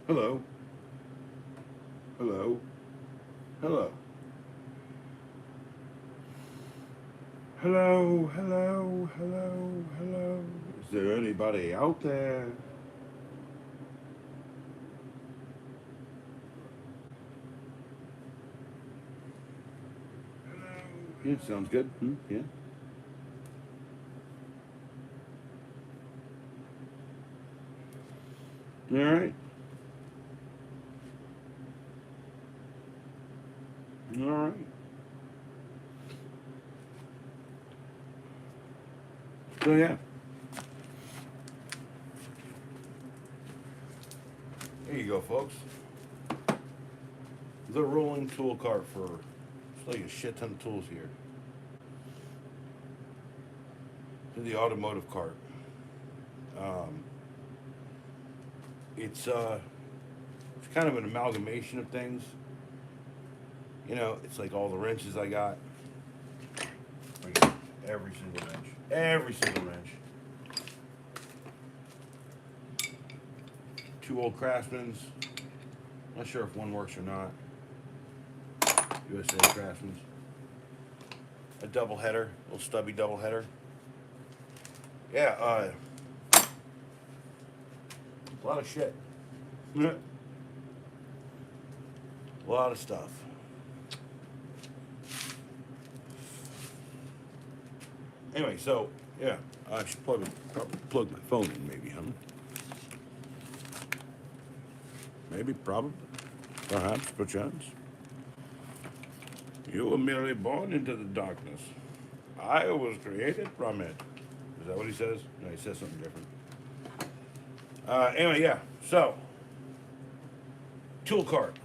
Hello. Hello. Hello. Hello, hello, hello, hello. Is there anybody out there? Yeah, sounds good. Yeah. All right. All right. So yeah, there you go, folks. The rolling tool cart for it's like a shit ton of tools here. The automotive cart. Um, it's kind of an amalgamation of things. You know, it's like all the wrenches I got. Like every single wrench. Every single wrench. Two old Craftsmans. Not sure if one works or not. USA Craftsmans. A double header, little stubby double header. Yeah, a lot of shit. A lot of stuff. Anyway, so yeah, I should probably plug my phone in, maybe, huh? Maybe, probably, perhaps, perchance. You were merely born into the darkness. I was created from it. Is that what he says? No, he says something different. Anyway, yeah. So, tool cart,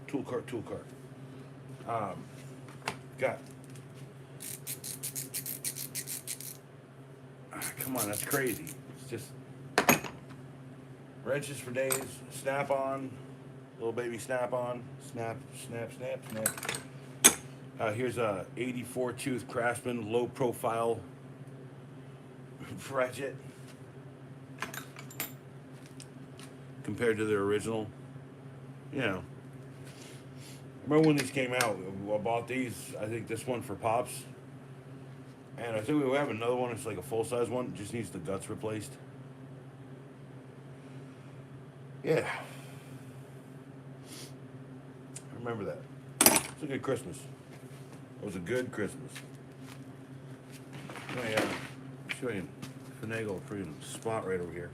tool cart, tool cart. Um, got. Come on, that's crazy. It's just wrenches for days. Snap on, little baby snap on. Snap, snap, snap, snap. Here's a 84 tooth Craftsman low profile ratchet compared to their original. You know, I remember when these came out. I bought these. I think this one for Pops, and I think we have another one. It's like a full size one. It just needs the guts replaced. Yeah, I remember that. It's a good Christmas. It was a good Christmas. Oh yeah, show you finagle a freaking spot right over here.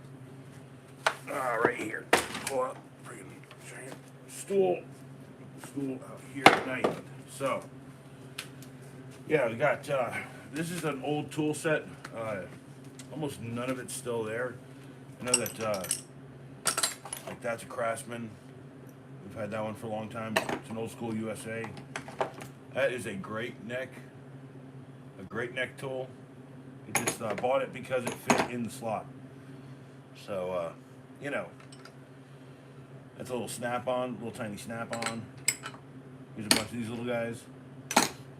Right here. Pull up, freaking giant stool out here at night. So, yeah, we got. This is an old tool set. Almost none of it's still there. I know that like that's a Craftsman. We've had that one for a long time. It's an old school USA. That is a great neck tool. I just bought it because it fit in the slot. So, you know, that's a little snap-on, little tiny snap-on. Here's a bunch of these little guys.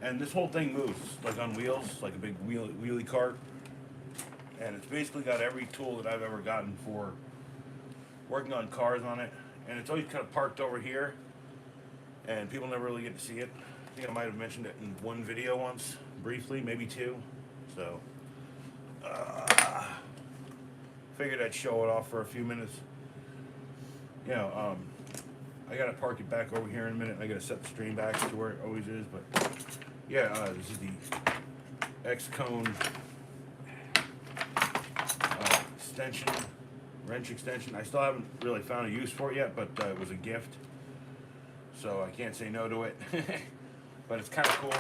And this whole thing moves, like on wheels, like a big wheelie cart. And it's basically got every tool that I've ever gotten for working on cars on it. And it's always kind of parked over here. And people never really get to see it. I think I might have mentioned it in one video once, briefly, maybe two. So, figured I'd show it off for a few minutes. You know, I gotta park it back over here in a minute. I gotta set the stream back to where it always is. But yeah, this is the X-Cone extension, wrench extension. I still haven't really found a use for it yet, but it was a gift, so I can't say no to it. But it's kind of cool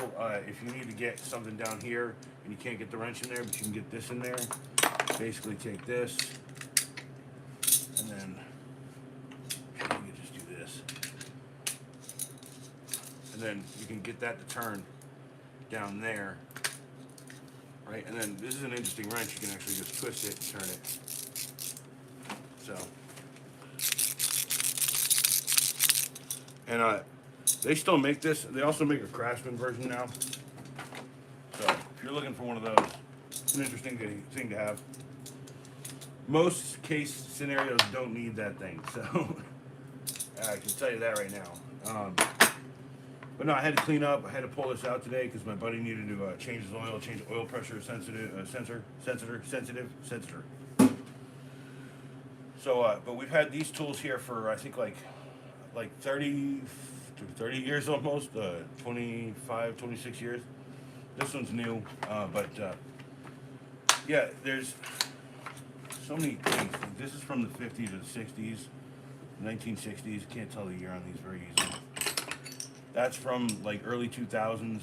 if you need to get something down here and you can't get the wrench in there, but you can get this in there. Basically take this and then you can just do this. And then you can get that to turn down there. Right? And then this is an interesting wrench. You can actually just twist it and turn it. So. And they still make this. They also make a Craftsman version now. So if you're looking for one of those, it's an interesting thing to have. Most case scenarios don't need that thing. So I can tell you that right now. But no, I had to clean up. I had to pull this out today because my buddy needed to change his oil, change oil pressure sensitive. So, but we've had these tools here for I think like 30 years almost, 25, 26 years. This one's new, but yeah, there's so many things. This is from the 50s or the 60s, 1960s. Can't tell the year on these very easily. That's from like early 2000s.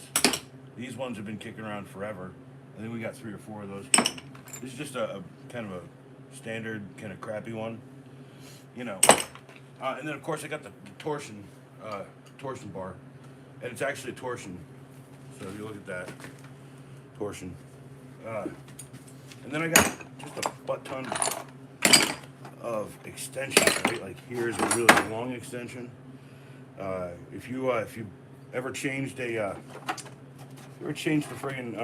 These ones have been kicking around forever. I think we got 3 or 4 of those. This is just a kind of a standard kind of crappy one, you know. And then of course I got the torsion bar, and it's actually a torsion. So if you look at that, torsion. And then I got just a butt ton of extensions, right? Like here's a really long extension. If you ever changed the friggin'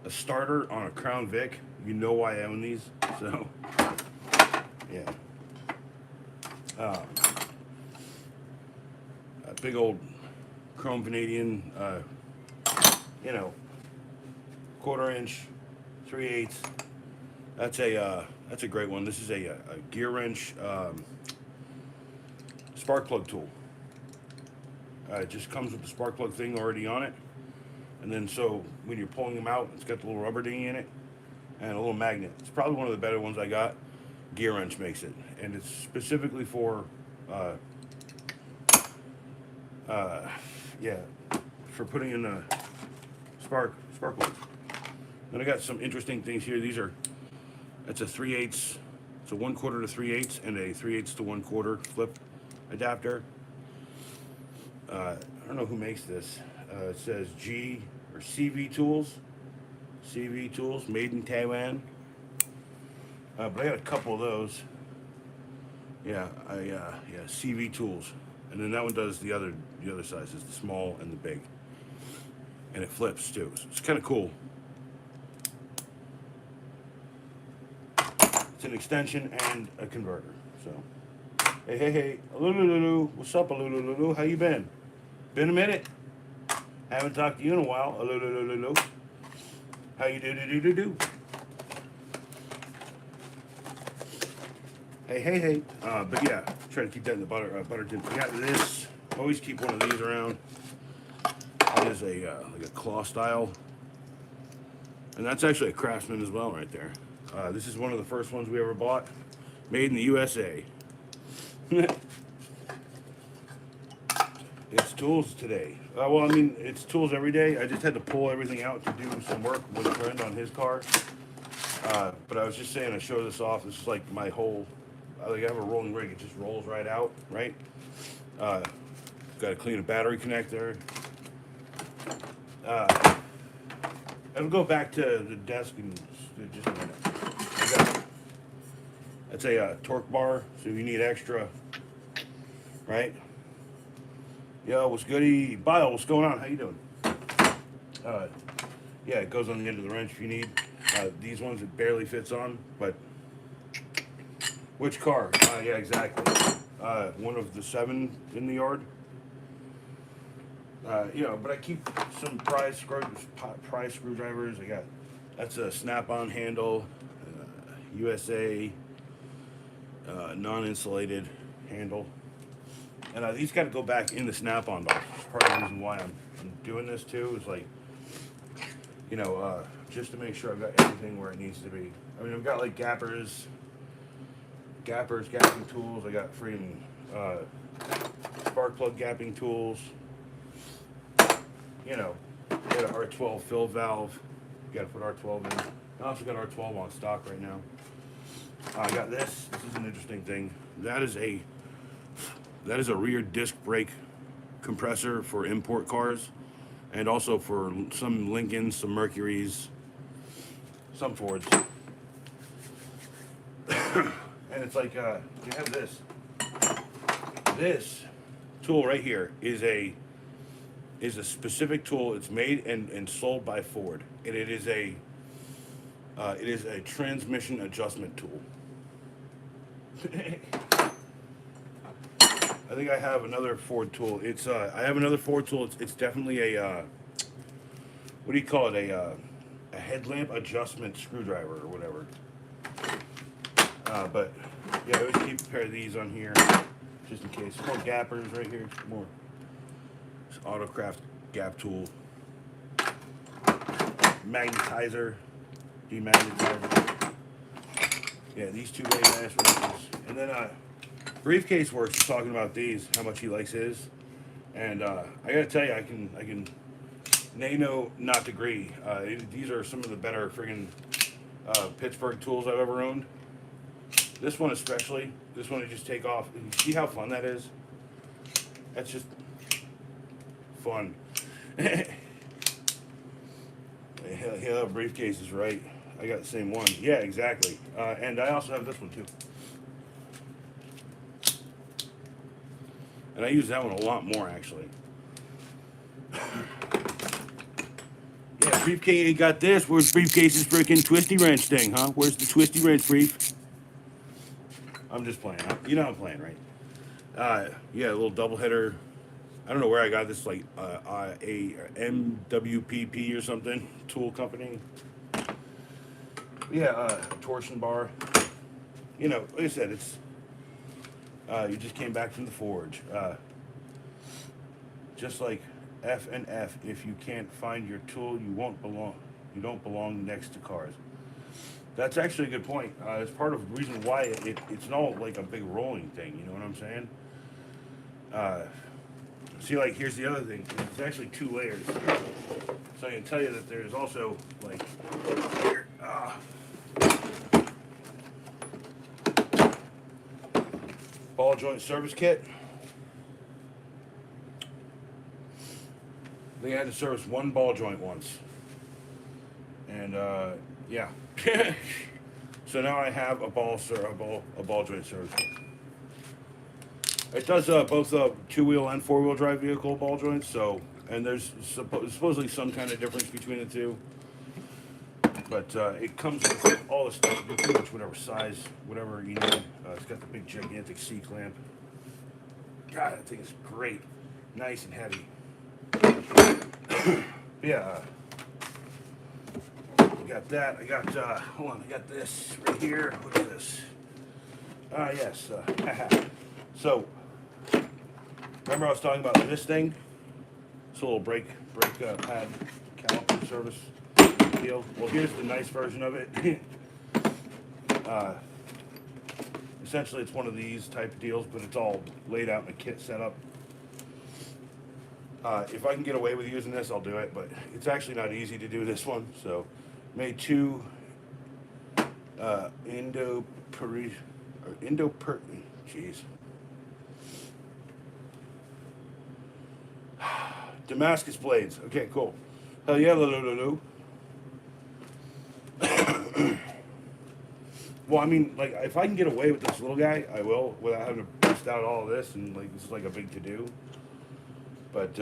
a starter on a Crown Vic, you know why I own these. So yeah, a big old chrome Vanadian, you know, 1/4 inch, 3/8. That's a great one. This is a gear wrench spark plug tool. It just comes with the spark plug thing already on it, and then so when you're pulling them out, it's got the little rubber dinghy in it and a little magnet. It's probably one of the better ones I got. Gear wrench makes it, and it's specifically for yeah, for putting in a spark plug. Then I got some interesting things here. It's a 3/8, it's a 1/4 to 3/8 and a 3/8 to 1/4 flip adapter. I don't know who makes this. It says G or CV Tools. CV Tools, made in Taiwan. But I got a couple of those. Yeah, CV Tools, and then that one does the other sizes, the small and the big, and it flips too. So it's kind of cool. It's an extension and a converter. So, hey, Lulu, what's up, Lulu? How you been? Been a minute. Haven't talked to you in a while, Lulu. How you do? Hey. But yeah, try to keep that in the butter tin. I got this. Always keep one of these around. It is like a claw style, and that's actually a Craftsman as well, right there. This is one of the first ones we ever bought, made in the USA. It's tools today. Well, I mean, it's tools every day. I just had to pull everything out to do some work with a friend on his car. But I was just saying, I show this off. This is like my whole, I have a rolling rig. It just rolls right out, right? Got to clean a battery connector. I'll go back to the desk in just a minute. That's a torque bar, so if you need extra, right? Yo, what's goody? Bio, what's going on? How you doing? Yeah, it goes on the end of the wrench if you need. These ones it barely fits on, but which car? Yeah, exactly. One of the 7 in the yard. You know, but I keep some prize screwdrivers. That's a snap-on handle, USA, non-insulated handle. And these got to go back in the snap-on box. Part of the reason why I'm doing this too is like, you know, just to make sure I've got everything where it needs to be. I mean, I've got like gappers, gapping tools. I got freaking spark plug gapping tools. You know, got an R12 fill valve. You got to put R12 in. I also got R12 on stock right now. I got this. This is an interesting thing. That is a rear disc brake compressor for import cars, and also for some Lincolns, some Mercurys, some Fords. And it's like you have this. This tool right here is a specific tool. It's made and sold by Ford, and it is a transmission adjustment tool. I think I have another Ford tool. It's I have another Ford tool. It's definitely a what do you call it? A headlamp adjustment screwdriver or whatever. But yeah, I always keep a pair of these on here just in case. Some more gappers right here. Some more Autocraft gap tool. Magnetizer, demagnetizer. Yeah, these two way ass wrenches. And then Briefcase Works is talking about these, how much he likes his. And I gotta tell you, I can no not agree. These are some of the better friggin' Pittsburgh tools I've ever owned. This one especially. This one to just take off. And see how fun that is? That's just fun. Yeah, Briefcase is right. I got the same one. Yeah, exactly. And I also have this one too. And I use that one a lot more actually. Yeah, Briefcase ain't got this. Where's Briefcase's freaking twisty wrench thing, huh? Where's the twisty wrench, Brief? I'm just playing. You know I'm playing, right? Yeah, a little double header. I don't know where I got this, like a MWPP or something tool company. Yeah, torsion bar. You know, like I said, it's you just came back from the forge. Just like F and F, if you can't find your tool, you won't belong. You don't belong next to cars. That's actually a good point. It's part of the reason why it's not like a big rolling thing. You know what I'm saying? See, like, here's the other thing. It's actually 2 layers. So I can tell you that there's also, like, here, ball joint service kit. They had to service 1 ball joint once. And, yeah. So now I have a ball joint service kit. It does both 2-wheel and 4-wheel drive vehicle ball joints. So, and there's supposedly some kind of difference between the two. But it comes with all the stuff, pretty much whatever size, whatever you need. It's got the big gigantic C-clamp. God, that thing is great, nice and heavy. Yeah. I got that. I got hold on. I got this right here. What is this? Yes. So, remember I was talking about this thing? It's a little brake pad caliper service deal. Well, here's the nice version of it. Essentially, it's one of these type of deals, but it's all laid out in a kit setup. If I can get away with using this, I'll do it, but it's actually not easy to do this one. So, made 2 jeez. Damascus blades. Okay, cool. Hell yeah, Lulu. Well, I mean, like, if I can get away with this little guy, I will, without having to bust out all of this, and, like, this is, like, a big to-do. But,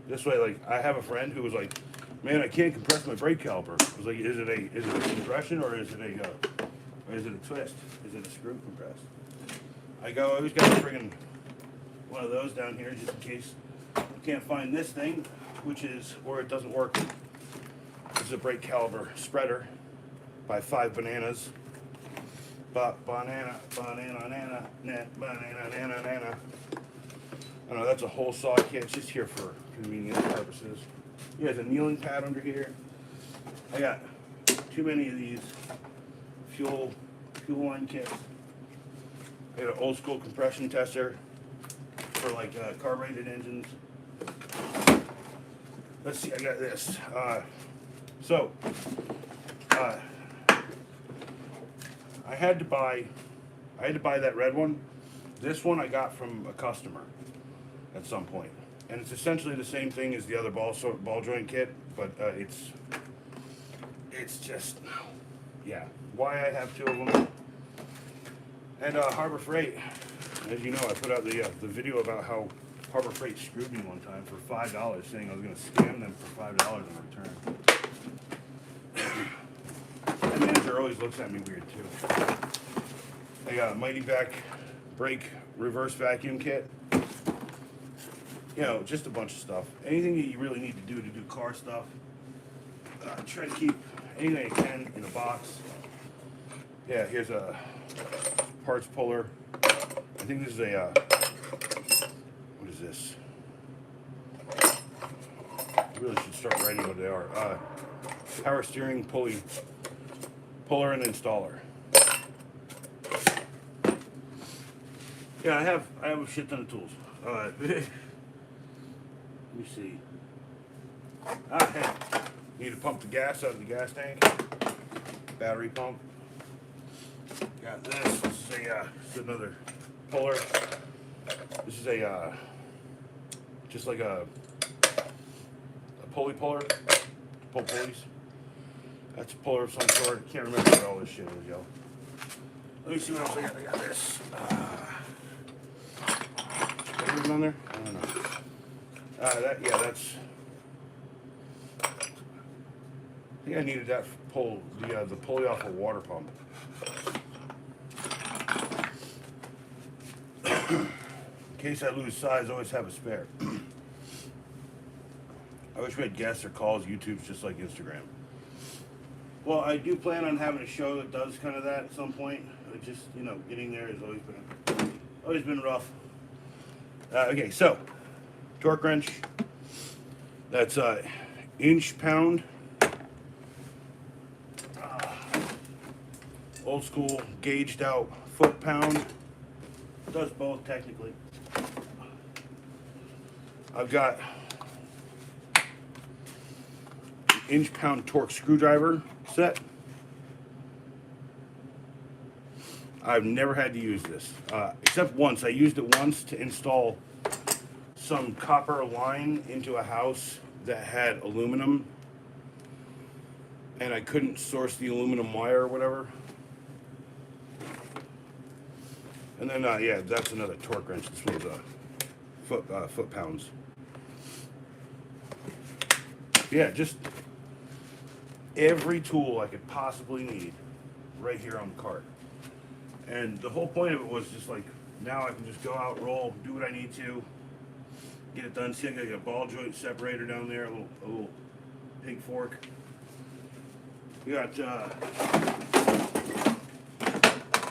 this way, like, I have a friend who was like, man, I can't compress my brake caliper. I was like, is it a compression, or is it a twist? Is it a screw compress? I always got a friggin' one of those down here, just in case you can't find this thing, which is, or it doesn't work. This is a brake caliper spreader by 5 bananas. Banana. I know that's a whole saw kit. It's just here for convenience purposes. He has a kneeling pad under here. I got too many of these fuel line kits. I got an old school compression tester for like carbureted engines. Let's see, I got this. I had to buy that red one. This one I got from a customer at some point, and it's essentially the same thing as the other ball joint kit, but it's just, yeah, why I have 2 of them. And Harbor Freight, as you know, I put out the video about how Harbor Freight screwed me one time for $5, saying I was going to scam them for $5 in return. That manager always looks at me weird too. I got a Mighty Vac brake reverse vacuum kit. You know, just a bunch of stuff. Anything that you really need to do car stuff. Try to keep anything I can in a box. Yeah, here's a parts puller. I think this is a, what is this? I really should start writing what they are. Power steering puller and installer. Yeah, I have a shit ton of tools. Let me see. Hey, need to pump the gas out of the gas tank. Battery pump. Got this. This is another puller. This is a just like a pulley puller. Pull pulleys. That's a puller of some sort. I can't remember what all this shit is, yo. Let me see what else I got. I got this. Anything on there? I don't know. That's. I think I needed that to pull the pulley off a water pump. In case I lose size, I always have a spare. I wish we had guests or calls. YouTube's just like Instagram. Well, I do plan on having a show that does kind of that at some point. Just, you know, getting there has always been rough. Okay, so torque wrench. That's inch pound. Old school gauged out foot pound. Does both technically. I've got inch pound torque screwdriver set. I've never had to use this, except once. I used it once to install some copper line into a house that had aluminum, and I couldn't source the aluminum wire or whatever. And then, yeah, that's another torque wrench. This one's foot pounds. Yeah, just every tool I could possibly need right here on the cart. And the whole point of it was just like, now I can just go out, roll, do what I need to, get it done. See, I got a ball joint separator down there, a little pig fork. We got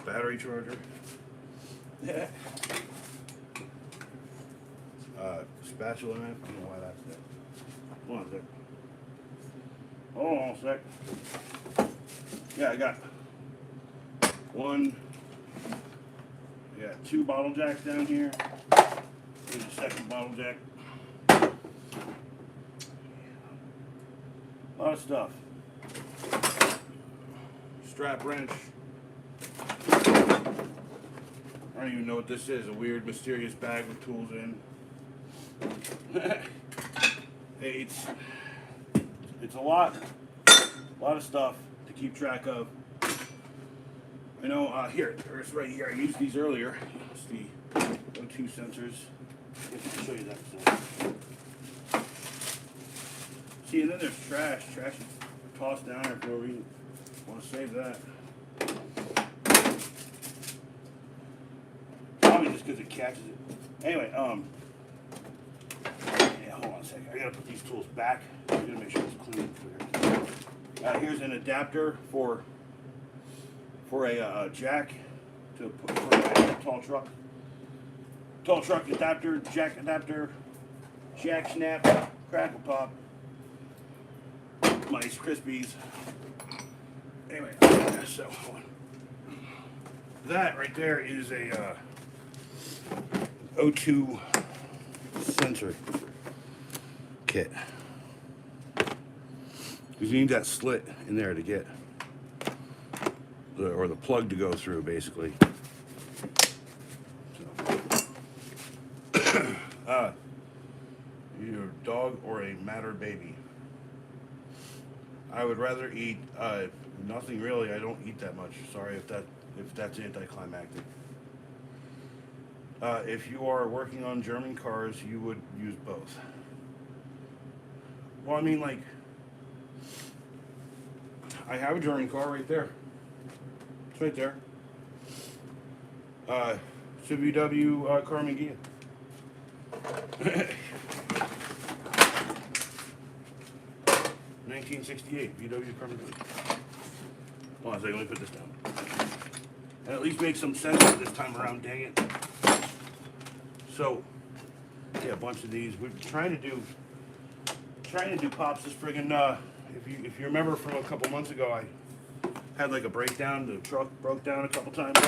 battery charger. Yeah. Spatula knife. I don't know why that's there. Hold on a sec. Hold on a sec. Yeah, I got one. I got two bottle jacks down here. Here's a second bottle jack. A lot of stuff. Strap wrench. I don't even know what this is. A weird, mysterious bag with tools in. Hey, it's a lot of stuff to keep track of. I know, it's right here. I used these earlier. It's the O2 sensors. I'll show you that stuff. See, and then there's trash. Trash is tossed down there for no reason. Want to save that. Probably just because it catches it. Anyway, yeah, hold on a second. I gotta put these tools back. I gotta make sure it's clean and clear. Here's an adapter for a jack for a tall truck. Tall truck adapter, jack snap, crackle pop, Rice Krispies. Anyway, so hold on. That right there is a O2 sensor kit. Because you need that slit in there to get, or the plug to go through, basically. So. You're a dog or a matter baby. I would rather eat nothing really. I don't eat that much. Sorry if that's anticlimactic. If you are working on German cars, you would use both. Well, I mean, like, I have a German car right there. It's right there. WW Carmen Gia. 1968 VW Carmen Gia. Hold on a second, let me put this down. And at least make some sense this time around, dang it. So, yeah, a bunch of these. We're trying to do pops. This friggin' if you remember from a couple months ago, I had like a breakdown. The truck broke down a couple times,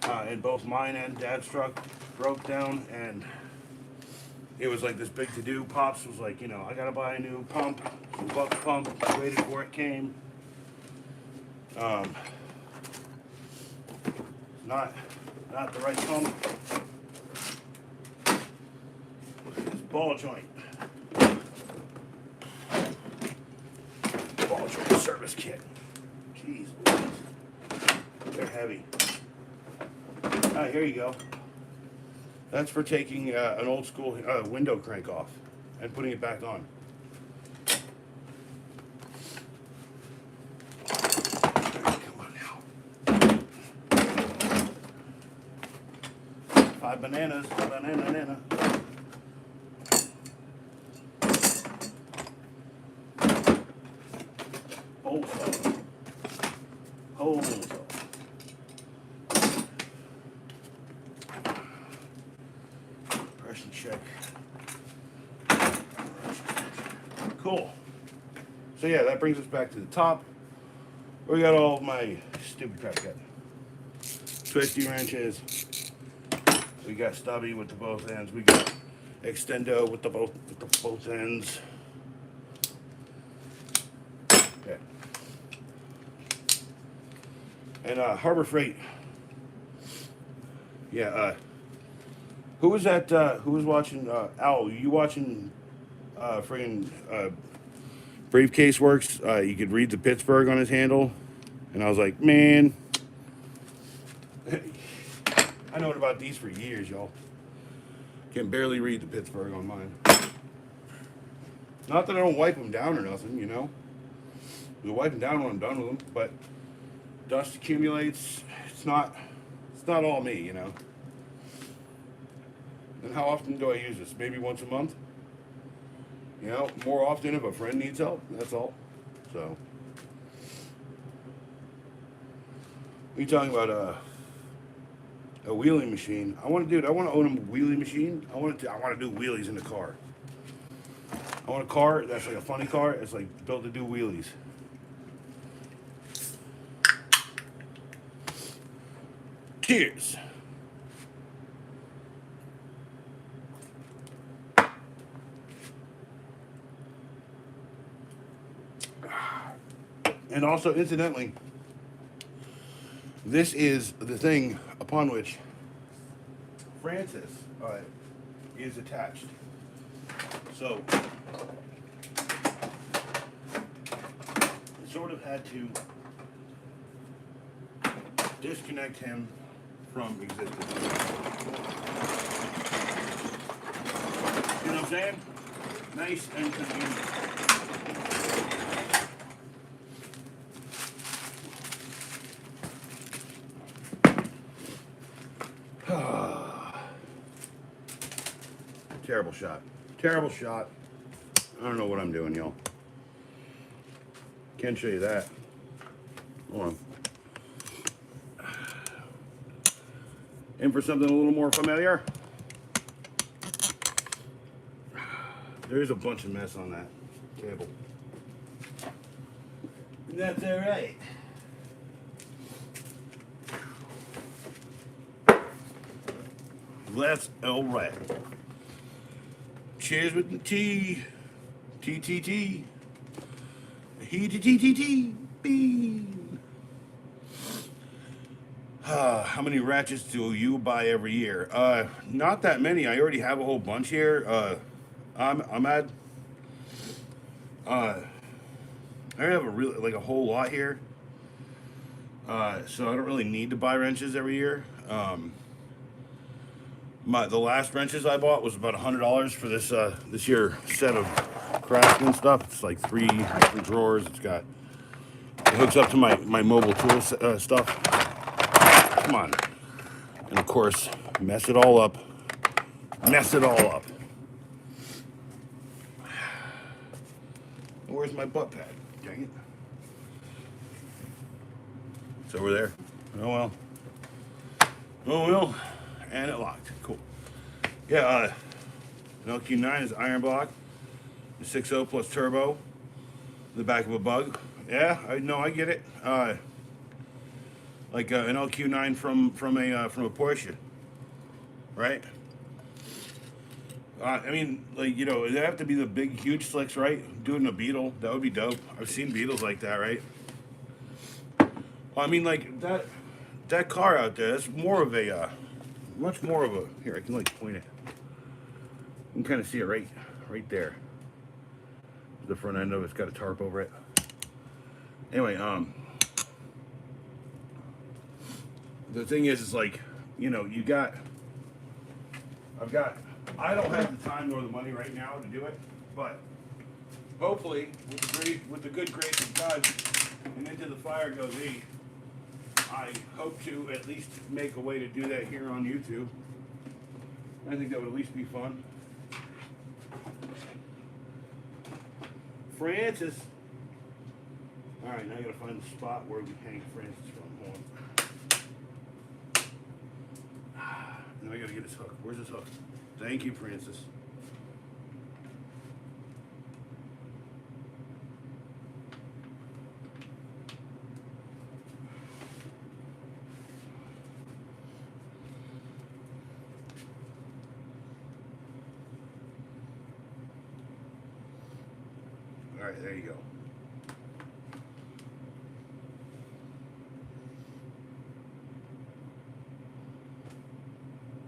and both mine and Dad's truck broke down, and it was like this big to do. Pops was like, you know, I gotta buy a new pump, some buck pump. I waited for it, came. Not the right pump. Look at this ball joint. Ball joint service kit. Jeez, they're heavy. Alright, here you go. That's for taking an old school window crank off and putting it back on. Come on now. 5 bananas, banana. Whole saw. Whole saw. Pressure check. Cool. So yeah, that brings us back to the top. We got all of my stupid crap. Got twisty wrenches. We got stubby with the both ends. We got extendo with the both ends. Okay. And Harbor Freight. Yeah. Who was that? Who was watching? Al, you watching? Friggin' Briefcase Works. You could read the Pittsburgh on his handle, and I was like, man, I known about these for years, y'all. Can barely read the Pittsburgh on mine. Not that I don't wipe them down or nothing, you know. I wipe them down when I'm done with them, but dust accumulates. It's not all me, you know. And how often do I use this? Maybe once a month. You know, more often if a friend needs help. That's all. So, we talking about a wheelie machine. I want to own a wheelie machine. I want to do wheelies in the car. I want a car that's like a funny car. It's like built to do wheelies. Cheers. And also, incidentally, this is the thing upon which Francis is attached. So, I sort of had to disconnect him from existence. You know what I'm saying? Nice and convenient. Terrible shot. Terrible shot. I don't know what I'm doing, y'all. Can't show you that. Hold on. In for something a little more familiar. There's a bunch of mess on that table. That's all right. That's all right. Cheers with the T. T. He bean. How many ratchets do you buy every year? Not that many. I already have a whole bunch here. I'm at. I have a whole lot here. So I don't really need to buy wrenches every year. The last wrenches I bought was about $100 for this year set of Craftsman stuff. It's like three drawers. It hooks up to my mobile tool stuff. Come on, And of course, mess it all up. Mess it all up. Where's my butt pad? Dang it. It's over there. Oh well. Oh well. And it locked. Cool. Yeah, an LQ9 is iron block. The 6.0 plus turbo. The back of a Bug. Yeah, I know, I get it. Like an LQ9 from a Porsche, right? I mean, like, you know, they have to be the big, huge slicks, right? Do it in a Beetle, that would be dope. I've seen Beetles like that, right? Well, I mean, like that car out there, that's more of a, much more of a. Here, I can like point it. You can kind of see it right there. The front end of it's got a tarp over it. Anyway, the thing is like, you know, I don't have the time nor the money right now to do it, but hopefully, with the good grace of God, and Into the Fire goes E, I hope to at least make a way to do that here on YouTube. I think that would at least be fun. Francis. All right, now I gotta find the spot where we hang Francis from. Hold on. Now I gotta get his hook. Where's his hook? Thank you, Francis. All right, there you go.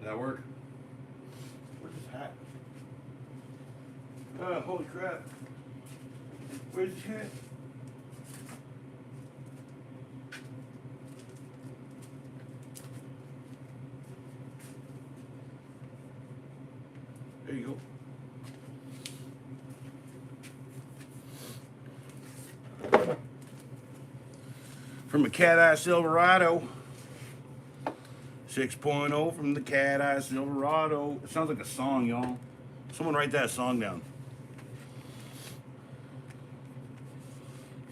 Did that work? Where's his hat? Oh, holy crap. Where's his hat? There you go. From a cat-eye Silverado. 6.0 from the cat-eye Silverado. It sounds like a song, y'all. Someone write that song down.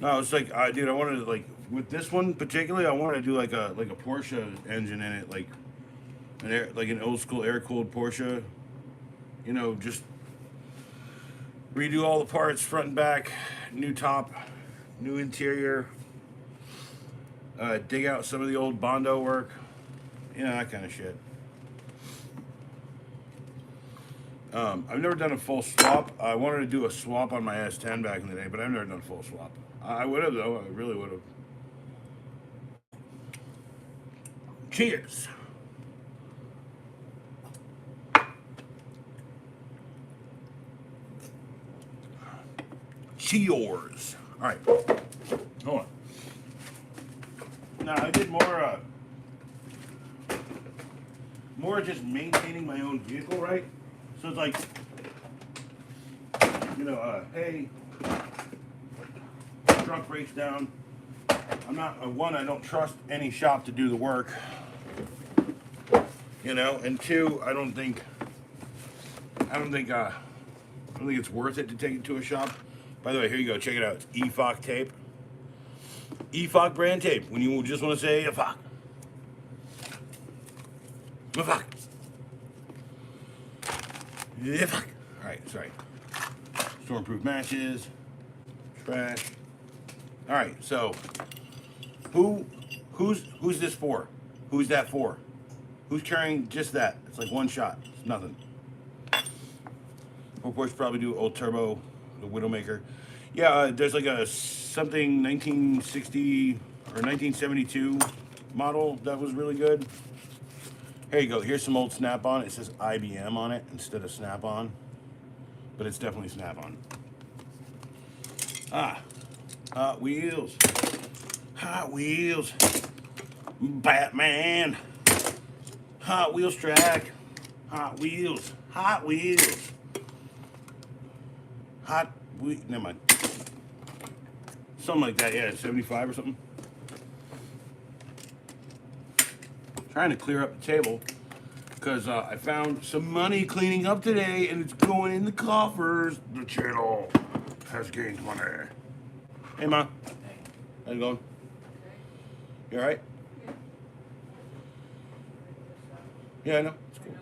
No, it's like, dude, I wanted to, like, with this one particularly, I wanted to do like a Porsche engine in it, like an old school air-cooled Porsche. You know, just redo all the parts, front and back, new top, new interior. Dig out some of the old Bondo work, you know, that kind of shit. I've never done a full swap. I wanted to do a swap on my S10 back in the day, but I've never done a full swap. I would have, though. I really would have. Cheers. Cheers. All right. Hold on. Now, I did more just maintaining my own vehicle, right? So it's like, you know, hey, truck breaks down. I'm not, one, I don't trust any shop to do the work, you know, and two, I don't think it's worth it to take it to a shop. By the way, here you go, check it out. It's EDChats tape. EDChats brand tape. When you just want to say a fuck. A fuck. Yeah, fuck. Alright, sorry. Stormproof matches. Trash. Alright, so who's this for? Who's that for? Who's carrying just that? It's like one shot. It's nothing. Porsche probably do old turbo, the Widowmaker. Yeah, there's like a something 1960 or 1972 model that was really good. Here you go. Here's some old Snap-on. It says IBM on it instead of Snap-on, but it's definitely Snap-on. Hot Wheels. Hot Wheels. Batman. Hot Wheels track. Hot Wheels. Hot Wheels. Never mind. Something like that, yeah, 75 or something. Trying to clear up the table because I found some money cleaning up today, and it's going in the coffers. The channel has gained money. Hey, Ma. How's it going? You all right? Yeah, I know. It's cool.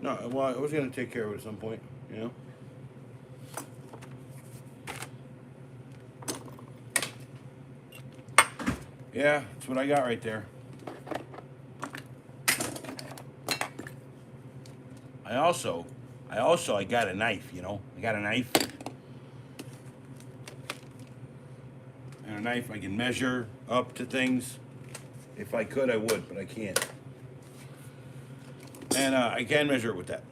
No, well, I was gonna take care of it at some point, you know. Yeah, that's what I got right there. I got a knife, you know. I got a knife. And a knife I can measure up to things. If I could, I would, but I can't. And I can measure it with that.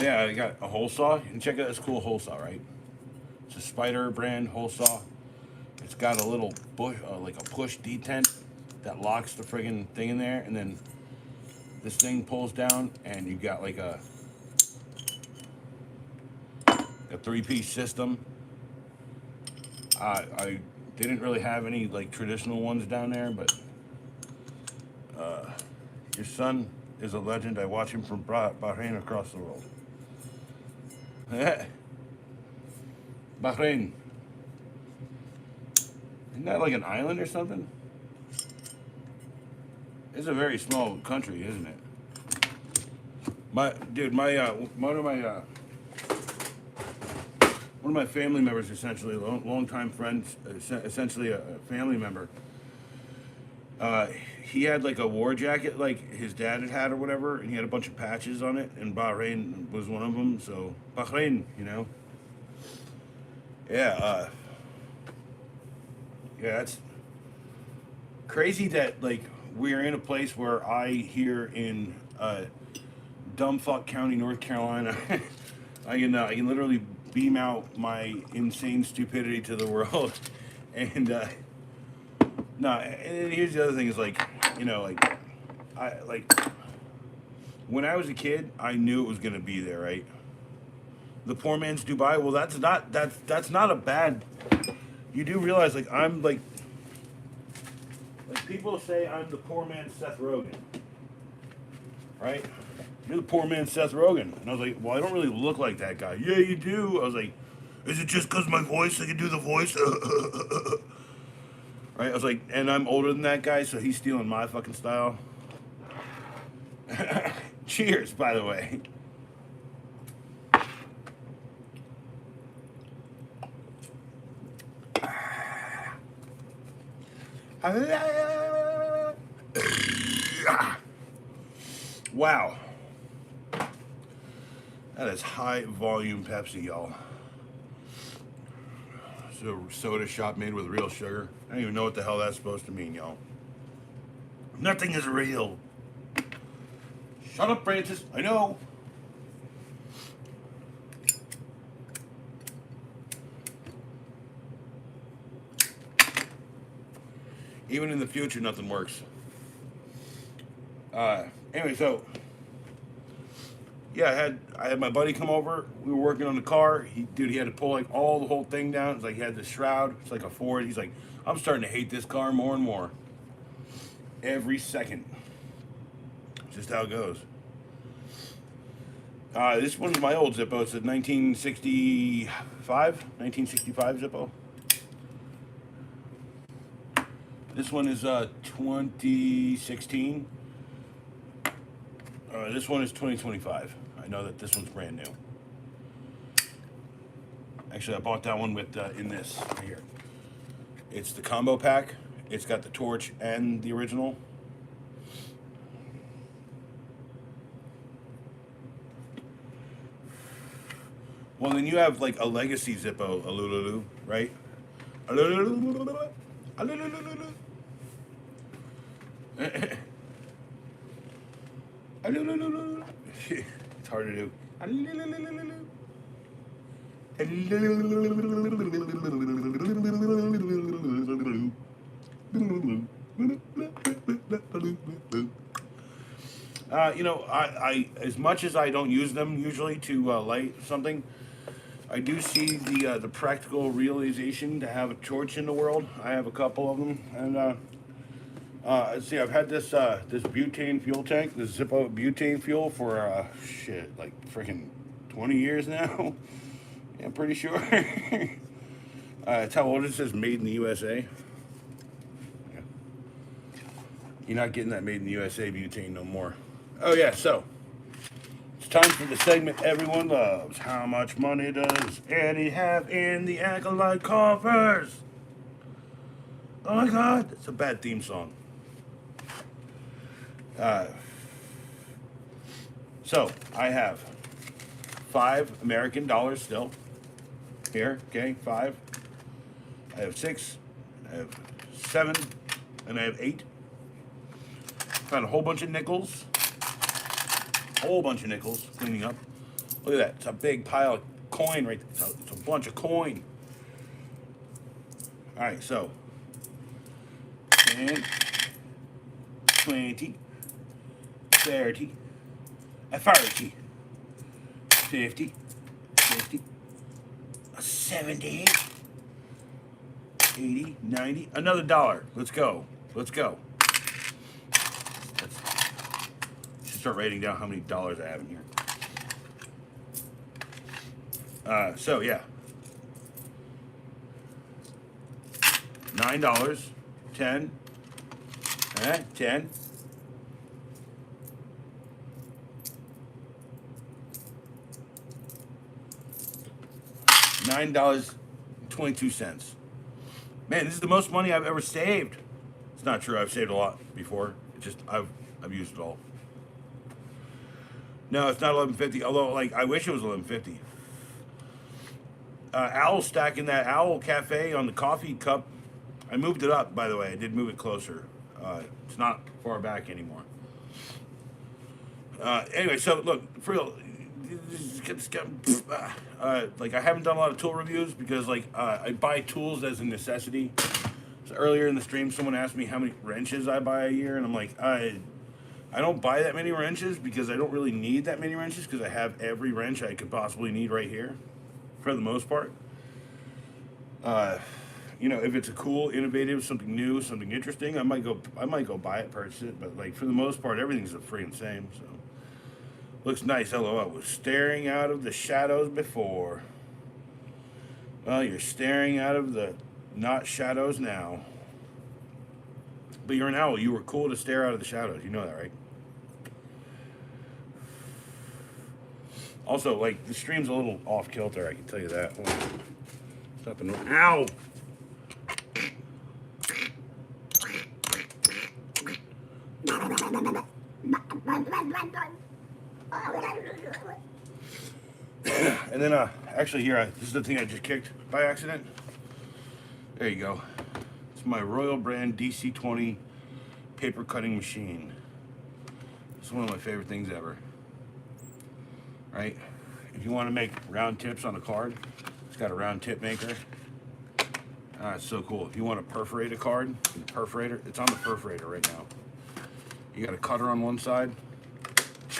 Yeah, I got a hole saw. You can check out this cool hole saw, right? It's a Spider brand hole saw. It's got a little bush, like a push detent that locks the friggin' thing in there, and then this thing pulls down, and you got like a 3-piece system. I didn't really have any like traditional ones down there, but your son is a legend. I watch him from Bahrain across the world. Bahrain. Isn't that like an island or something? It's a very small country, isn't it? One of my family members, essentially, longtime friends, essentially a family member. He had like a war jacket, like his dad had or whatever, and he had a bunch of patches on it, and Bahrain was one of them. So Bahrain, you know. Yeah, yeah, it's crazy that like we're in a place where I here in Dumbfuck County, North Carolina, I can literally beam out my insane stupidity to the world, and no, and here's the other thing is like, you know, like when I was a kid, I knew it was gonna be there, right? The poor man's Dubai. Well, that's not a bad. You do realize like I'm like people say I'm the poor man's Seth Rogen, right? You're the poor man's Seth Rogen, and I was like, well, I don't really look like that guy. Yeah, you do. I was like, is it just because my voice? I can do the voice. Right? I was like, and I'm older than that guy, so he's stealing my fucking style. Cheers, by the way. Wow. That is high volume Pepsi, y'all. It's a soda shop made with real sugar. I don't even know what the hell that's supposed to mean, y'all. Nothing is real. Shut up, Francis. I know. Even in the future, nothing works. Anyway, so yeah, I had my buddy come over. We were working on the car. He had to pull like the whole thing down. It's like he had the shroud. It's like a Ford. He's like, I'm starting to hate this car more and more. Every second. Just how it goes. This one's my old Zippo. It's a 1965 Zippo. This one is 2016. This one is 2025. I know that this one's brand new. Actually, I bought that one with in this right here. It's the combo pack. It's got the torch and the original. Well, then you have like a legacy Zippo, a Lululu, right? It's hard to do. You know, I as much as I don't use them usually to light something, I do see the practical realization to have a torch in the world. I have a couple of them, and let's see. I've had this this butane fuel tank, this Zippo butane fuel for shit, like freaking 20 years now. Yeah, I'm pretty sure. It's how old it says made in the USA. Yeah. You're not getting that made in the USA butane no more. Oh yeah, so it's time for the segment everyone loves. How much money does Eddie have in the Acolyte coffers? Oh my god, it's a bad theme song. So I have $5 still. Here, okay, 5. I have 6. I have 7, and I have 8. Found a whole bunch of nickels. Cleaning up. Look at that. It's a big pile of coin right there. It's a bunch of coin. All right, so 10, 20, 30, 40, 50, 70, 80, 90, another $1. Let's go. Should start writing down how many dollars I have in here. So yeah, $9, 10, 10. $9.22. Man, this is the most money I've ever saved. It's not true. I've saved a lot before. It's just I've used it all. No, it's not $11.50. Although, like, I wish it was $11.50. Owl stacking that Owl Cafe on the coffee cup. I moved it up, by the way. I did move it closer. It's not far back anymore. Anyway, so look, for real. Like I haven't done a lot of tool reviews because like I buy tools as a necessity. So earlier in the stream, someone asked me how many wrenches I buy a year, and I'm like, I don't buy that many wrenches because I don't really need that many wrenches because I have every wrench I could possibly need right here, for the most part. You know, if it's a cool, innovative, something new, something interesting, I might go buy it, purchase it. But like for the most part, everything's the freaking same. So. Looks nice, LOL. Was staring out of the shadows before. Well, you're staring out of the not shadows now. But you're an owl. You were cool to stare out of the shadows. You know that, right? Also, like, the stream's a little off kilter, I can tell you that. Stop and ow! And then, actually here, this is the thing I just kicked by accident. There you go. It's my Royal brand DC-20 paper cutting machine. It's one of my favorite things ever. Right? If you want to make round tips on a card, it's got a round tip maker. It's so cool. If you want to perforate a card, perforator, it's on the perforator right now. You got a cutter on one side,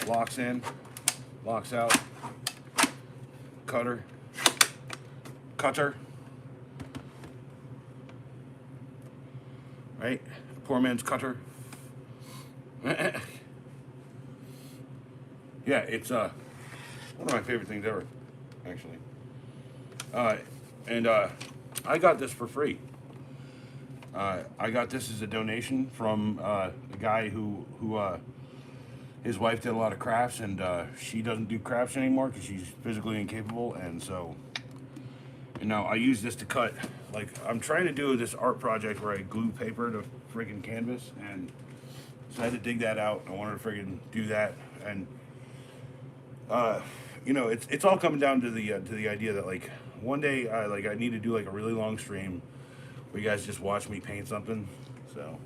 locks in, locks out, cutter, right? Poor man's cutter. Yeah, it's one of my favorite things ever, actually. And I got this for free. I got this as a donation from a guy who his wife did a lot of crafts, and she doesn't do crafts anymore because she's physically incapable. And so, you know, I use this to cut. Like, I'm trying to do this art project where I glue paper to friggin' canvas, and so I had to dig that out. I wanted to friggin' do that, and you know, it's all coming down to the idea that like one day I need to do like a really long stream where you guys just watch me paint something. So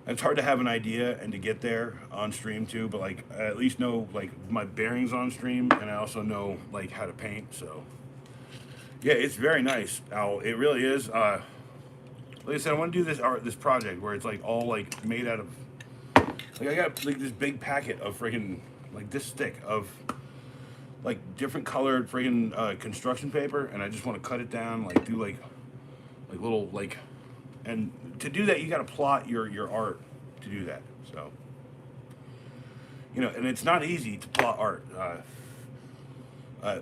it's hard to have an idea and to get there on stream too, but like I at least know like my bearings on stream, and I also know like how to paint. So yeah, it's very nice, Owl. It really is. Like I said, I want to do this project where it's like all like made out of, like I got like this big packet of freaking like this thick of like different colored friggin' construction paper, and I just want to cut it down, like do like little like, and to do that you got to plot your art to do that. So and it's not easy to plot art.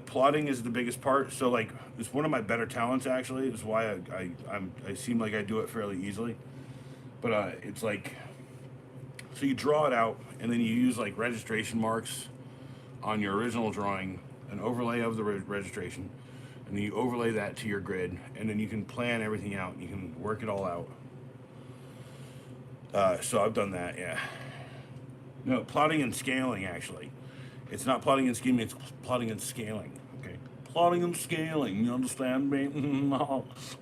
Plotting is the biggest part. So like it's one of my better talents actually. It's why I seem like I do it fairly easily. But it's like, so you draw it out and then you use like registration marks on your original drawing, an overlay of the registration, and then you overlay that to your grid, and then you can plan everything out. You can work it all out. So I've done that, yeah. No, plotting and scaling actually. It's not plotting and scheming, it's plotting and scaling. Okay. Plotting and scaling, you understand me?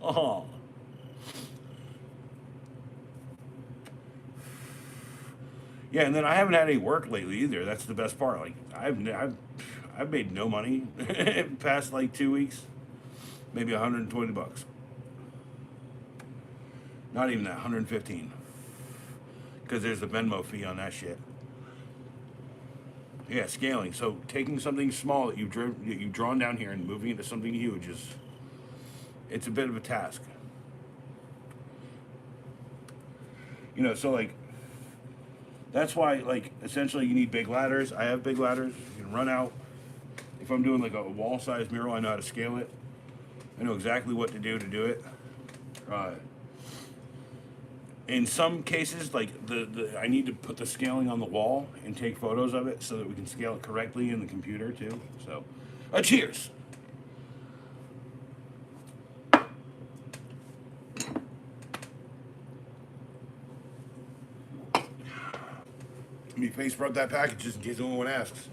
Oh. Yeah, and then I haven't had any work lately either. That's the best part. Like I've made no money past like 2 weeks, maybe $120. Not even that, 115. Because there's the Venmo fee on that shit. Yeah, scaling. So taking something small that you've drawn down here and moving it to something huge it's a bit of a task. So like that's why like essentially you need big ladders. I have big ladders. You can run out. If I'm doing like a wall-sized mural, I know how to scale it. I know exactly what to do it. In some cases, like I need to put the scaling on the wall and take photos of it so that we can scale it correctly in the computer too. So, cheers. Let me face rub that package just in case anyone asks.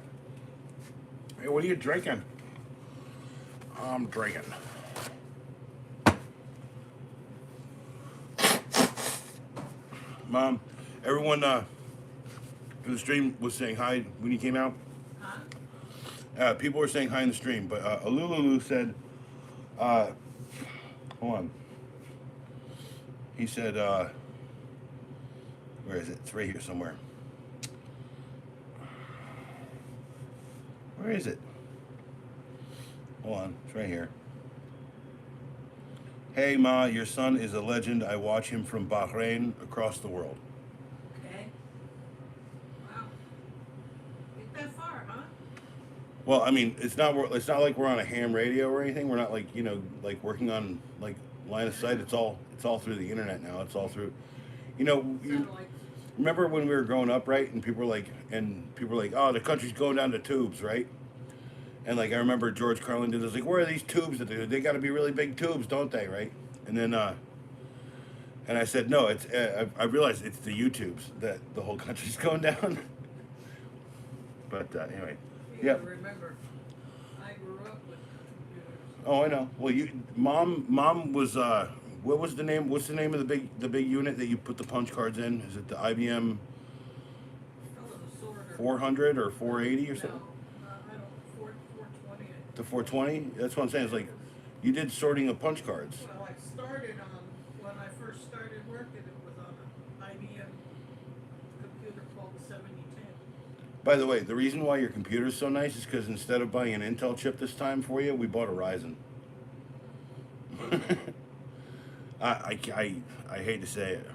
Hey, what are you drinking? I'm drinking. Mom, everyone in the stream was saying hi when you came out. Huh? People were saying hi in the stream, but Alululu said, hold on. He said, where is it? It's right here somewhere. Where is it? Hold on, it's right here. Hey Ma, your son is a legend. I watch him from Bahrain across the world. Okay. Wow. Ain't that far, huh? Well, I mean, it's not like we're on a ham radio or anything. We're not like like working on like line of sight. It's all through the internet now. It's all through, remember when we were growing up, right? And people were like, oh, the country's going down to tubes, right? And like I remember George Carlin did this, like, where are these tubes that they got to be really big tubes, don't they, right? And then and I said no, it's I realized it's the YouTubes that the whole country's going down. But anyway, yeah. Remember, I grew up with computers. Oh, I know. Well, mom was what was the name? What's the name of the big unit that you put the punch cards in? Is it the IBM 400 or 480 or something? No, 420. The 420? That's what I'm saying. It's like you did sorting of punch cards. Well, I started when I first started working, it was on an IBM computer called the 7010. By the way, the reason why your computer is so nice is because instead of buying an Intel chip this time for you, we bought a Ryzen. I hate to say it.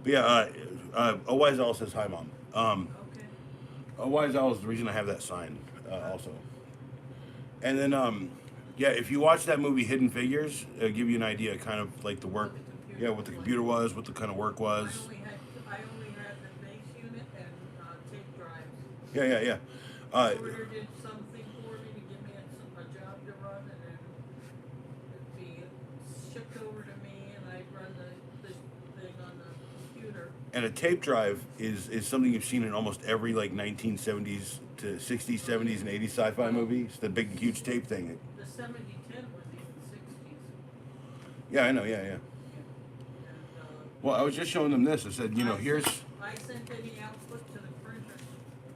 But yeah, Wise Owl says hi, Mom. Okay. Wise Owl is the reason I have that sign also. And then, yeah, if you watch that movie Hidden Figures, it'll give you an idea kind of like the work, what the computer was, what the kind of work was. I only had the base unit and tape drives. Yeah. Order did something for me to give me a job to run, and then it'd be shipped over to me, and I'd run the thing on the computer. And a tape drive is something you've seen in almost every like 1970s to 60s, 70s, and 80s sci-fi movie. It's the big, huge tape thing. The 7010 was in the 60s. Yeah, I know. Yeah. And, Well, I was just showing them this. I said, here's. I sent any output to the printer.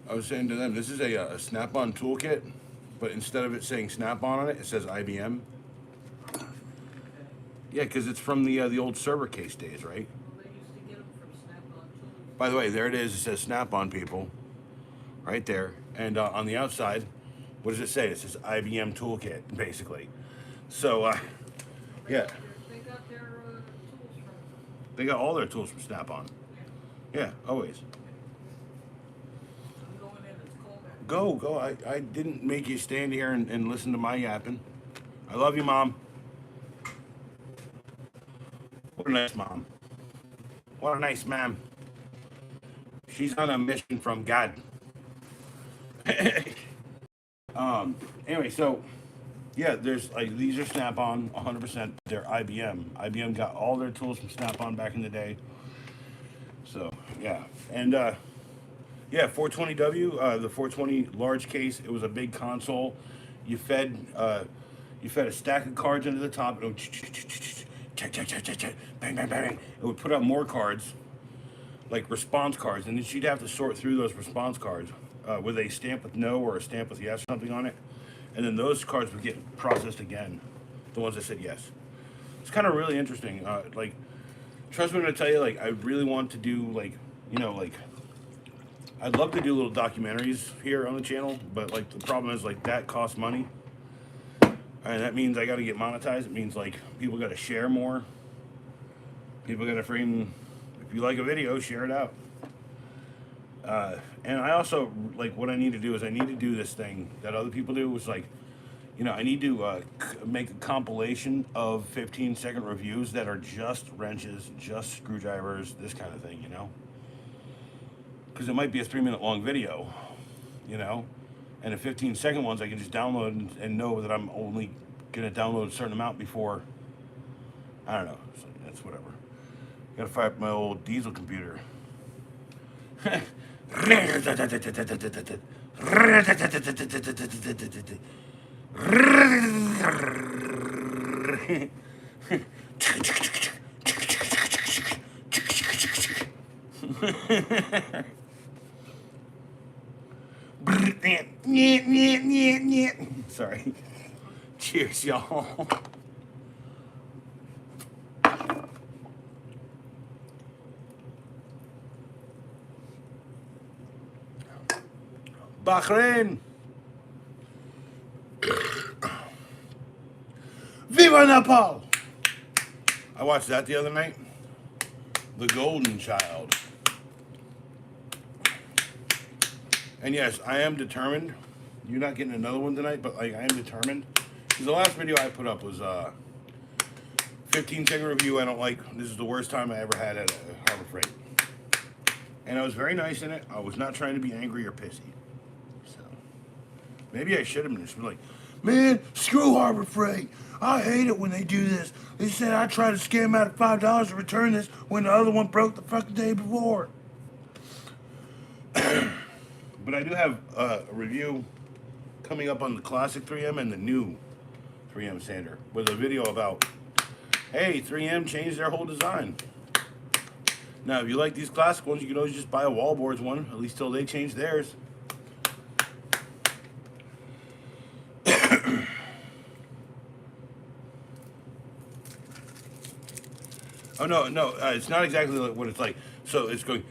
I was saying to them, this is a Snap-on toolkit, but instead of it saying Snap-on on it, it says IBM. Okay. Yeah, because it's from the old server case days, right? Well, they used to get them from Snap-on too. By the way, there it is. It says Snap-on, people, right there. And on the outside, what does it say? It says IBM Toolkit, basically. So, yeah, They got their tools from. they got all their tools from Snap-on. Yeah. Yeah, always. I'm going in. It's cold out. Go. I didn't make you stand here and listen to my yapping. I love you, Mom. What a nice mom. What a nice mom. She's on a mission from God. Anyway, so yeah, there's like these are Snap-on 100%. They're IBM. IBM got all their tools from Snap-on back in the day. So yeah, and yeah, 420W, the 420 large case. It was a big console. You fed a stack of cards into the top. It would bang, bang, bang. It would put out more cards, like response cards, and then she'd have to sort through those response cards with a stamp with no or a stamp with yes or something on it, and then those cards would get processed again, the ones that said yes. It's kind of really interesting. Like, trust me when I tell you, like, I really want to do, like, you know, like, I'd love to do little documentaries here on the channel, but like the problem is like that costs money, and that means I got to get monetized. It means like people got to share more. People got to freaking, if you like a video, share it out. And I also, like, what I need to do is I need to do this thing that other people do, is like, you know, I need to make a compilation of 15-second reviews that are just wrenches, just screwdrivers, this kind of thing, you know? Because it might be a 3-minute long video, you know? And the 15-second ones I can just download and know that I'm only going to download a certain amount before, I don't know, so that's whatever. Gotta fire up my old diesel computer. Sorry. Cheers, y'all. Bahrain. Viva Nepal! I watched that the other night. The Golden Child. And yes, I am determined. You're not getting another one tonight, but like I am determined. Because the last video I put up was 15-second review I don't like. This is the worst time I ever had at Harbor Freight. And I was very nice in it. I was not trying to be angry or pissy. So maybe I should have been just like, man, screw Harbor Freight. I hate it when they do this. They said I tried to scam out of $5 to return this when the other one broke the fucking day before. But I do have a review coming up on the classic 3M and the new 3M sander with a video about, hey, 3M changed their whole design. Now, if you like these classic ones, you can always just buy a Wallboards one, at least till they change theirs. Oh, no, it's not exactly like what it's like. So it's going,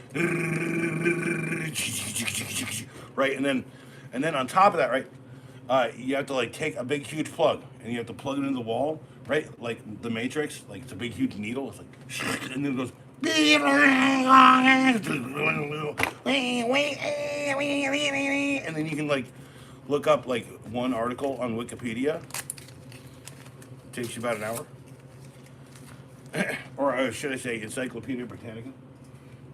right, and then on top of that, right, you have to like take a big huge plug and you have to plug it into the wall, right, like the Matrix, like it's a big huge needle. It's like, and then it goes, and then you can like look up like one article on Wikipedia. Takes you about an hour. Or should I say Encyclopedia Britannica,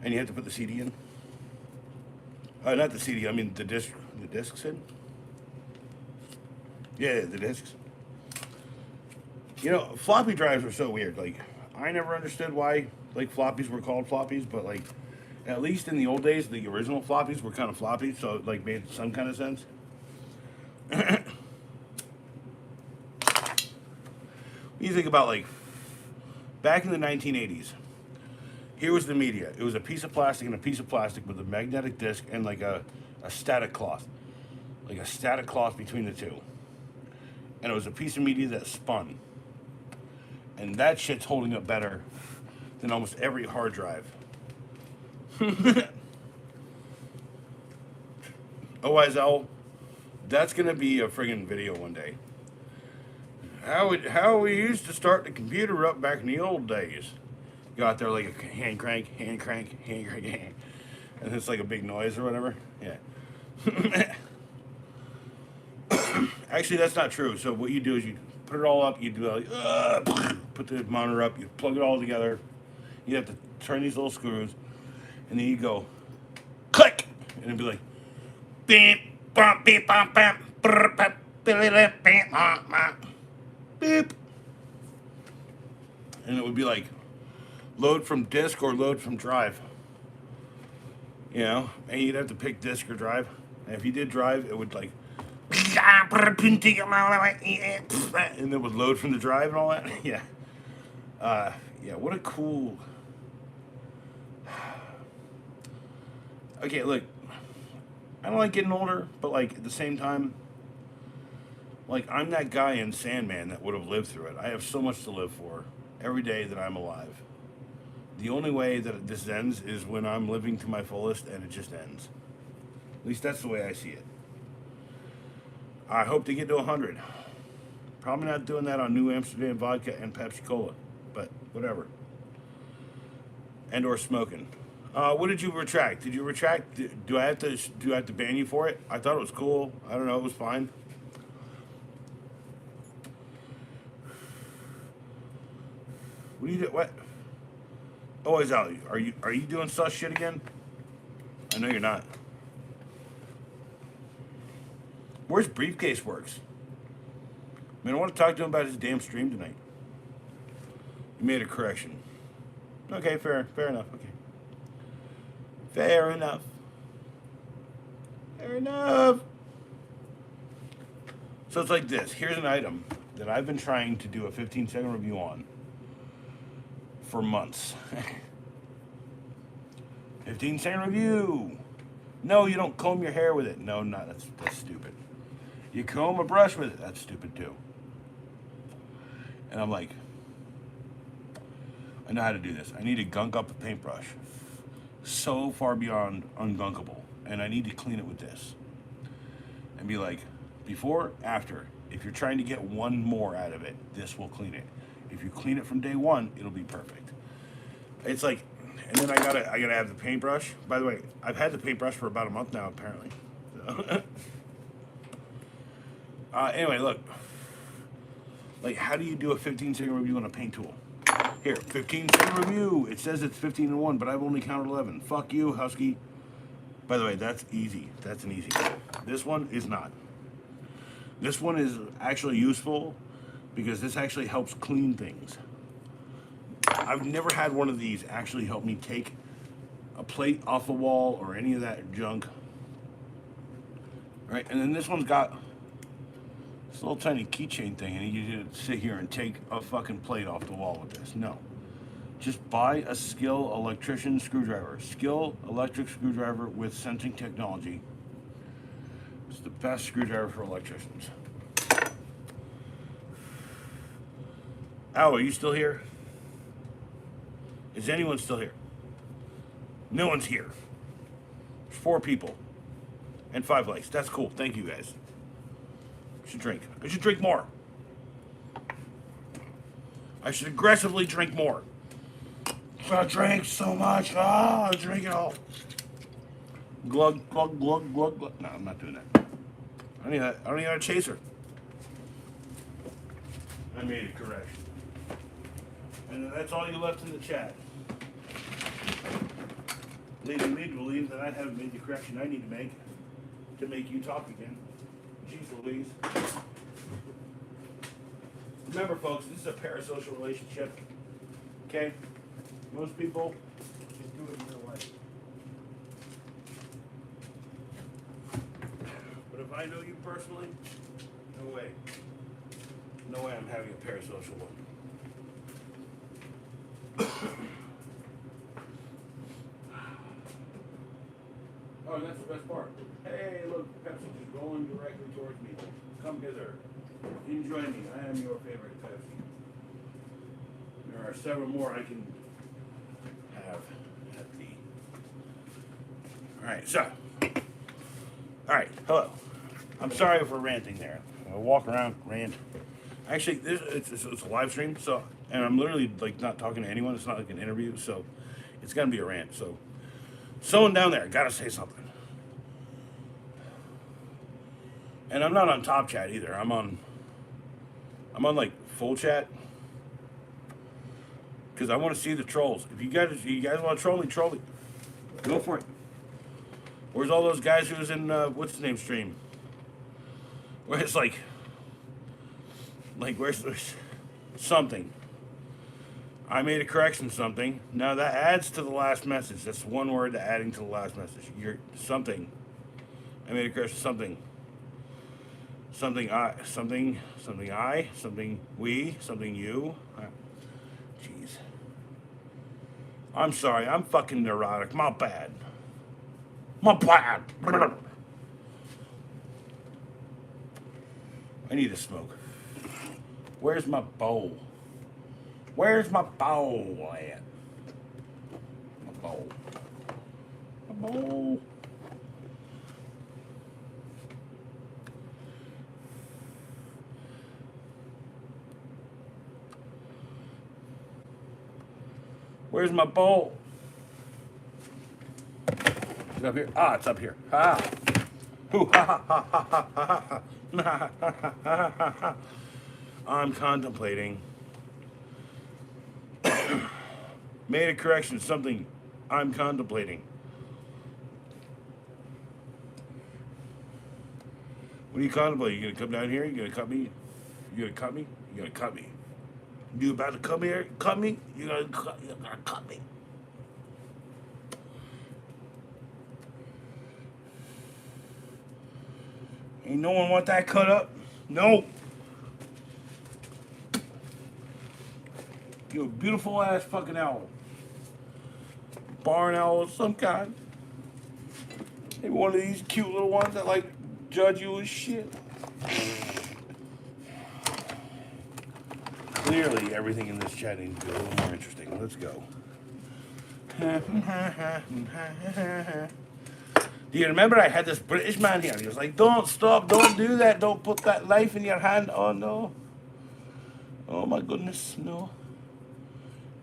and you have to put the CD in. Not the CD, I mean the discs in. Yeah, the discs. You know, floppy drives are so weird. Like, I never understood why like floppies were called floppies, but like, at least in the old days, the original floppies were kind of floppy, so it like made some kind of sense. You think about like back in the 1980s, here was the media. It was a piece of plastic and a piece of plastic with a magnetic disc and like a static cloth. Like a static cloth between the two. And it was a piece of media that spun. And that shit's holding up better than almost every hard drive. OISL, That's gonna be a friggin' video one day. How we used to start the computer up back in the old days. Go out there like a hand crank, hand crank, hand crank, hand. And it's like a big noise or whatever. Yeah. Actually, that's not true. So what you do is you put it all up. You do like put the monitor up. You plug it all together. You have to turn these little screws, and then you go click, and it'd be like beep, bump, beep, bump, bump, brr, bump, beep, beep, bump, bump, beep, and it would be like load from disk or load from drive. You know, and you'd have to pick disk or drive. And if you did drive, it would like. And it would load from the drive and all that. Yeah. Yeah, what a cool. Okay, look. I don't like getting older, but like at the same time, like I'm that guy in Sandman that would have lived through it. I have so much to live for every day that I'm alive. The only way that this ends is when I'm living to my fullest and it just ends. At least that's the way I see it. I hope to get to 100. Probably not doing that on New Amsterdam vodka and Pepsi Cola, but whatever. And or smoking. What did you retract? Did you retract? Do I have to ban you for it? I thought it was cool. I don't know. It was fine. What do you do? What? Oh, is that, are you doing sus shit again? I know you're not. Where's Briefcase Works? Man, I want to talk to him about his damn stream tonight. You made a correction. Okay, fair enough. Okay. Fair enough. Fair enough. So it's like this. Here's an item that I've been trying to do a 15-second review on for months. 15-second review. No, you don't comb your hair with it. No, not that's stupid. You comb a brush with it. That's stupid too. And I'm like, I know how to do this. I need to gunk up a paintbrush so far beyond ungunkable. And I need to clean it with this. And be like, before, after. If you're trying to get one more out of it, this will clean it. If you clean it from day one, it'll be perfect. It's like, and then I gotta have the paintbrush. By the way, I've had the paintbrush for about a month now, apparently. So anyway, look. Like, how do you do a 15-second review on a paint tool? Here, 15-second review. It says it's 15 and 1, but I've only counted 11. Fuck you, Husky. By the way, that's easy. That's an easy one. This one is not. This one is actually useful because this actually helps clean things. I've never had one of these actually help me take a plate off the wall or any of that junk. Right, and then this one's got this little tiny keychain thing, and you just sit here and take a fucking plate off the wall with this. No. Just buy a Skill electrician screwdriver. Skill electric screwdriver with sensing technology. It's the best screwdriver for electricians. Al, are you still here? Is anyone still here? No one's here. There's 4 people. And 5 likes. That's cool. Thank you guys. I should drink. I should drink more. I should aggressively drink more. I drank so much. I drink it all. Glug, glug, glug, glug, glug. No, I'm not doing that. I don't need a chaser. I made a correction. And that's all you left in the chat. Leading me to believe that I haven't made the correction I need to make you talk again. Jeez Louise. Remember, folks, this is a parasocial relationship. Okay? Most people just do it in real life. But if I know you personally, no way. No way I'm having a parasocial one. Oh, and that's the best part. Hey, look, Pepsi is rolling directly towards me. Come hither. Enjoy me. I am your favorite Pepsi. There are several more I can have at the... Alright, so. Alright, hello. I'm sorry for ranting there. I walk around, rant. Actually, it's a live stream, so, and I'm literally like not talking to anyone. It's not like an interview, so it's gonna be a rant. So, someone down there gotta say something. And I'm not on top chat either. I'm on like full chat because I want to see the trolls. If you guys want to troll me, go for it. Where's all those guys who was in what's his name stream? Where it's like where's something? I made a correction something. Now that adds to the last message. That's one word to adding to the last message. You're something. I made a correction something. Something we, something you. Jeez. I'm sorry, I'm fucking neurotic. My bad. My bad. I need to smoke. Where's my bowl? Where's my bowl at? My bowl. My bowl. Where's my bowl? Is it up here? Ah, it's up here. Ah. Ooh, ha, ha, ha, ha, ha, ha. I'm contemplating. Made a correction, something I'm contemplating. What are you contemplating? You gonna come down here? You gonna cut me? You gonna cut me? You gonna cut me? You about to come here? Cut me? You gonna cut me? Ain't no one want that cut up? No. You're a beautiful ass fucking owl. Barn owl of some kind. Maybe one of these cute little ones that like judge you as shit. Clearly, everything in this chat needs to be a little more interesting. Let's go. Do you remember I had this British man here? He was like, don't stop, don't do that, don't put that knife in your hand. Oh no. Oh my goodness, no.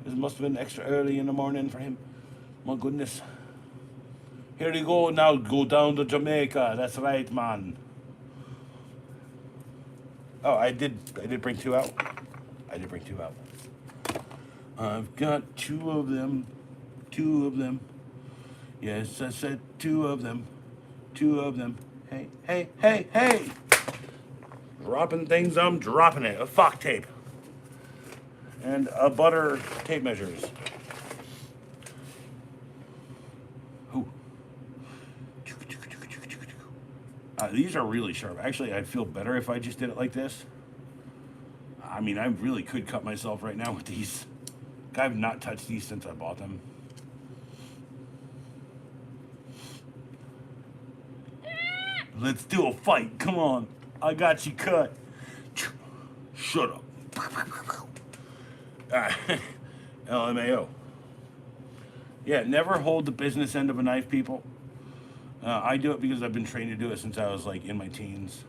This must have been extra early in the morning for him. My goodness. Here you go now, go down to Jamaica. That's right, man. Oh, I did bring two out. I did bring two out. I've got two of them. Two of them. Yes, I said two of them. Two of them. Hey, hey, hey, hey! Dropping things, I'm dropping it. A fuck tape. And a butter tape measures. Ooh. These are really sharp. Actually, I'd feel better if I just did it like this. I mean, I really could cut myself right now with these. I've not touched these since I bought them. Let's do a fight. Come on. I got you cut. Shut up. LMAO. Yeah, never hold the business end of a knife, people. I do it because I've been trained to do it since I was like in my teens.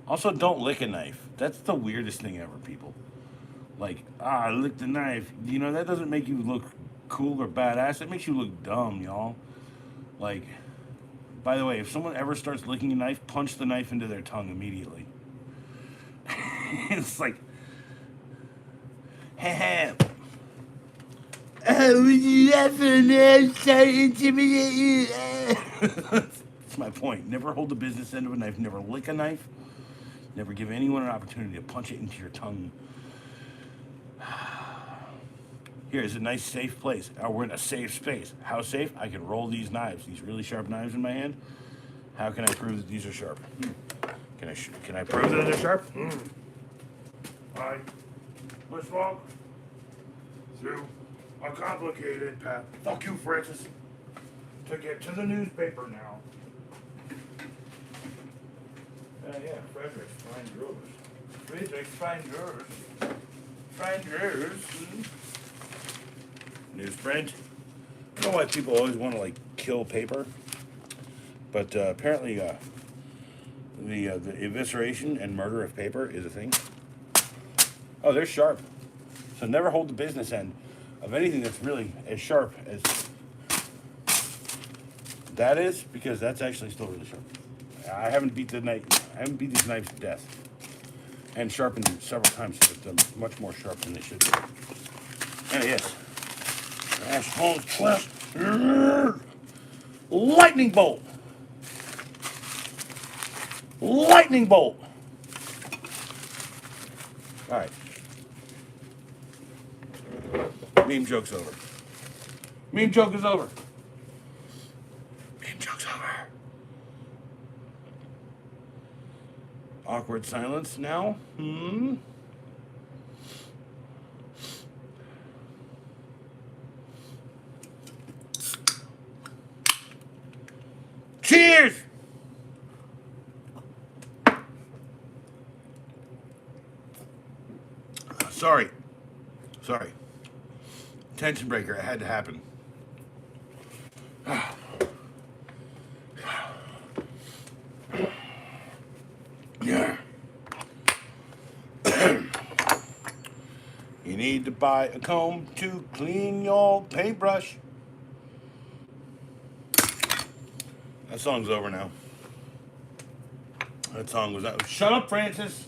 Also, don't lick a knife. That's the weirdest thing ever, people. Like, I licked the knife. You know, that doesn't make you look cool or badass. It makes you look dumb, y'all. Like, by the way, if someone ever starts licking a knife, punch the knife into their tongue immediately. It's like, ha. Oh, you laughing and start intimidate you. That's my point. Never hold the business end of a knife. Never lick a knife. Never give anyone an opportunity to punch it into your tongue. Here's a nice safe place. We're in a safe space. How safe? I can roll these knives, these really sharp knives in my hand. How can I prove that these are sharp? Can I prove that they're sharp? Hi. What's wrong? Too complicated, Pat. Fuck you, Francis. To get to the newspaper now. Yeah, Frederick's fine drawers. Frederick's fine drawers. Fine drawers. Newsprint. don't know why people always want to like kill paper, but apparently the evisceration and murder of paper is a thing. Oh, they're sharp. So never hold the business end of anything that's really as sharp as that is, because that's actually still really sharp. I haven't beat these knives to death, and sharpened them several times so that they're much more sharp than they should be. And yes, Ash Holmes Quest lightning bolt. Lightning bolt. All right. Meme joke's over. Meme joke is over. Meme joke's over. Awkward silence now. Cheers! Sorry. Tension breaker. It had to happen. Yeah. You need to buy a comb to clean your paintbrush. That song's over now. That song was out. Shut up, Francis.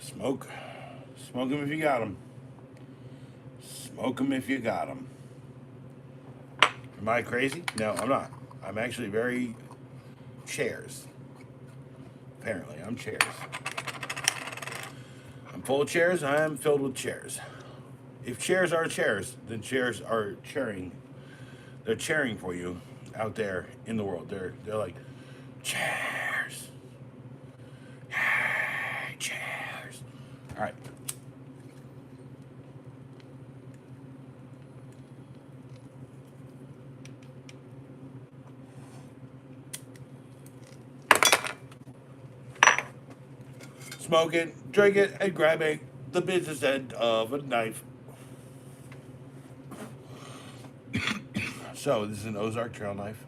Smoke. Smoke them if you got them. Smoke them if you got them. Am I crazy? No, I'm not. I'm actually very chairs. Apparently, I'm chairs. I'm full of chairs. I am filled with chairs. If chairs are chairs, then chairs are cheering. They're cheering for you out there in the world. They're like, chairs. Hey, chairs. All right. Smoke it, drink it, and grab the business end of a knife. So this is an Ozark Trail knife.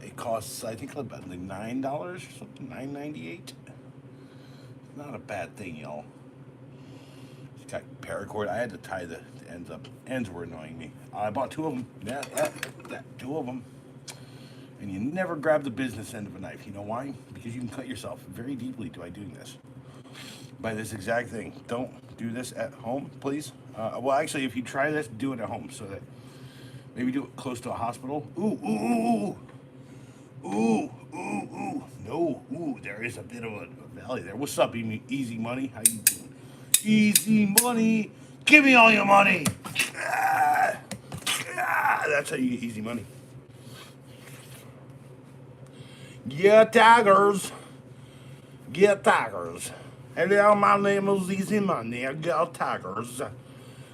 It costs, I think, about like $9 or something, $9.98. Not a bad thing, y'all. It's got paracord. I had to tie the ends up. Ends were annoying me. I bought two of them. Two of them. And you never grab the business end of a knife. You know why? Because you can cut yourself very deeply by doing this. By this exact thing. Don't do this at home, please. Well, actually, if you try this, do it at home so that maybe do it close to a hospital. Ooh. No, there is a bit of a valley there. What's up, Easy Money? How you doing? Easy Money. Give me all your money. That's how you get easy money. Get tigers. Hello, my name is Easy Money. I got tigers.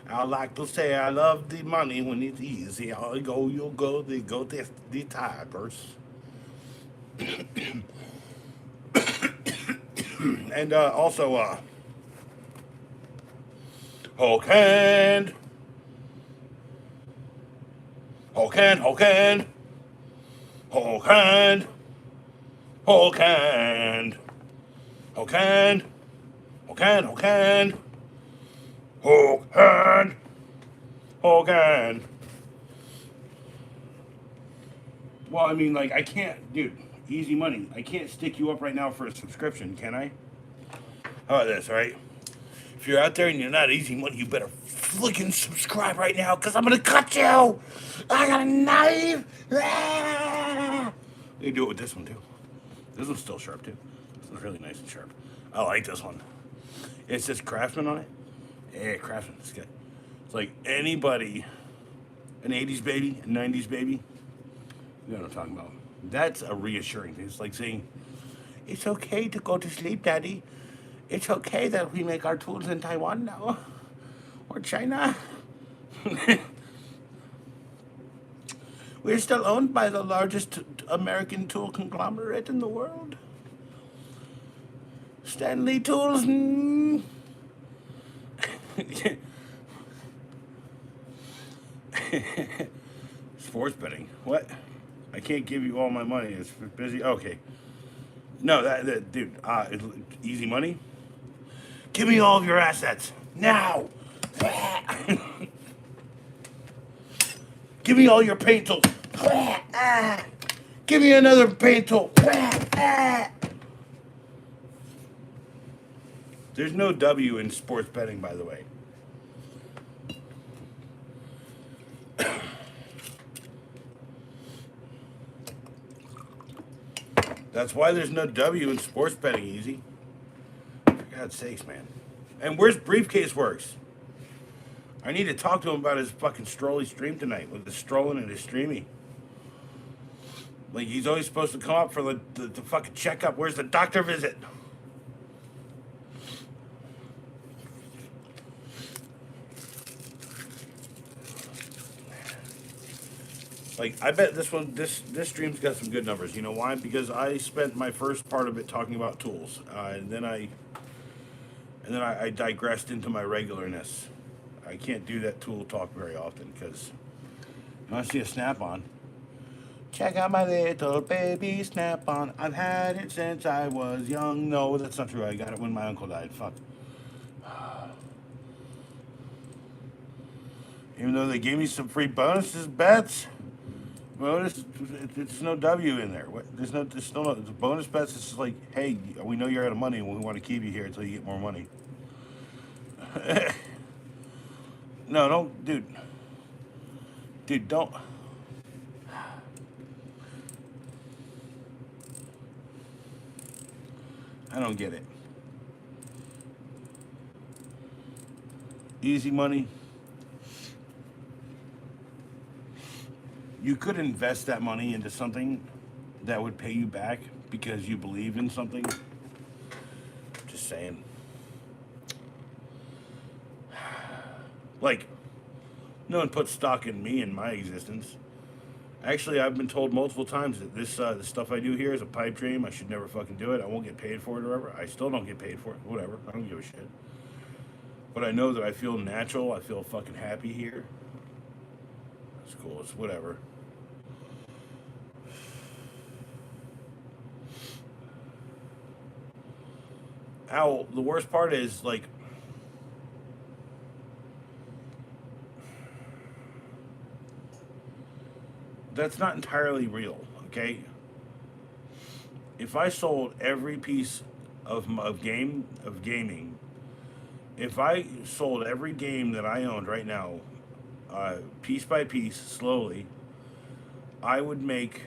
I like to say I love the money when it's easy. I go, you go, they go, the tigers. And also, Hulk hand. Well, I mean, like, I can't, dude, easy money. I can't stick you up right now for a subscription, can I? How about this, all right? If you're out there and you're not easy money, you better flicking subscribe right now, because I'm going to cut you. I got a knife. They do it with this one, too. This one's still sharp, too. This one's really nice and sharp. I like this one. It says Craftsman on it. Yeah, Craftsman. It's good. It's like anybody, an 80s baby, a 90s baby, you know what I'm talking about. That's a reassuring thing. It's like saying, it's okay to go to sleep, Daddy. It's okay that we make our tools in Taiwan now. Or China. We're still owned by the largest American tool conglomerate in the world. Stanley Tools. Sports betting. What? I can't give you all my money. It's busy. Okay. No, dude. Easy money. Give me all of your assets now. Give me all your paint tools. Give me another paint tool. There's no W in sports betting, by the way. That's why there's no W in sports betting, Easy. For God's sakes, man. And where's Briefcase Works? I need to talk to him about his fucking strolly stream tonight with his strolling and his streaming. Like, he's always supposed to come up for the fucking checkup. Where's the doctor visit? Like, I bet this stream's got some good numbers. You know why? Because I spent my first part of it talking about tools, and then I digressed into my regularness. I can't do that tool talk very often because you want to see a snap-on. Check out my little baby snap-on. I've had it since I was young. No, that's not true. I got it when my uncle died. Fuck. Even though they gave me some free bonuses, bets. Well, there's no W in there. There's still no the bonus bets. It's just like, hey, we know you're out of money, and we want to keep you here until you get more money. No, don't, dude. Dude, don't. I don't get it. Easy money. You could invest that money into something that would pay you back because you believe in something. Just saying. Like, no one put stock in me and my existence. Actually, I've been told multiple times that this the stuff I do here is a pipe dream. I should never fucking do it. I won't get paid for it or whatever. I still don't get paid for it. Whatever. I don't give a shit. But I know that I feel natural. I feel fucking happy here. It's cool. It's whatever. Owl, the worst part is, like, that's not entirely real, okay? If I sold every piece of gaming, if I sold every game that I owned right now, piece by piece, slowly, I would make.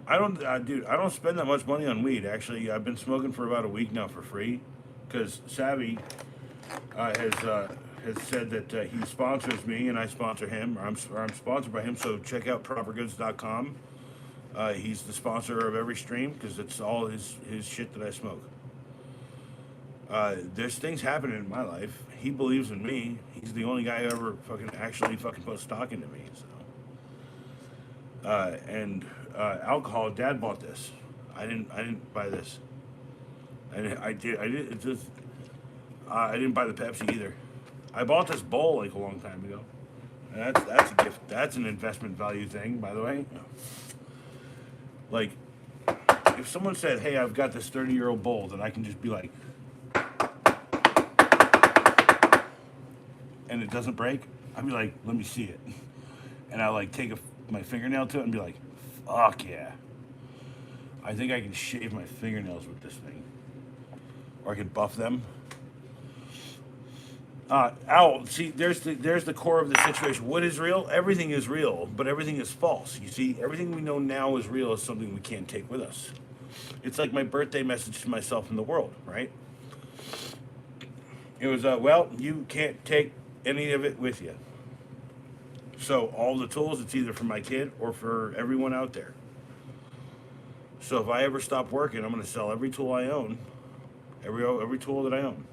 Dude, I don't spend that much money on weed. Actually, I've been smoking for about a week now for free, because Savvy has said that he sponsors me and I sponsor him, or I'm sponsored by him. So check out propergoods.com. He's the sponsor of every stream because it's all his shit that I smoke. There's things happening in my life. He believes in me. He's the only guy who ever actually put stock into me. So, alcohol. Dad bought this. I didn't buy this. I didn't buy the Pepsi either. I bought this bowl like a long time ago. And that's a gift. That's an investment value thing, by the way. Like, if someone said, "Hey, I've got this 30-year-old bowl," then I can just be like, and it doesn't break. I'd be like, "Let me see it," and I like take my fingernail to it and be like, "Fuck yeah! I think I can shave my fingernails with this thing, or I can buff them." Owl, see, there's the core of the situation. What is real? Everything is real, but everything is false. You see, everything we know now is real is something we can't take with us. It's like my birthday message to myself and the world, right? It was, well, you can't take any of it with you. So all the tools, it's either for my kid or for everyone out there. So if I ever stop working, I'm going to sell every tool I own, every tool that I own.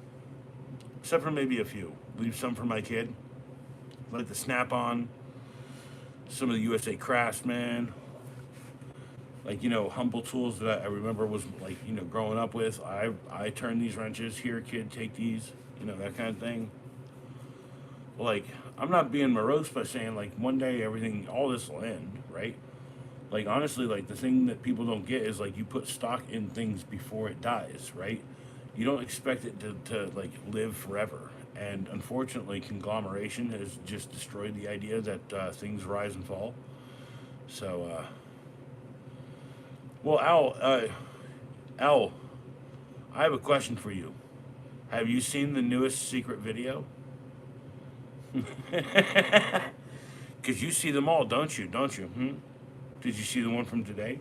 Except for maybe a few. Leave some for my kid. like the Snap-on, some of the USA Craftsman, like, Humble tools that I remember was like, growing up with. I turn these wrenches here, kid, take these, that kind of thing. Like, I'm not being morose by saying like one day everything, all this will end, right? Like, honestly, like, the thing that people don't get is like you put stock in things before it dies, right? You don't expect it to like live forever. And unfortunately, conglomeration has just destroyed the idea that things rise and fall. So, well, Al, I have a question for you. Have you seen the newest secret video? Because you see them all, don't you? Don't you? Hmm? Did you see the one from today?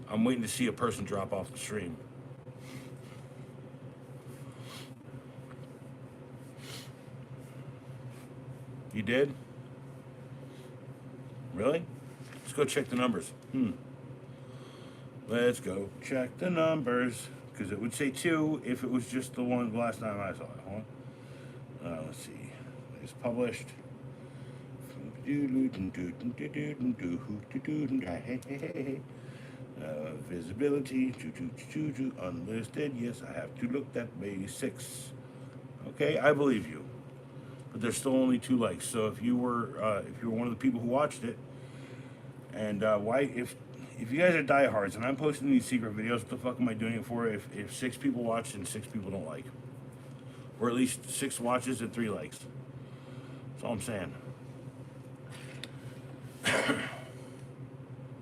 I'm waiting to see a person drop off the stream. You did? Really? Let's go check the numbers. Let's go check the numbers. Because it would say 2 if it was just the one last time I saw it. Hold on. Let's see. It's published. Visibility. Unlisted. Yes, I have to look that way. 6. Okay, I believe you. But there's still only 2 likes. So if you were one of the people who watched it, and why if you guys are diehards and I'm posting these secret videos, what the fuck am I doing it for? If 6 people watch and 6 people don't like, or at least 6 watches and 3 likes. That's all I'm saying.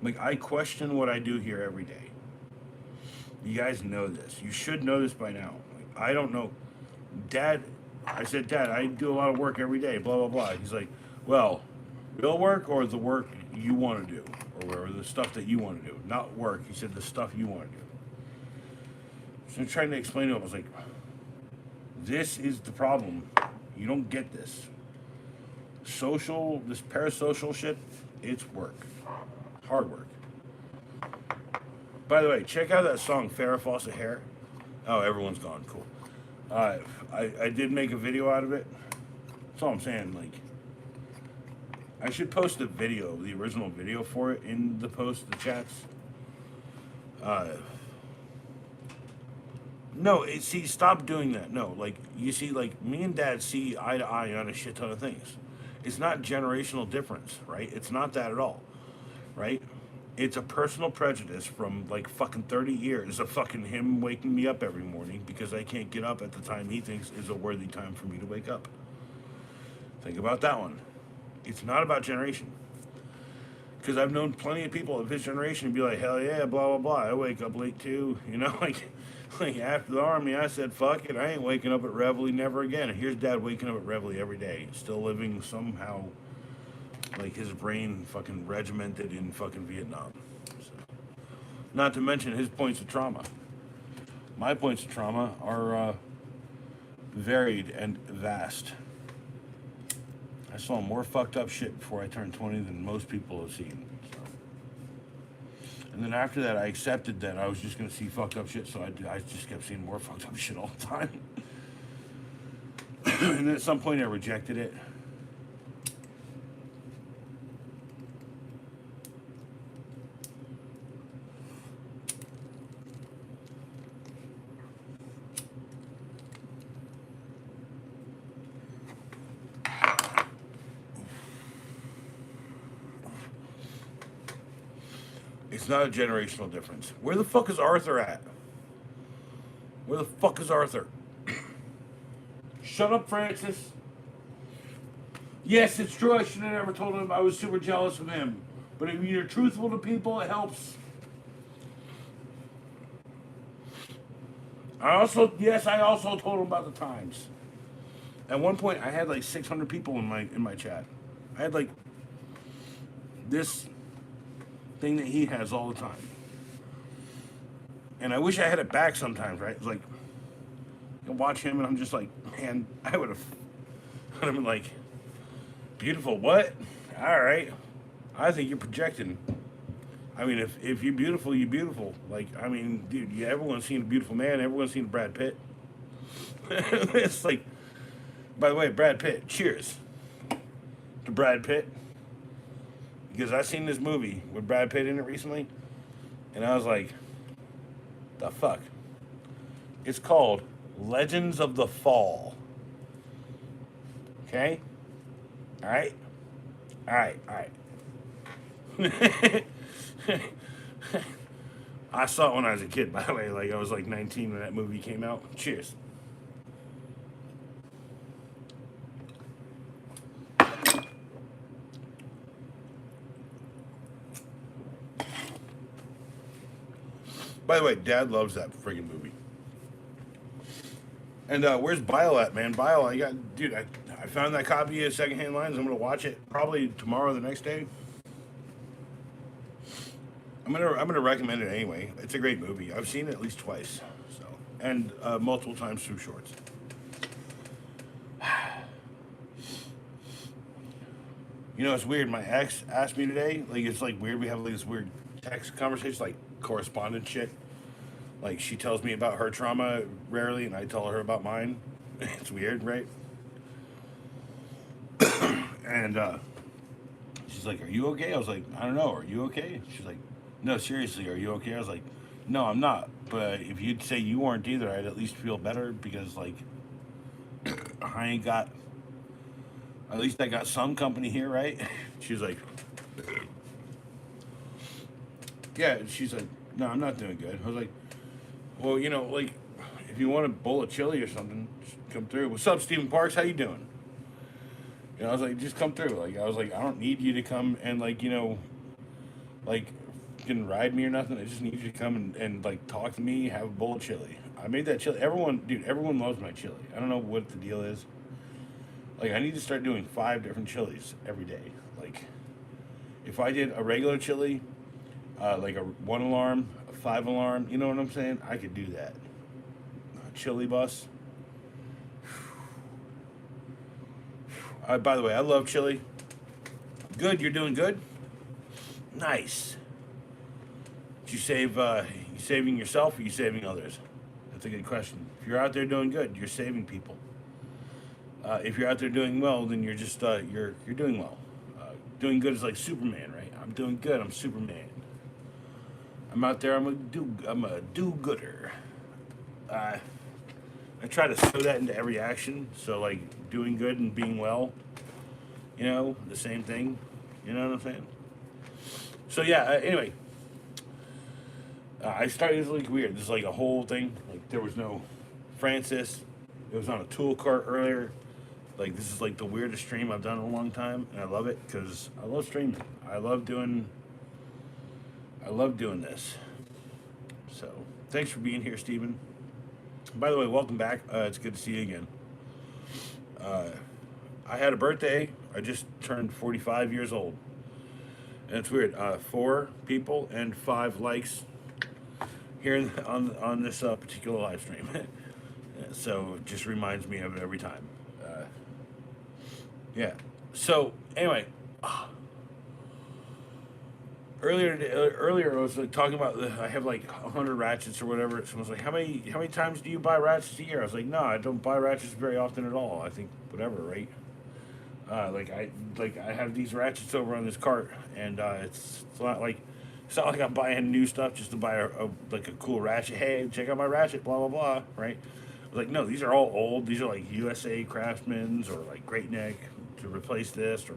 Like, I question what I do here every day. You guys know this. You should know this by now. Like, I don't know. Dad, I said, Dad, I do a lot of work every day, blah, blah, blah. He's like, well, real work or the work you want to do? Or the stuff that you want to do? Not work. He said the stuff you want to do. So I'm trying to explain to him. I was like, this is the problem. You don't get this. This parasocial shit, it's work. Hard work. By the way, check out that song, Farrah Fawcett Hair. Oh, everyone's gone. Cool. I did make a video out of it. That's all I'm saying. Like, I should post the video, the original video for it in the the chats. No, see, stop doing that. No, like, you see, like, me and Dad see eye to eye on a shit ton of things. It's not generational difference, right? It's not that at all, right? It's a personal prejudice from, like, fucking 30 years of fucking him waking me up every morning because I can't get up at the time he thinks is a worthy time for me to wake up. Think about that one. It's not about generation. Because I've known plenty of people of his generation be like, hell yeah, blah, blah, blah. I wake up late too. Like after the army, I said, fuck it. I ain't waking up at Reveille never again. And here's Dad waking up at Reveille every day. Still living somehow, like, his brain fucking regimented in fucking Vietnam. So, not to mention his points of trauma. My points of trauma are varied and vast. I saw more fucked up shit before I turned 20 than most people have seen. So. And then after that, I accepted that I was just going to see fucked up shit, so I just kept seeing more fucked up shit all the time. And then at some point, I rejected it. It's not a generational difference. Where the fuck is Arthur at? Where the fuck is Arthur? Shut up, Francis. Yes, it's true. I should have never told him I was super jealous of him. But if you're truthful to people, it helps. I also told him about the times. At one point, I had like 600 people in my chat. I had like this thing that he has all the time. And I wish I had it back sometimes, right? It's like, I watch him and I'm just like, man, I would have been like, beautiful, what? All right. I think you're projecting. I mean, if you're beautiful, you're beautiful. Like, I mean, dude, everyone's seen a beautiful man. Everyone's seen Brad Pitt. It's like, By the way, Brad Pitt. Cheers to Brad Pitt. Because I seen this movie with Brad Pitt in it recently, and I was like, the fuck? It's called Legends of the Fall. Okay? Alright? Alright, alright. I saw it when I was a kid, by the way. Like, I was like 19 when that movie came out. Cheers. By the way, Dad loves that friggin' movie. And where's Bile at, man? Bile, I found that copy of Secondhand Lines. I'm gonna watch it probably tomorrow or the next day. I'm gonna recommend it anyway. It's a great movie. I've seen it at least twice, so and multiple times through shorts. You know, it's weird. My ex asked me today. Like, it's like weird. We have like this weird text conversation, like correspondence shit. Like, she tells me about her trauma rarely, and I tell her about mine. It's weird, right? And she's like, "Are you okay?" I was like, "I don't know. Are you okay?" She's like, "No, seriously, are you okay?" I was like, "No, I'm not. But if you'd say you weren't either, I'd at least feel better because, like, I ain't got. At least I got some company here, right?" She's like, "Yeah." She's like, "No, I'm not doing good." I was like, "Well, you know, like, if you want a bowl of chili or something, just come through." "What's up, Stephen Parks? How you doing?" You know, I was like, "Just come through." Like, I was like, "I don't need you to come and, like, you know, like, can ride me or nothing. I just need you to come and like talk to me, have a bowl of chili." I made that chili. Everyone loves my chili. I don't know what the deal is. Like, I need to start doing 5 different chilies every day. Like, if I did a regular chili, like a 1 alarm, a 5 alarm, you know what I'm saying? I could do that. A chili bus. By the way, I love chili. Good, you're doing good? Nice. You saving yourself or you saving others? That's a good question. If you're out there doing good, you're saving people. If you're out there doing well, then you're just you're doing well. Doing good is like Superman, right? I'm doing good. I'm Superman. I'm out there. I'm a do-gooder. I try to throw that into every action. So, like, doing good and being well, you know, the same thing. You know what I'm saying? So yeah. Anyway, I started. This like weird. This is like a whole thing. Like, there was no Francis. It was on a tool cart earlier. Like, this is like the weirdest stream I've done in a long time, and I love it because I love streaming. I love doing this. So thanks for being here, Steven. By the way, welcome back. It's good to see you again. I had a birthday. I just turned 45 years old. And it's weird. 4 people and 5 likes here on this particular live stream. So it just reminds me of it every time. Yeah. So anyway, earlier I was like talking about I have like 100 ratchets or whatever. Someone was like, how many times do you buy ratchets a year? I was like, no, I don't buy ratchets very often at all. I think whatever, right? I have these ratchets over on this cart, and it's not like I'm buying new stuff just to buy a cool ratchet. Hey, check out my ratchet, blah blah blah, right? I was like, no, these are all old. These are like USA Craftsman's or like Great Neck to replace this, or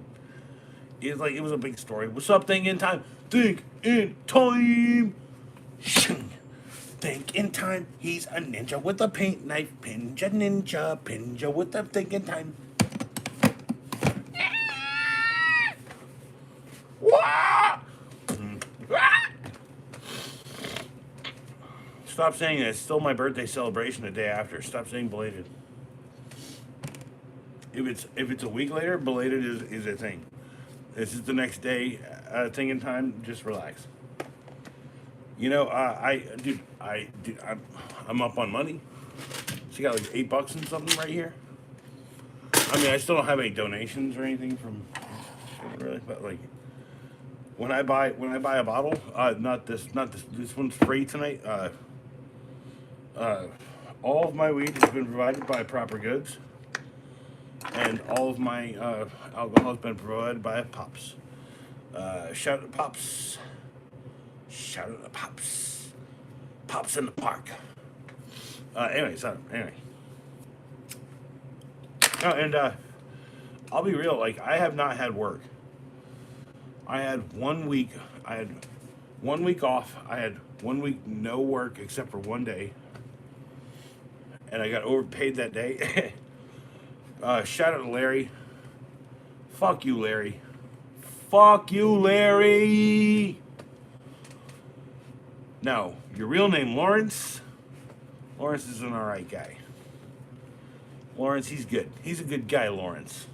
it was a big story. What's up, Think in Time? Think in Time. Think in Time. He's a ninja with a paint knife. Pinja ninja. Pinja with a think in time. Stop saying that. It's still my birthday celebration the day after. Stop saying belated. If it's a week later, belated is a thing. This is the next day thing in time. Just relax. You know, I'm up on money. So you got like $8 and something right here. I mean, I still don't have any donations or anything from really, but like when I buy a bottle, not this one's free tonight. All of my weed has been provided by Proper Goods. And all of my alcohol has been provided by Pops. Shout out to Pops. Shout out to Pops. Pops in the park. Anyway. Oh, and I'll be real. Like, I have not had work. I had 1 week. I had 1 week off. I had 1 week no work except for one day, and I got overpaid that day. Shout out to Larry. Fuck you, Larry. Fuck you, Larry. Now, your real name, Lawrence. Lawrence is an alright guy. Lawrence, he's good. He's a good guy, Lawrence.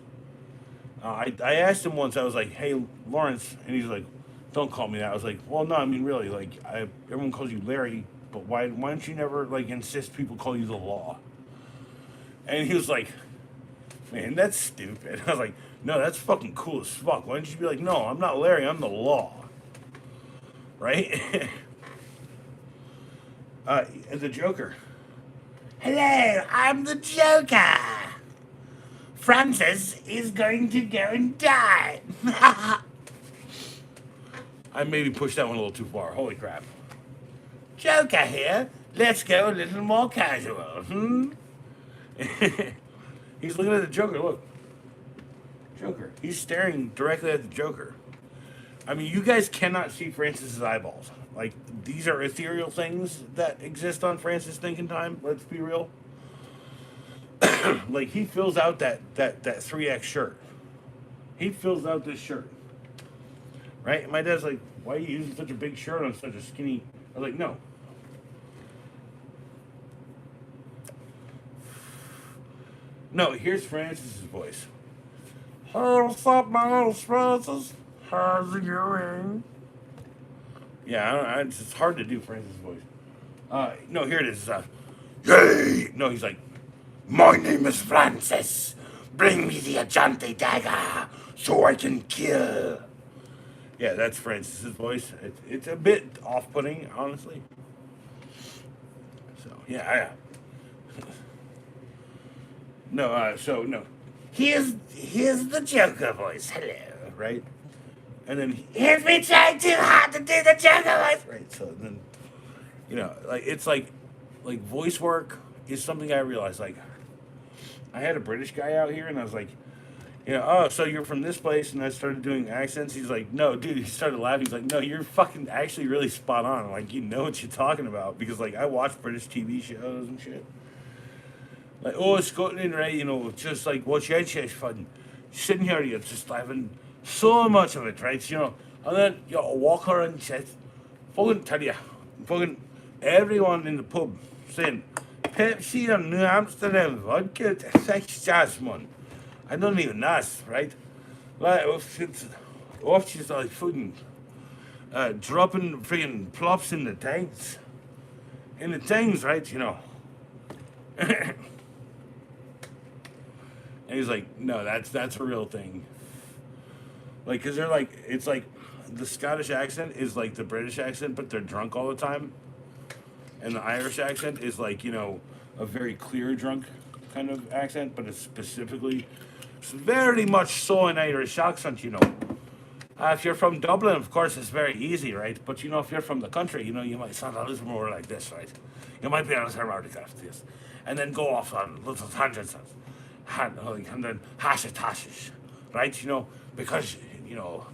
I asked him once, I was like, hey, Lawrence, and he's like, don't call me that. I was like, well, no, I mean, really, like, everyone calls you Larry, but why don't you never, like, insist people call you the law? And he was like, man, that's stupid. I was like, no, that's fucking cool as fuck. Why don't you be like, no, I'm not Larry, I'm the law. Right? The Joker. Hello, I'm the Joker. Francis is going to go and die. I maybe pushed that one a little too far. Holy crap. Joker here. Let's go a little more casual. He's looking at the Joker. Look. Joker. He's staring directly at the Joker. I mean, you guys cannot see Francis's eyeballs. Like, these are ethereal things that exist on Francis thinking time. Let's be real. Like, he fills out that 3X shirt. He fills out this shirt. Right? My dad's like, why are you using such a big shirt on such a skinny... I was like, no. No, here's Francis's voice. Hey, what's up, my little Francis? How's it going? Yeah, it's hard to do Francis's voice. No, here it is. Yay! No, he's like, my name is Francis. Bring me the Ajante dagger so I can kill. Yeah, that's Francis's voice. It's a bit off-putting, honestly. So, yeah. No. Here's the Joker voice. Hello, right? And then here's me trying too hard to do the Joker voice. Right. So then, it's like voice work is something I realized. Like, I had a British guy out here, and I was like, oh, so you're from this place, and I started doing accents. He's like, no, dude. He started laughing. He's like, no, you're fucking actually really spot on. Like, you know what you're talking about because like I watch British TV shows and shit. Like, oh, Scotland, right? Just like watch EDChats fun. Sitting here, you're just having so much of it, right? And then you walk around and shit. Fucking tell you, fucking everyone in the pub saying Pepsi and New Amsterdam vodka, sex jazz, man. I don't even ask, right? Like, off she's like fucking dropping friggin' plops in the tanks. In the things, right? And he's like, no, that's a real thing. Like, because they're like, it's like, the Scottish accent is like the British accent, but they're drunk all the time. And the Irish accent is like, a very clear drunk kind of accent, but it's very much so an Irish accent, If you're from Dublin, of course, it's very easy, right? But, if you're from the country, you might sound a little more like this, right? You might be able to sound like this. And then go off on little tangents and then hashes, right? Because,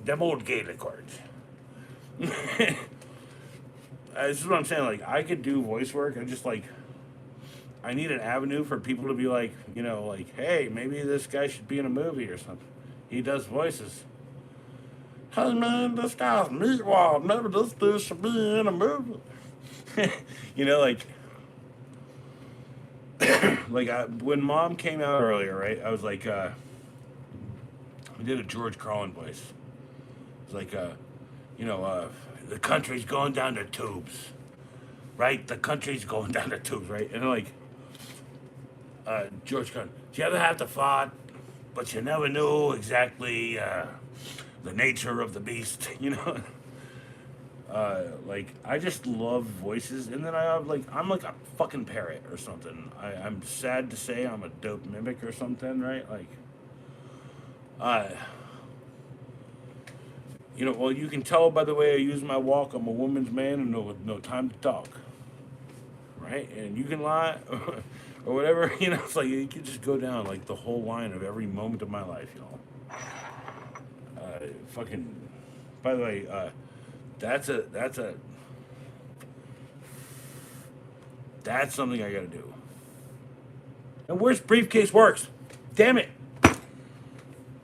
them old Gaelic words. This is what I'm saying. Like, I could do voice work. I need an avenue for people to be like, like, hey, maybe this guy should be in a movie or something. He does voices. Hey, man, this guy's meatwad. Maybe this dude should be in a movie. When Mom came out earlier, right, I was like, I did a George Carlin voice. It's like, the country's going down the tubes, right? The country's going down the tubes, right? And like, George Carlin, do you ever have to thought, but you never knew exactly the nature of the beast, Like I just love voices, and then I have like I'm like a fucking parrot or something. I'm sad to say I'm a dope mimic or something, right? Like, uh, well, you can tell by the way I use my walk. I'm a woman's man and no time to talk, right? And you can lie or whatever. It's like you can just go down like the whole line of every moment of my life, y'all. Fucking. By the way, that's something I gotta do. And where's briefcase works? Damn it!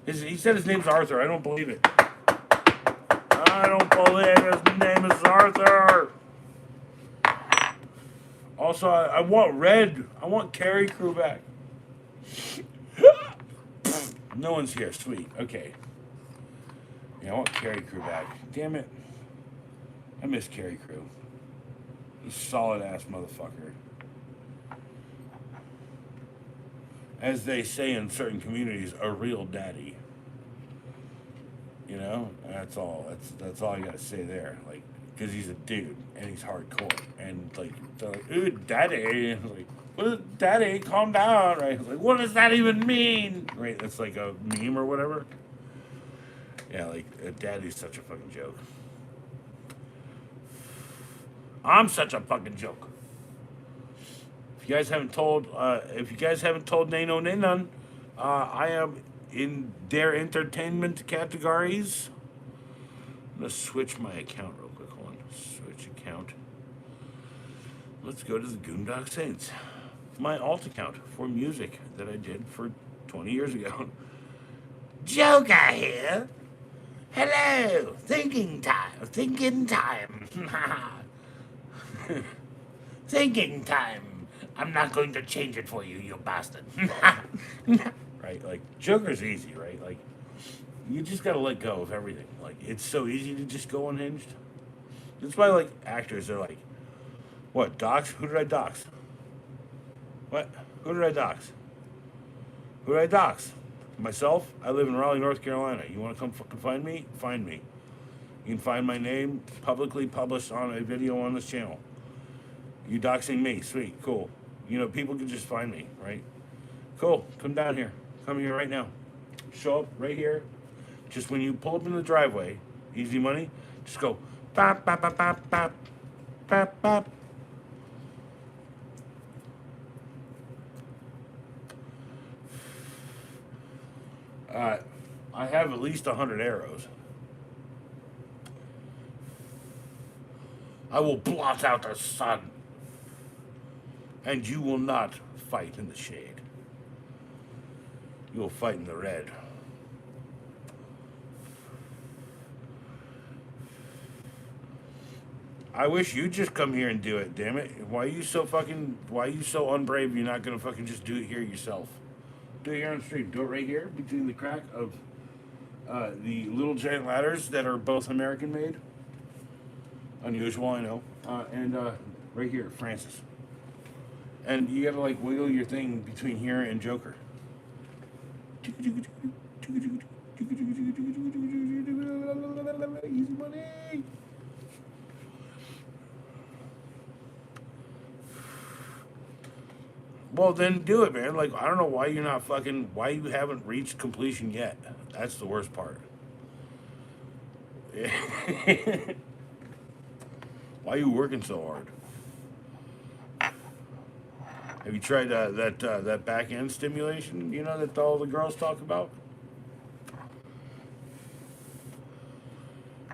He said his name's Arthur. I don't believe it. I don't believe his name is Arthur. Also, I want Red. I want Carrie Crew back. No one's here. Sweet. Okay. Yeah, I want Carrie Crew back. Damn it. I miss Carrie Crew. He's a solid ass motherfucker. As they say in certain communities, a real daddy. That's all. That's all I gotta say there. Like, because he's a dude and he's hardcore and like, they're like, ooh, daddy. And like, what is daddy? Calm down, right? Like, what does that even mean? Right? That's like a meme or whatever. Yeah, like daddy's such a fucking joke. I'm such a fucking joke. If you guys haven't told Nano Nanon, I am in their entertainment categories. I'm gonna switch my account real quick. Hold on. Switch account. Let's go to the Goondock Saints. My alt account for music that I did for 20 years ago. Joker here. Hello. Thinking time. Thinking time. Thinking time. I'm not going to change it for you, you bastard. Right? Like, Joker's easy, right? Like, you just gotta let go of everything. Like, it's so easy to just go unhinged. That's why, like, actors are like, what, dox? Who did I dox? What? Who did I dox? Who did I dox? Myself? I live in Raleigh, North Carolina. You wanna come fucking find me? Find me. You can find my name publicly published on a video on this channel. You doxing me? Sweet, cool. People can just find me, right? Cool, come down here. Come here right now. Show up right here. Just when you pull up in the driveway, easy money, just go bop, bop, bop, bop, bop, bop, bop. I have at least 100 arrows. I will blot out the sun, and you will not fight in the shade. You will fight in the red. I wish you'd just come here and do it, damn it. Why are you so unbrave you're not gonna fucking just do it here yourself? Do it here on the street. Do it right here between the crack of the little giant ladders that are both American made. Unusual, I know. And right here, Francis. And you gotta like wiggle your thing between here and Joker. Easy money. Well, then do it, man. Like, I don't know why why you haven't reached completion yet. That's the worst part. Why are you working so hard? Have you tried that back end stimulation? That all the girls talk about.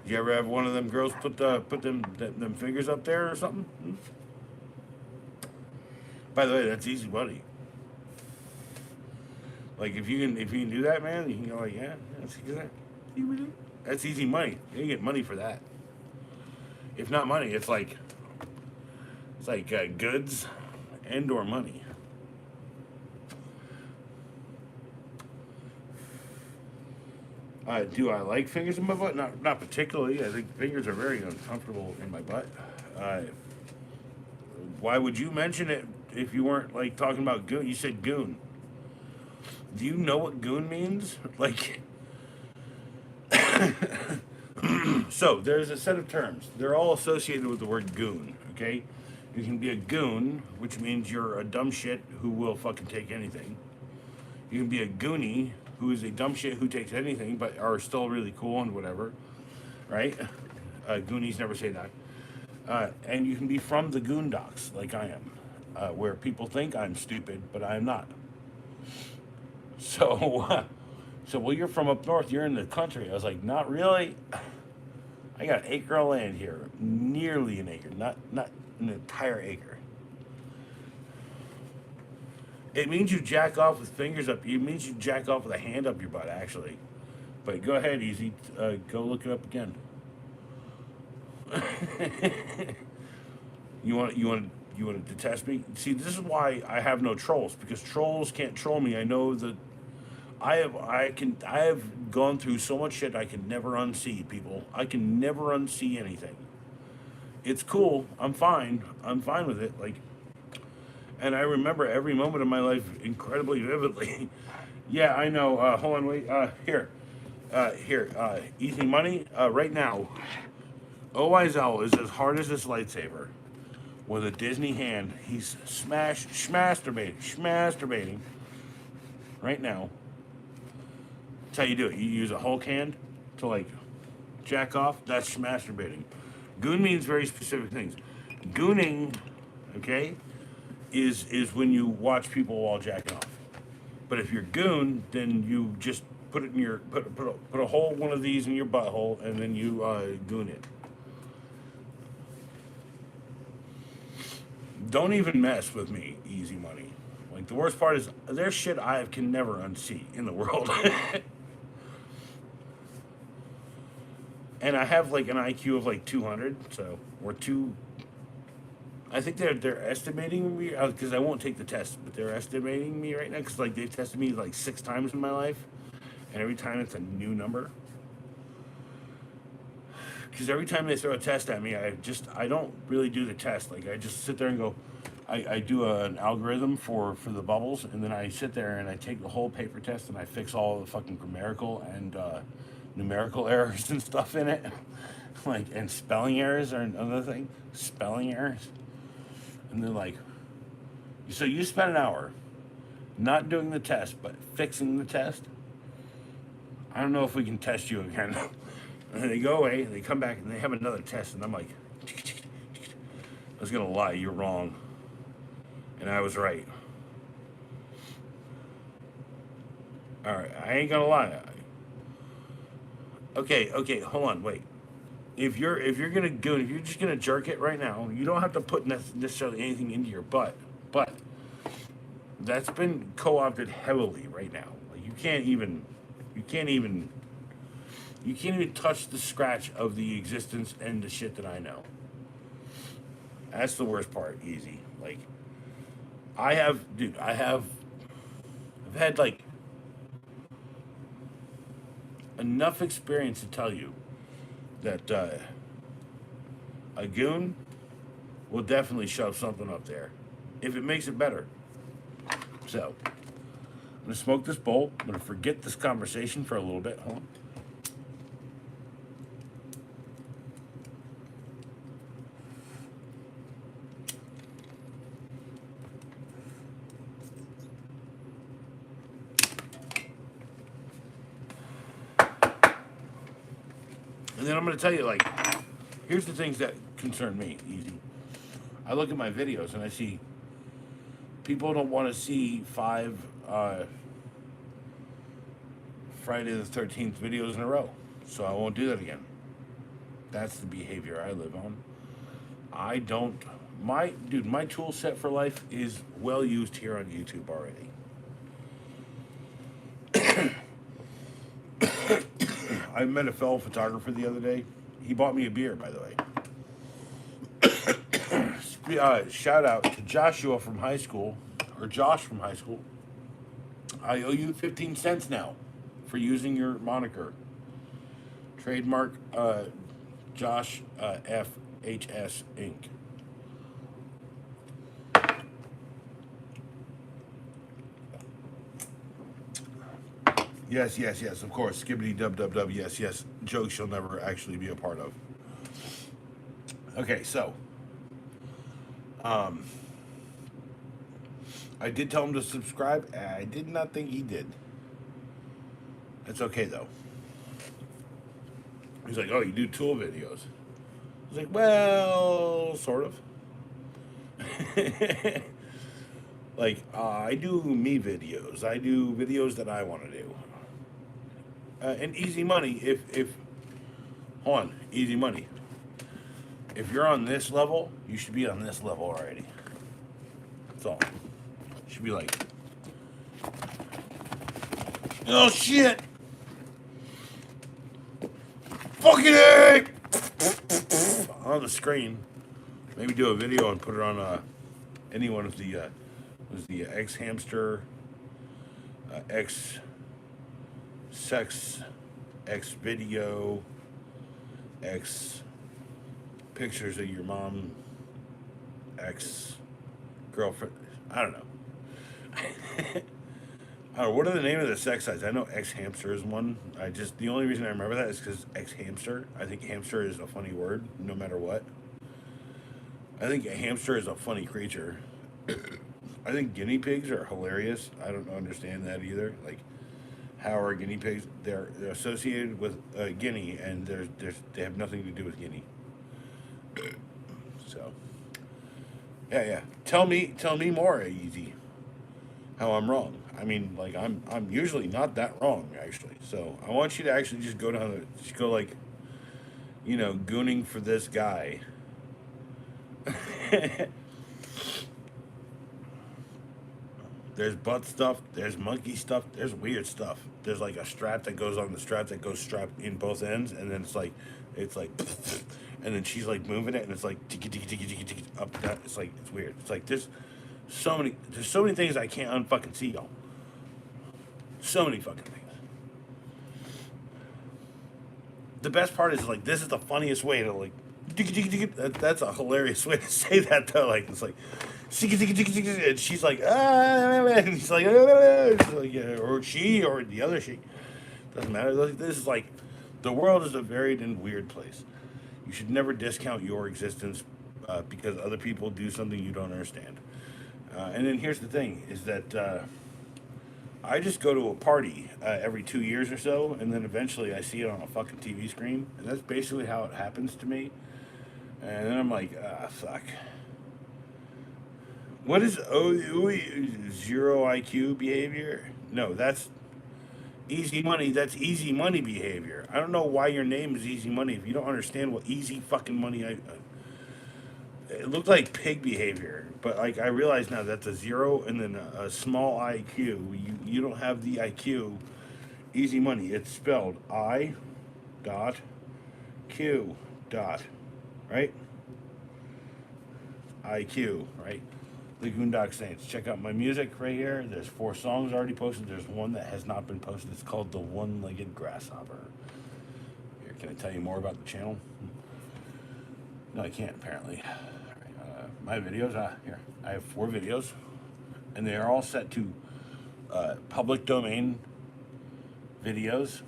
Did you ever have one of them girls put them fingers up there or something? By the way, that's easy money. Like if you can do that, man, you can go like, yeah, that's easy money. You get money for that. If not money, it's like goods and or money. Do I like fingers in my butt? Not particularly. I think fingers are very uncomfortable in my butt. Why would you mention it if you weren't like talking about goon? You said goon. Do you know what goon means? Like, So there's a set of terms. They're all associated with the word goon. Okay, you can be a goon, which means you're a dumb shit who will fucking take anything. You can be a goonie, who is a dumb shit who takes anything, but are still really cool and whatever, right? Goonies never say that. And you can be from the Goondocks, like I am, where people think I'm stupid, but I am not. So, so well, you're from up north. You're in the country. I was like, not really. I got an acre of land here, nearly an acre, not an entire acre. It means you jack off with fingers up. It means you jack off with a hand up your butt, actually. But go ahead, easy. Go look it up again. You want to test me? See, this is why I have no trolls, because trolls can't troll me. I know that I have gone through so much shit I can never unsee, people. I can never unsee anything. It's cool. I'm fine. I'm fine with it. Like, and I remember every moment of my life incredibly vividly. Yeah, I know. Hold on, wait. Here. Easy money. Right now, OIZL is as hard as this lightsaber with a Disney hand. He's schmasturbating right now. That's how you do it. You use a Hulk hand to like jack off. That's masturbating. Goon means very specific things. Gooning, okay, is when you watch people while jacking off. But if you're goon, then you just put it in your put a hole one of these in your butthole, and then you goon it. Don't even mess with me, easy money. Like the worst part is there's shit I can never unsee in the world. And I have like an IQ of like 200, so or two. I think they're estimating me because I won't take the test, but they're estimating me right now because like they've tested me like 6 times in my life, and every time it's a new number. Because every time they throw a test at me, I don't really do the test. Like I just sit there and go, I do an algorithm for the bubbles, and then I sit there and I take the whole paper test and I fix all the fucking grammatical and numerical errors and stuff in it, like and spelling errors are another thing. Spelling errors, and they're like, so you spent an hour not doing the test but fixing the test. I don't know if we can test you again. And they go away, and they come back, and they have another test, and I'm like, I was gonna lie, you're wrong, and I was right. All right, I ain't gonna lie. Okay, hold on, wait. If you're gonna go, if you're just gonna jerk it right now, you don't have to put necessarily anything into your butt, but that's been co-opted heavily right now. Like you can't even touch the scratch of the existence and the shit that I know. That's the worst part, easy. Like, I've had like enough experience to tell you that a goon will definitely shove something up there if it makes it better. So, I'm gonna smoke this bowl. I'm gonna forget this conversation for a little bit. Hold on. And then I'm going to tell you, like, here's the things that concern me, easy. I look at my videos and I see people don't want to see 5 Friday the 13th videos in a row. So I won't do that again. That's the behavior I live on. I don't, my tool set for life is well used here on YouTube already. I met a fellow photographer the other day. He bought me a beer, by the way. Shout out to Joshua from high school, or Josh from high school. I owe you 15 cents now for using your moniker. Trademark Josh FHS Inc. Yes, yes, yes. Of course. Skibbity dub dub dub. Yes, yes. Jokes you'll never actually be a part of. Okay, so um, I did tell him to subscribe. I did not think he did. It's okay though. He's like, "Oh, you do tool videos." I was like, "Well, sort of." Like, I do me videos. I do videos that I want to do. And easy money. If hold on, easy money. If you're on this level, you should be on this level already. That's all. You should be like, oh shit, fucking A! On the screen. Maybe do a video and put it on any one of the was the X hamster, X sex, X video, X pictures of your mom, X girlfriend. I don't know. I don't know. What are the name of the sex sites? I know X hamster is one. The only reason I remember that is because X hamster. I think hamster is a funny word, no matter what. I think a hamster is a funny creature. I think guinea pigs are hilarious. I don't understand that either. Like, how are guinea pigs? They're associated with Guinea, and they have nothing to do with Guinea. So, yeah, yeah. Tell me more, Easy. How I'm wrong. I mean, like I'm usually not that wrong actually. So I want you to actually just go down, just go like, gooning for this guy. There's butt stuff. There's monkey stuff. There's weird stuff. There's like a strap that goes on the strap that goes strapped in both ends, and then it's like, and then she's like moving it, and it's like tiki tiki tiki tiki tiki up down. It's like it's weird. It's like there's so many things I can't unfucking see, y'all. So many fucking things. The best part is like this is the funniest way to like. That's a hilarious way to say that though. Like it's like, and she's like, and he's like, yeah, or she or the other she. Doesn't matter. This is like, the world is a varied and weird place. You should never discount your existence because other people do something you don't understand. And then here's the thing: is that I just go to a party every 2 years or so, and then eventually I see it on a fucking TV screen, and that's basically how it happens to me. And then I'm like, fuck. What is zero IQ behavior? No, that's easy money. That's easy money behavior. I don't know why your name is easy money if you don't understand what easy fucking money. It looked like pig behavior, but like I realize now that's a zero and then a small IQ. You don't have the IQ. Easy money. It's spelled I dot Q dot, right? IQ, right? The Goondock Saints. Check out my music right here. There's 4 songs already posted. There's one that has not been posted. It's called The One-Legged Grasshopper. Here, can I tell you more about the channel? No, I can't, apparently. My videos, here. I have 4 videos, and they are all set to public domain videos.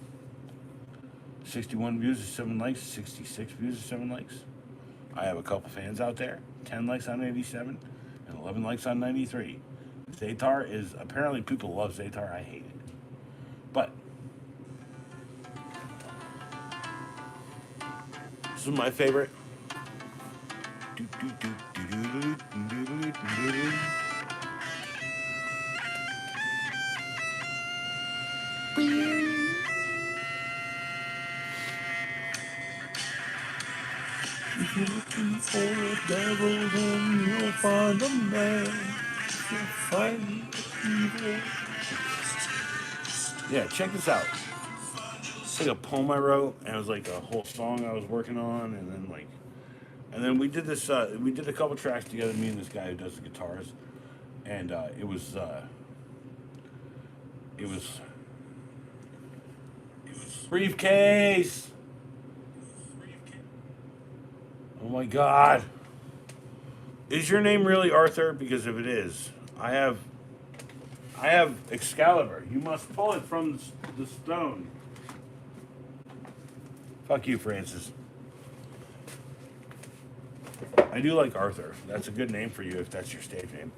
61 views is 7 likes, 66 views is 7 likes. I have a couple fans out there, 10 likes on 87, and 11 likes on 93. Zaytar is, apparently people love Zaytar, I hate it. But, this is my favorite. If you're looking for a devil, then you'll find a man. If you're fighting evil. Yeah, check this out. It's like a poem I wrote, and it was like a whole song I was working on, and then we did this. We did a couple tracks together, me and this guy who does the guitars, and it was briefcase. Oh my God. Is your name really Arthur? Because if it is, I have I have Excalibur. You must pull it from the stone. Fuck you, Francis. I do like Arthur. That's a good name for you if that's your stage name.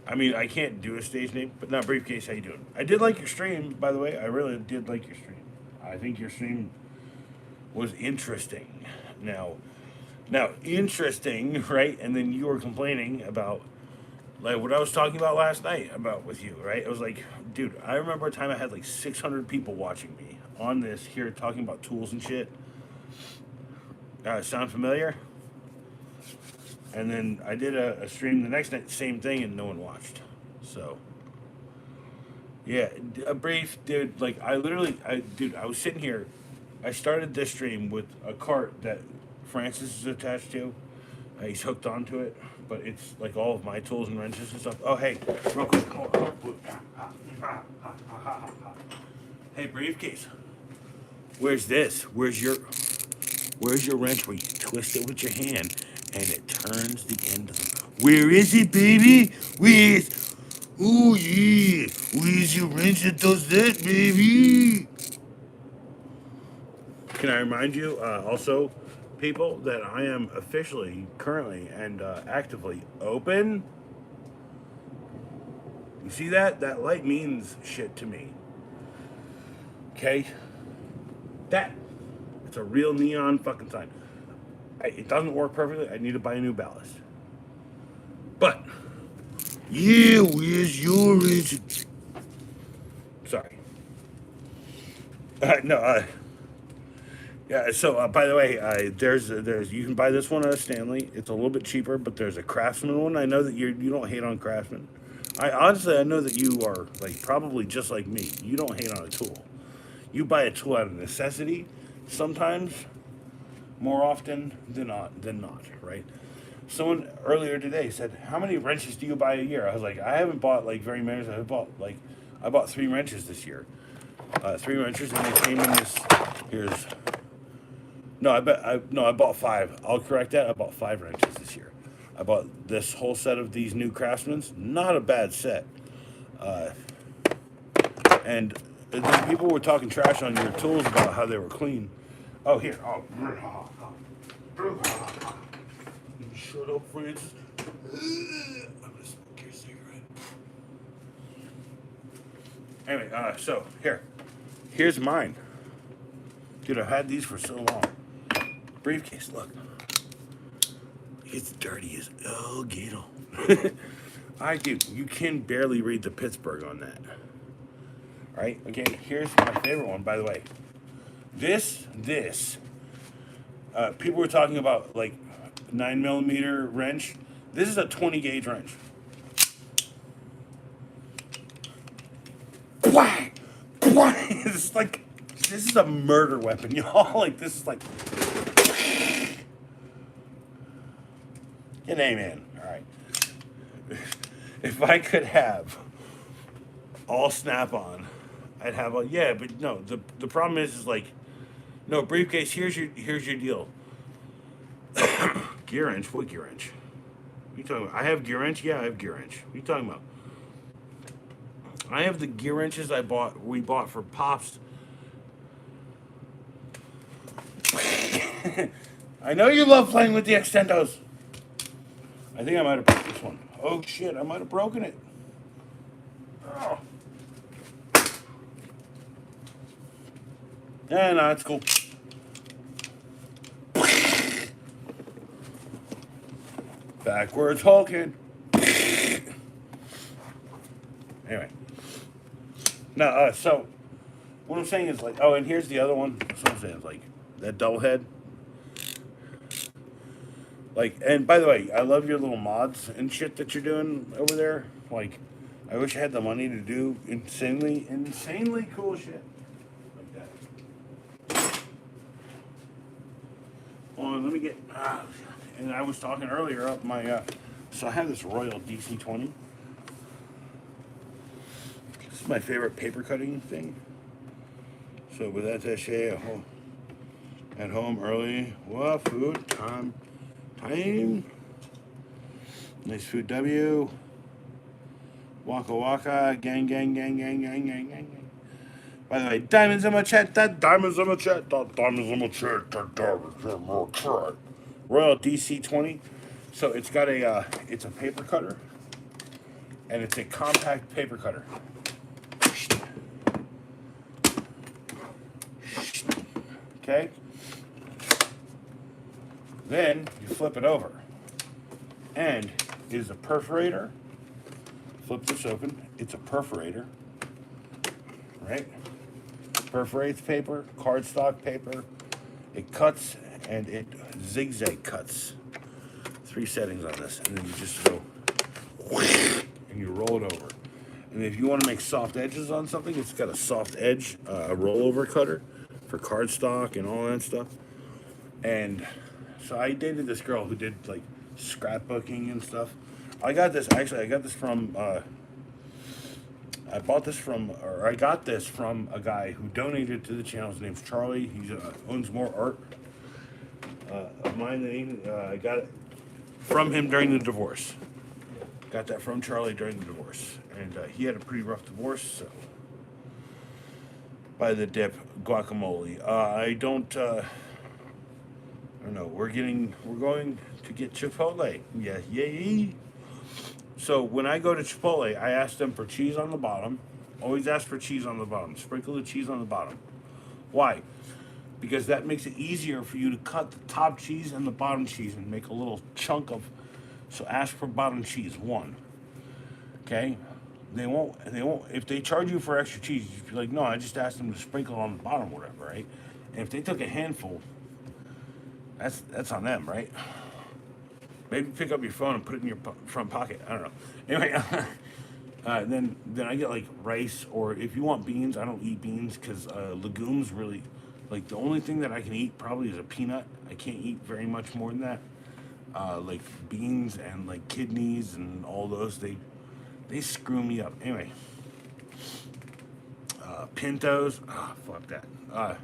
I mean, I can't do a stage name, but not Briefcase. How you doing? I did like your stream, by the way. I really did like your stream. I think your stream was interesting. Now, interesting, right? And then you were complaining about like what I was talking about last night about with you, right? It was like, dude, I remember a time I had like 600 people watching me on this here talking about tools and shit. Sound familiar? And then I did a stream the next night, same thing, and no one watched. So, yeah, a brief, dude. Like I was sitting here. I started this stream with a cart that Francis is attached to. He's hooked onto it, but it's like all of my tools and wrenches and stuff. Oh, hey, real quick. Hey, Briefcase. Where's this? Where's your wrench where you twist it with your hand and it turns the end of the... Where is it, baby? Where's... Oh, yeah. Where's your wrench that does that, baby? Can I remind you, also, people, that I am officially, currently, and actively open? You see that? That light means shit to me. Okay? It's a real neon fucking sign. It doesn't work perfectly. I need to buy a new ballast. But, yeah, where's your wrench? Sorry. Yeah. So, by the way, there's you can buy this one at a Stanley. It's a little bit cheaper, but there's a Craftsman one. I know that you don't hate on Craftsman. I know that you are like probably just like me. You don't hate on a tool. You buy a tool out of necessity. Sometimes, more often than not, right? Someone earlier today said, "How many wrenches do you buy a year?" I was like, "I haven't bought like very many. I bought 3 wrenches this year. 3 wrenches, and they came in this. Here's no, I bought 5. I'll correct that. I bought 5 wrenches this year. I bought this whole set of these new Craftsmans. Not a bad set. And then people were talking trash on your tools about how they were clean. Oh, here. Oh, shut up, Francis. I'm gonna smoke your cigarette. Anyway, so here's mine. Dude, I've had these for so long. Briefcase, look. It's dirty as gato. I do. You can barely read the Pittsburgh on that. All right. Okay. Here's my favorite one, by the way. This. People were talking about like 9mm wrench. This is a 20 gauge wrench. Whack! It's like this is a murder weapon, y'all. Like this is like. Get amen. All right. If I could have all Snap-on, I'd have a but no. The problem is like, no Briefcase. Here's your deal. Gear wrench. What gear wrench? What are you talking about? I have gear wrench. Yeah, I have gear wrench. What are you talking about? I have the gear wrenches we bought for Pops. I know you love playing with the extendos. I think I might have broke this one. Oh shit, I might have broken it. Oh. Yeah, no, it's cool. Backwards hulking. Anyway. No, so what I'm saying is like, oh, and here's the other one. That's what I'm saying is like that double head. Like, and by the way, I love your little mods and shit that you're doing over there. Like, I wish I had the money to do insanely cool shit like that. Hold on, let me get. And I was talking earlier up my. So I have this Royal DC-20. This is my favorite paper cutting thing. So with attaché at home early. Well, food time. Nice food W. Waka waka, gang, gang, gang, gang, gang, gang, gang, gang. By the way, diamonds in my chat, that diamonds in my chat, that diamonds in my chat, that diamonds in my chat. Royal DC-20. So it's got it's a paper cutter, and it's a compact paper cutter. Okay? Then you flip it over, and it is a perforator. Flip this open. It's a perforator, right? Perforates paper, cardstock paper. It cuts and it zigzag cuts. 3 settings on this, and then you just go and you roll it over. And if you want to make soft edges on something, it's got a soft edge, a rollover cutter for cardstock and all that stuff. And so I dated this girl who did like scrapbooking and stuff. I got this from I got this from a guy who donated to the channel. His name's Charlie. He owns more art of mine. I got it from him during the divorce. Got that from Charlie during the divorce, and he had a pretty rough divorce. So, by the dip, guacamole. I don't know. We're going to get Chipotle. Yeah, yay. So when I go to Chipotle, I ask them for cheese on the bottom. Always ask for cheese on the bottom. Sprinkle the cheese on the bottom. Why? Because that makes it easier for you to cut the top cheese and the bottom cheese and make a little chunk of. So ask for bottom cheese, 1. Okay? They won't. If they charge you for extra cheese, you'd be like, no, I just asked them to sprinkle on the bottom, whatever, right? And if they took a handful, that's on them, right? Maybe pick up your phone and put it in your front pocket. I don't know. Anyway, then I get like rice, or if you want beans, I don't eat beans because legumes really, like the only thing that I can eat probably is a peanut. I can't eat very much more than that. Like beans and like kidneys and all those, they screw me up. Anyway, pintos, fuck that.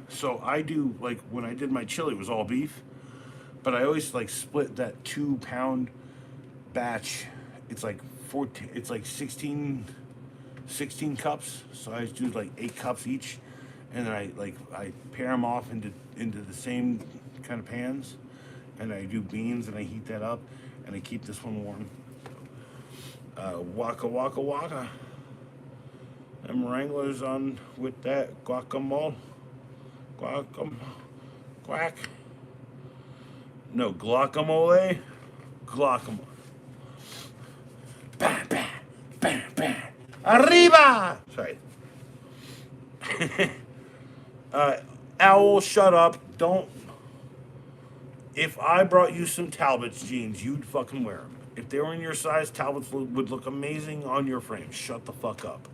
So I do, like when I did my chili, it was all beef. But I always like split that 2-pound batch. It's like 14. It's like 16 cups. So I just do like 8 cups each, and then I pair them off into the same kind of pans, and I do beans and I heat that up, and I keep this one warm. Waka waka waka. Them Wranglers on with that guacamole. Quack. No, guacamole. Guacamole. Bam, bam, bam, bam. Arriba! Sorry. Owl, shut up. Don't. If I brought you some Talbot's jeans, you'd fucking wear them. If they were in your size, Talbot's would look amazing on your frame. Shut the fuck up.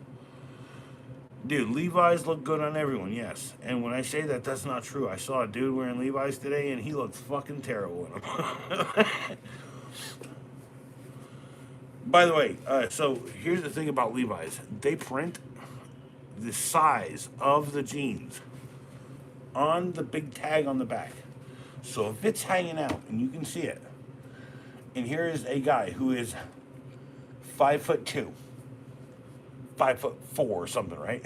Dude, Levi's look good on everyone, yes. And when I say that, that's not true. I saw a dude wearing Levi's today, and he looked fucking terrible in them. By the way, so here's the thing about Levi's. They print the size of the jeans on the big tag on the back. So if it's hanging out, and you can see it, and here is a guy who is 5'2", 5'4" or something, right?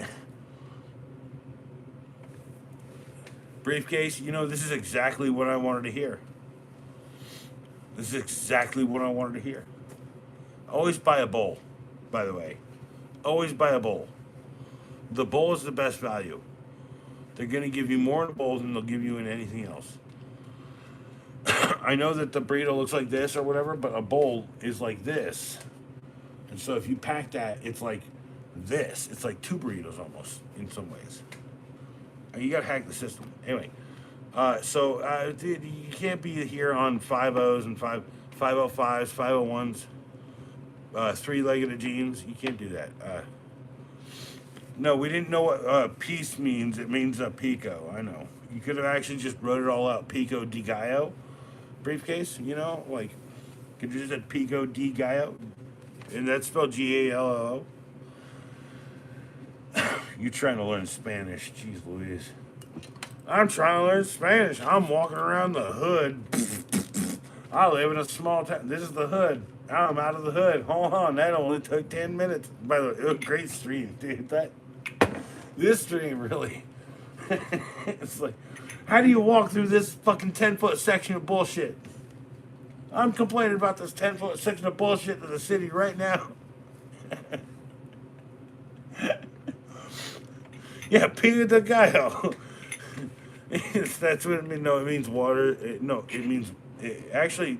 Briefcase, this is exactly what I wanted to hear. This is exactly what I wanted to hear. Always buy a bowl, by the way. Always buy a bowl. The bowl is the best value. They're going to give you more in a bowl than they'll give you in anything else. I know that the burrito looks like this or whatever, but a bowl is like this. And so if you pack that, it's like this. It's like 2 burritos almost in some ways. You gotta hack the system. Anyway, dude, you can't be here on 5.0s and 5.05s, 5.01s, 3-legged jeans. You can't do that. No, we didn't know what piece means. It means pico. I know. You could have actually just wrote it all out. Pico di Gallo briefcase. Could you just said Pico di Gallo, and that's spelled Gallo. You trying to learn Spanish? Jeez Louise. I'm trying to learn Spanish. I'm walking around the hood. I live in a small town. This is the hood. I'm out of the hood. Hold on, that only took 10 minutes. By the way, it was a great stream, dude. This stream really, it's like, how do you walk through this fucking 10-foot section of bullshit? I'm complaining about this 10-foot section of bullshit to the city right now. Yeah, Pico de Gallo. That's what it means. No, it means water. No, it means actually.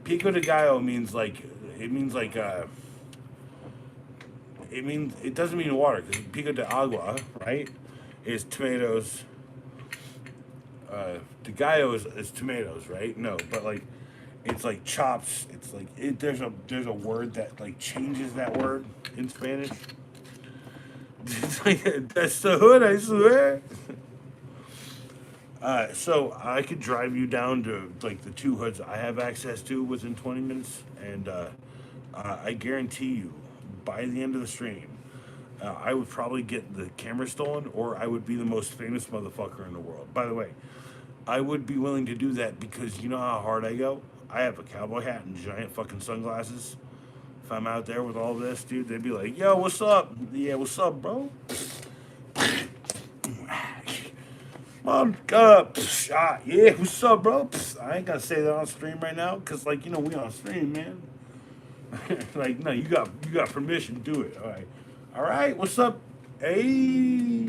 Pico de Gallo means like it doesn't mean water because Pico de Agua, right, is tomatoes. De Gallo is tomatoes, right? No, but like it's like chops. It's like there's a word that like changes that word in Spanish. It's like, that's the hood, I swear. So I could drive you down to like the two hoods I have access to within 20 minutes, and I guarantee you, by the end of the stream, I would probably get the camera stolen, or I would be the most famous motherfucker in the world. By the way, I would be willing to do that because you know how hard I go. I have a cowboy hat and giant fucking sunglasses. If I'm out there with all this, dude, they'd be like, "Yo, what's up? Yeah, what's up, bro?" Mom, yeah, what's up, bro? I ain't gonna say that on stream right now, cause like you know we on stream, man. Like no, you got permission, to do it. All right, what's up? Hey,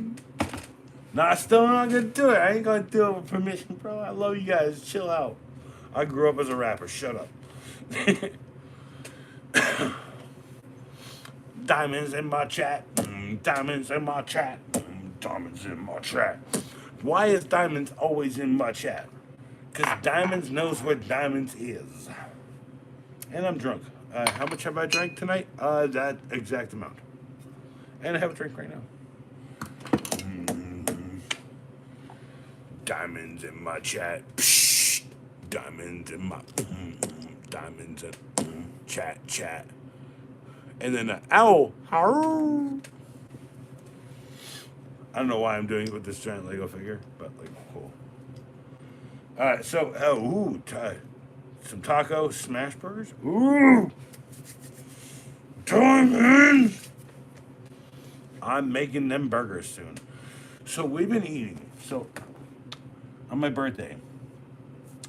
nah, still not gonna do it. I ain't gonna do it with permission, bro. I love you guys. Chill out. I grew up as a rapper. Shut up. Diamonds in my chat. Diamonds in my chat. Diamonds in my chat. Why is Diamonds always in my chat? Because Diamonds knows what Diamonds is. And I'm drunk. How much have I drank tonight? That exact amount. And I have a drink right now. Diamonds in my chat. Psh, diamonds in my... diamonds in chat. And then an owl. I don't know why I'm doing it with this giant Lego figure, but like cool. Alright, so some taco smash burgers. Ooh, diamonds! I'm making them burgers soon. So we've been eating. So on my birthday,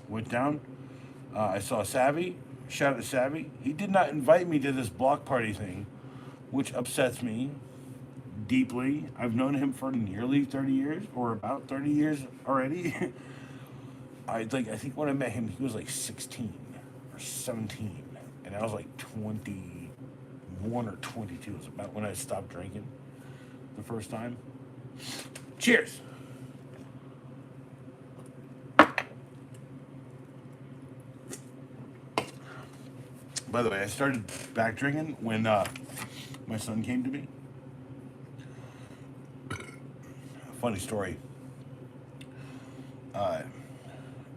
went down. I saw Savvy. Shout out to Savvy. He did not invite me to this block party thing, which upsets me deeply. I've known him for nearly 30 years, or about 30 years already. I think when I met him, he was like 16 or 17, and I was like 21 or 22. It was about when I stopped drinking the first time. Cheers. By the way, I started back drinking when my son came to me. Funny story.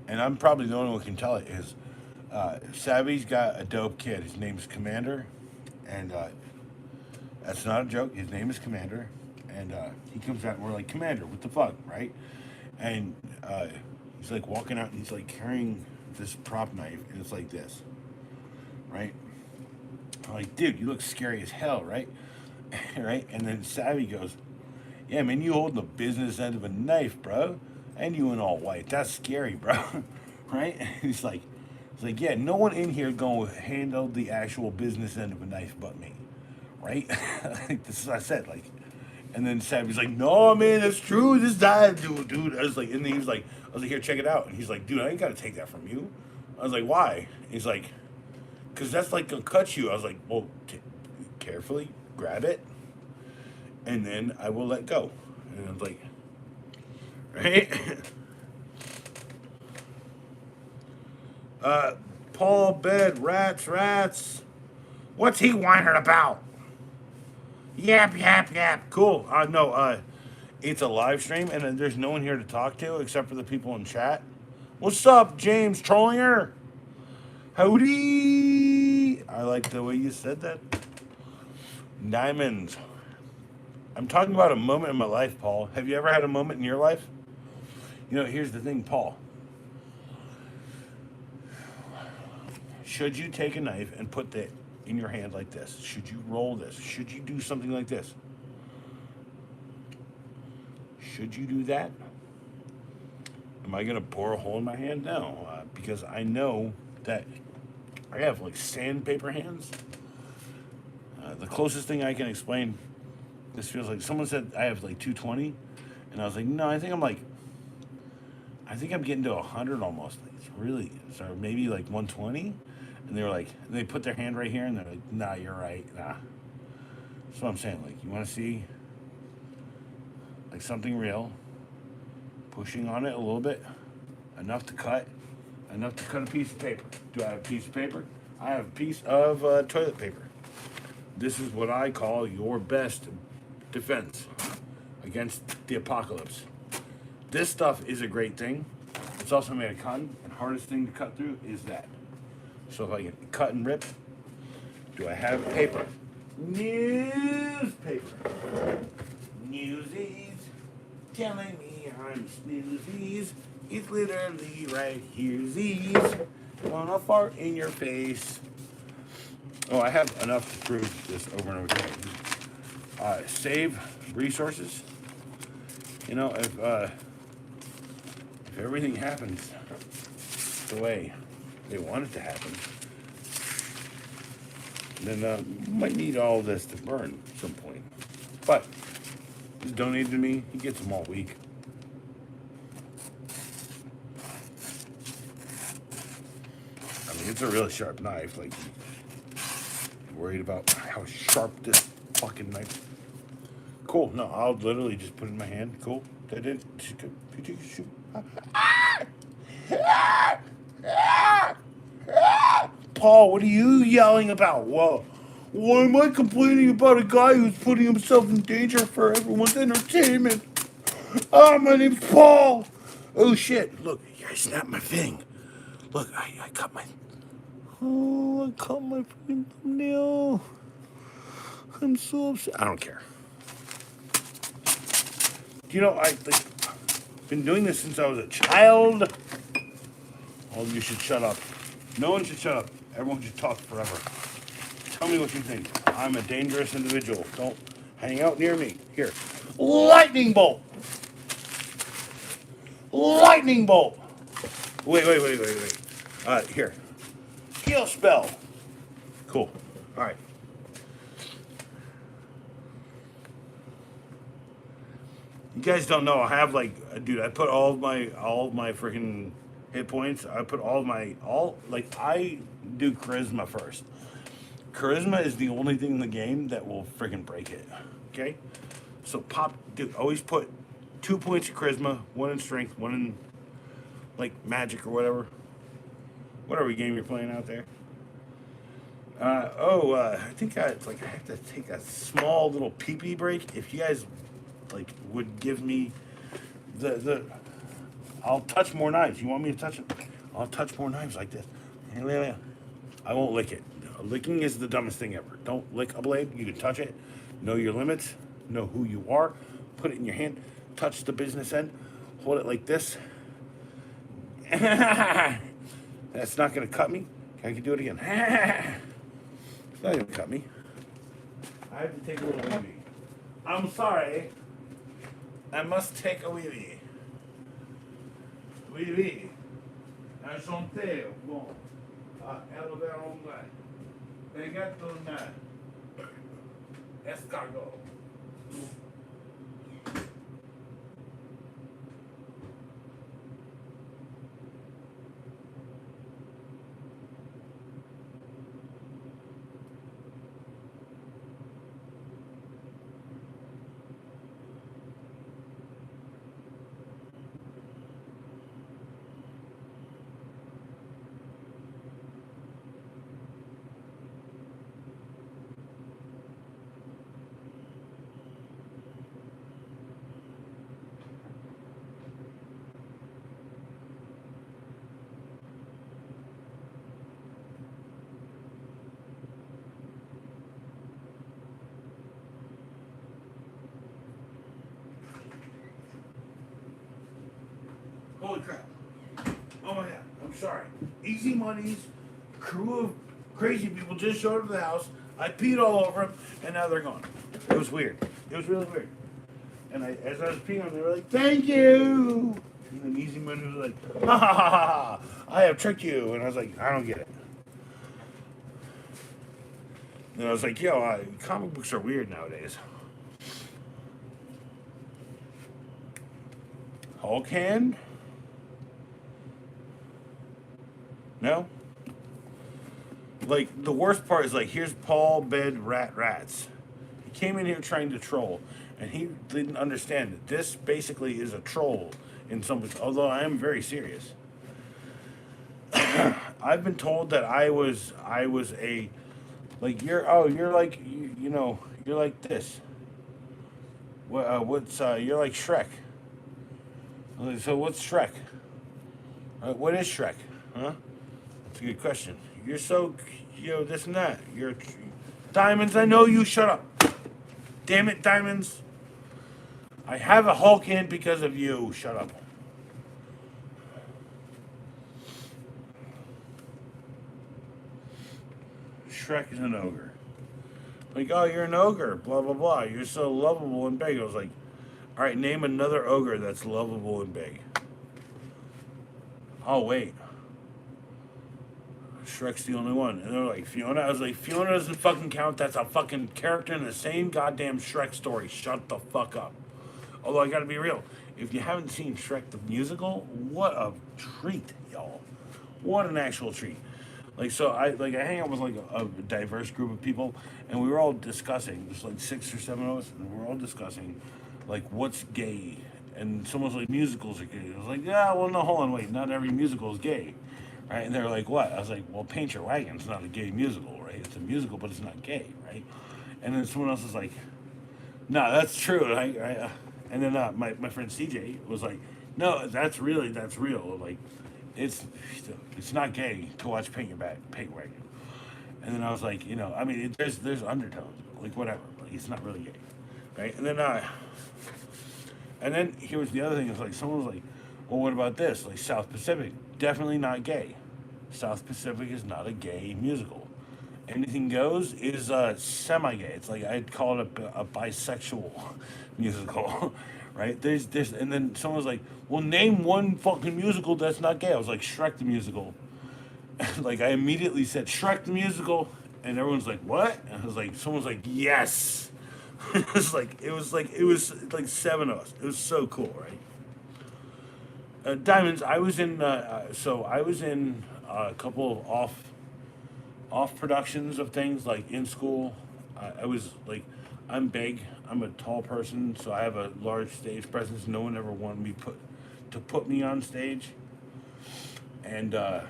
And I'm probably the only one who can tell it, is Savvy's got a dope kid. His name's Commander. And that's not a joke. His name is Commander. And he comes out and we're like, Commander, what the fuck, right? And he's like walking out and he's like carrying this prop knife and it's like this, right? I'm like, dude, you look scary as hell, right? Right? And then Savvy goes, yeah, man, you holding the business end of a knife, bro. And you in all white. That's scary, bro. Right? And he's like, yeah, no one in here gonna handle the actual business end of a knife but me. Right? Like, this is what I said, like. And then Savvy's like, no, man, that's true. This guy, dude. I was like, and then he was like, I was like, here, check it out. And he's like, dude, I ain't gotta take that from you. I was like, why? He's like, because that's like gonna cut you. I was like, well, carefully grab it, and then I will let go. And I was like, right? Paul Bed, rats. What's he whining about? Yap. Cool. No, it's a live stream, and there's no one here to talk to except for the people in chat. What's up, James Trollinger? Howdy. I like the way you said that. Diamonds. I'm talking about a moment in my life, Paul. Have you ever had a moment in your life? You know, here's the thing, Paul. Should you take a knife and put that in your hand like this? Should you roll this? Should you do something like this? Should you do that? Am I going to bore a hole in my hand? No, because I know that I have like sandpaper hands. The closest thing I can explain, this feels like someone said I have like 220, and I was like, no, I think I'm getting to 100 almost. Like, it's really, so maybe like 120. And they were like, they put their hand right here, and they're like, nah, you're right, nah. That's what I'm saying. Like, you want to see like something real, pushing on it a little bit, enough to cut a piece of paper. Do I have a piece of paper? I have a piece of toilet paper. This is what I call your best defense against the apocalypse. This stuff is a great thing. It's also made of cotton, and hardest thing to cut through is that. So if I can cut and rip, do I have paper? Newspaper. Newsies telling me I'm snoozies. It's literally right here, Z's. Wanna fart in your face. Oh, I have enough to prove this over and over again. Save resources. You know, if everything happens the way they want it to happen, then you might need all this to burn at some point. But he's donated to me. He gets them all week. I mean, it's a really sharp knife. Like, I'm worried about how sharp this fucking knife. Cool. No, I'll literally just put it in my hand. Cool. That did. Paul, what are you yelling about? Whoa. Why am I complaining about a guy who's putting himself in danger for everyone's entertainment? Oh, my name's Paul. Oh, shit. Look, I snapped my thing. Look, I cut my... Oh, I cut my freaking thumbnail. I'm so upset. I don't care. You know, I've been doing this since I was a child. All of you should shut up. No one should shut up. Everyone should talk forever. Tell me what you think. I'm a dangerous individual. Don't hang out near me. Here. Lightning bolt. Lightning bolt. Wait. Here. Heal spell. Cool. All right. You guys don't know. I have like, dude. I put all of my freaking hit points. I put I do charisma first. Charisma is the only thing in the game that will freaking break it. Okay. So dude. Always put 2 points of charisma, 1 in strength, 1 in like magic or whatever game you're playing out there. I think I have to take a small little pee-pee break. If you guys would give me I'll touch more knives. You want me to touch it? I'll touch more knives like this. I won't lick it. Licking is the dumbest thing ever. Don't lick a blade. You can touch it. Know your limits. Know who you are. Put it in your hand. Touch the business end. Hold it like this. That's not going to cut me. I can do it again. It's not going to cut me. I have to take a little wee-wee. I'm sorry. I must take a wee-wee. Wee-wee. Enchanté. Bon. El verongay. Regato na. Escargot. Holy crap. Oh my god, I'm sorry. Easy monies, crew of crazy people just showed up to the house. I peed all over them, and now they're gone. It was weird. It was really weird. And as I was peeing on them, they were like, "Thank you." And then Easy Man was like, "Ha ha ha ha! I have tricked you." And I was like, "I don't get it." And I was like, "Yo, comic books are weird nowadays." Hulk hand? No. Like, the worst part is, like, here's Paul Bed Rats. He came in here trying to troll, and he didn't understand that this basically is a troll in some ways, although I am very serious. I've been told that I was a, like, you're like, you're like this. You're like Shrek. I'm like, so what's Shrek? What is Shrek? Huh? That's a good question. You're so, this and that. Diamonds, I know you. Shut up. Damn it, Diamonds. I have a Hulk in because of you. Shut up. Shrek is an ogre. Like, oh, you're an ogre. Blah, blah, blah. You're so lovable and big. I was like, all right, name another ogre that's lovable and big. Oh, wait. Shrek's the only one. And they're like, Fiona? I was like, Fiona doesn't fucking count. That's a fucking character in the same goddamn Shrek story. Shut the fuck up. Although I gotta be real. If you haven't seen Shrek the musical, what a treat, y'all. What an actual treat. Like, so I hang out with like a diverse group of people, and we were all discussing, there's like 6 or 7 of us, and we were all discussing like what's gay. And someone's like, musicals are gay. I was like, yeah, well, no, hold on, wait, not every musical is gay. Right? And they were like, what? I was like, well, Paint Your Wagon's not a gay musical, right? It's a musical, but it's not gay, right? And then someone else was like, no, that's true. And then my friend CJ was like, no, that's real. Like, it's not gay to watch Paint Your Wagon. And then I was like, I mean, there's undertones, like whatever. Like, it's not really gay, right? And then here was the other thing. It's like someone was like, well, what about this? Like South Pacific, definitely not gay. South Pacific is not a gay musical. Anything Goes is semi-gay. It's like I'd call it a bisexual musical, right? And then someone was like, well, name one fucking musical that's not gay. I was like, Shrek the musical. Like I immediately said Shrek the musical, and everyone's like, what? And I was like, someone's like, yes. It was like 7 of us. It was so cool, right? Diamonds. I was in a couple of off productions of things like in school. I was like, I'm big. I'm a tall person, so I have a large stage presence. No one ever wanted me to put me on stage, and I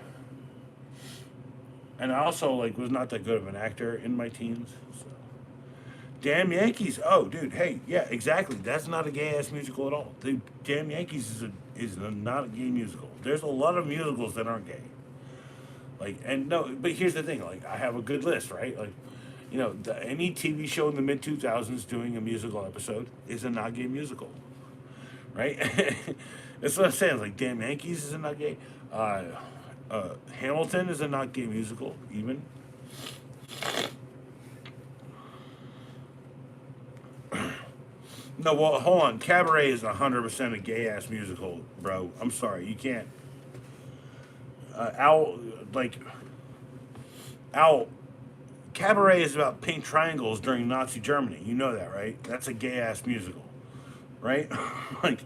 also like was not that good of an actor in my teens. So. Damn Yankees! Oh, dude, hey, yeah, exactly. That's not a gay ass musical at all. The Damn Yankees is not a gay musical. There's a lot of musicals that aren't gay. Like, and no, but here's the thing. Like, I have a good list, right? Like, any TV show in the mid 2000s doing a musical episode is a not gay musical, right? That's what I'm saying. Like, Damn Yankees is a not gay. Hamilton is a not gay musical, even. No, well, hold on. Cabaret is 100% a gay ass musical, bro. I'm sorry, you can't. Cabaret is about pink triangles during Nazi Germany. You know that, right? That's a gay ass musical, right? Like,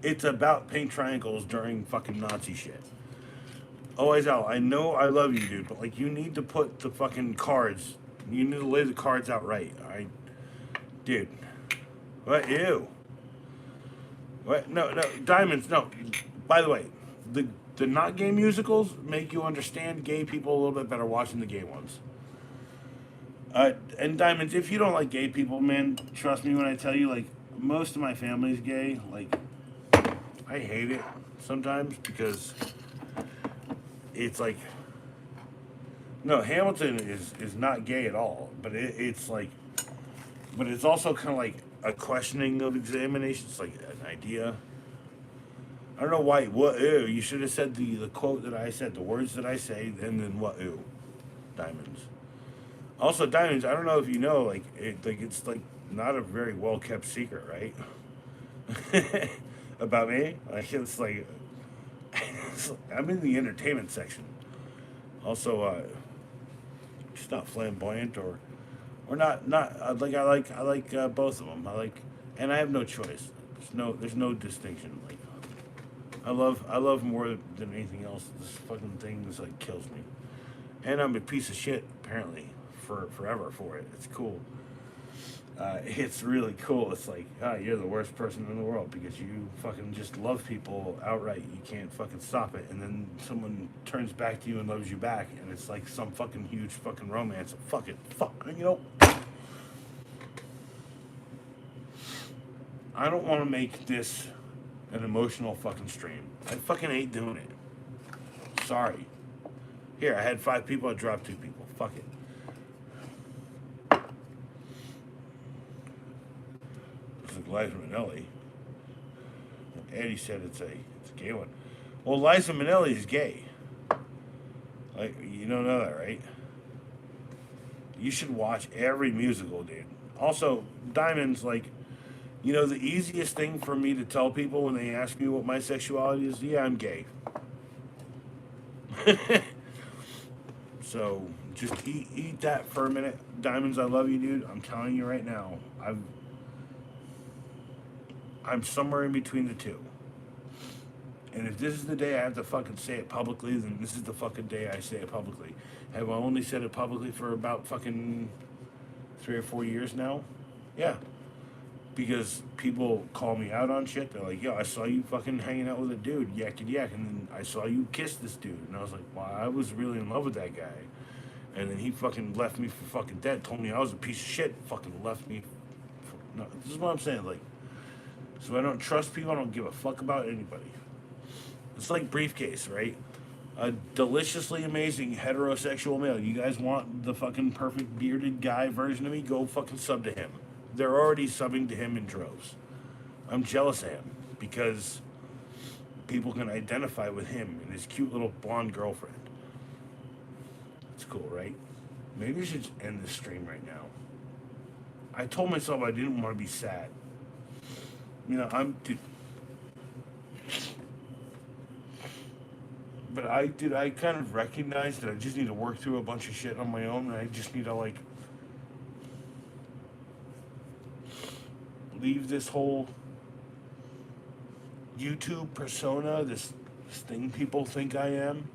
it's about pink triangles during fucking Nazi shit. Always out. I know I love you, dude, but like, you need to put the fucking cards. You need to lay the cards out right. All right, dude. What? Ew. What? No, Diamonds. No. By the way, the not gay musicals make you understand gay people a little bit better watching the gay ones. And Diamonds, if you don't like gay people, man, trust me when I tell you, like, most of my family's gay. Like, I hate it sometimes because it's like, no, Hamilton is not gay at all, but it's like, but it's also kind of like a questioning of examinations, like an idea. I don't know why. What? Ew. You should have said the quote that I said, the words that I say, and then what? Ew. Diamonds. Also, diamonds. I don't know if you know, it's like not a very well kept secret, right? About me, like I'm in the entertainment section. Also, just not flamboyant or not. I like both of them. And I have no choice. There's no distinction. Like I love more than anything else. This fucking thing just like kills me. And I'm a piece of shit apparently for forever for it. It's cool. It's really cool. It's like, you're the worst person in the world because you fucking just love people outright. You can't fucking stop it. And then someone turns back to you and loves you back, and it's like some fucking huge fucking romance. Fuck it. Fuck. I don't want to make this an emotional fucking stream. I fucking hate doing it. Sorry. Here, I had 5 people. I dropped 2 people. Fuck it. It's like Liza Minnelli. Eddie said it's a gay one. Well, Liza Minnelli is gay. Like, you don't know that, right? You should watch every musical, dude. Also, Diamonds, like, the easiest thing for me to tell people when they ask me what my sexuality is, yeah, I'm gay. So, just eat that for a minute. Diamonds, I love you, dude. I'm telling you right now. I'm somewhere in between the two. And if this is the day I have to fucking say it publicly, then this is the fucking day I say it publicly. Have I only said it publicly for about fucking 3 or 4 years now? Yeah. Because people call me out on shit. They're like, yo, I saw you fucking hanging out with a dude, yakety yak, and then I saw you kiss this dude. And I was like, well, I was really in love with that guy. And then he fucking left me for fucking dead, told me I was a piece of shit, fucking left me. No, this is what I'm saying, like, so I don't trust people, I don't give a fuck about anybody. It's like Briefcase, right? A deliciously amazing heterosexual male. You guys want the fucking perfect bearded guy version of me? Go fucking sub to him. They're already subbing to him in droves. I'm jealous of him because people can identify with him and his cute little blonde girlfriend. It's cool, right? Maybe I should just end this stream right now. I told myself I didn't want to be sad. Dude. But I kind of recognized that I just need to work through a bunch of shit on my own, and I just need to, like, leave this whole YouTube persona, this thing people think I am.